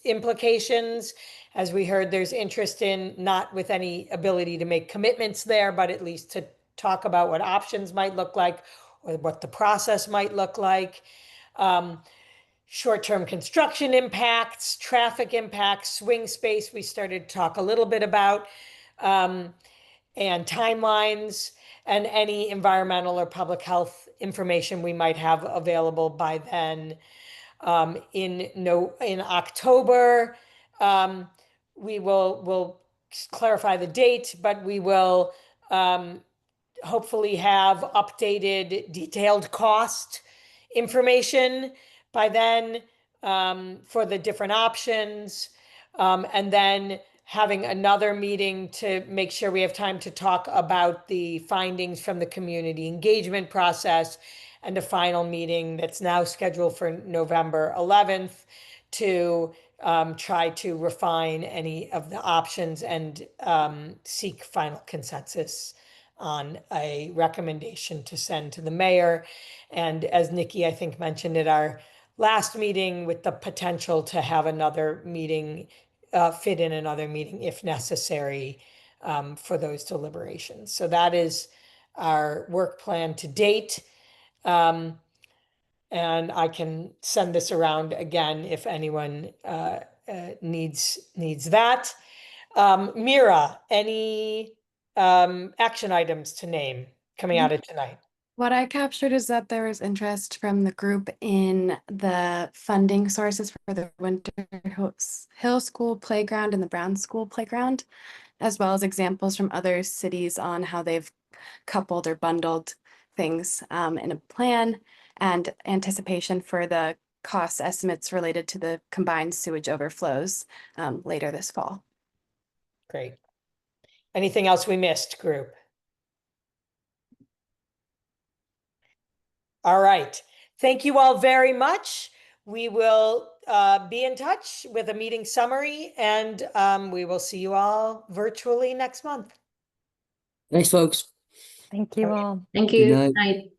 implications. As we heard, there's interest in, not with any ability to make commitments there, but at least to talk about what options might look like or what the process might look like. Short-term construction impacts, traffic impacts, swing space, we started to talk a little bit about, and timelines, and any environmental or public health information we might have available by then. In October, we'll clarify the date, but we will hopefully have updated detailed cost information by then for the different options, and then having another meeting to make sure we have time to talk about the findings from the community engagement process, and a final meeting that's now scheduled for November 11th to try to refine any of the options and seek final consensus on a recommendation to send to the mayor. And as Nikki, I think, mentioned at our last meeting, with the potential to have another meeting, fit in another meeting if necessary, for those deliberations. So that is our work plan to date. And I can send this around again if anyone needs that. Mira, any action items to name coming out of tonight? What I captured is that there was interest from the group in the funding sources for the Winter Hill School Playground and the Brown School Playground, as well as examples from other cities on how they've coupled or bundled things in a plan, and anticipation for the cost estimates related to the combined sewage overflows later this fall. Great. Anything else we missed, group? All right. Thank you all very much. We will be in touch with a meeting summary, and we will see you all virtually next month. Thanks, folks. Thank you all. Thank Good you. night. Night.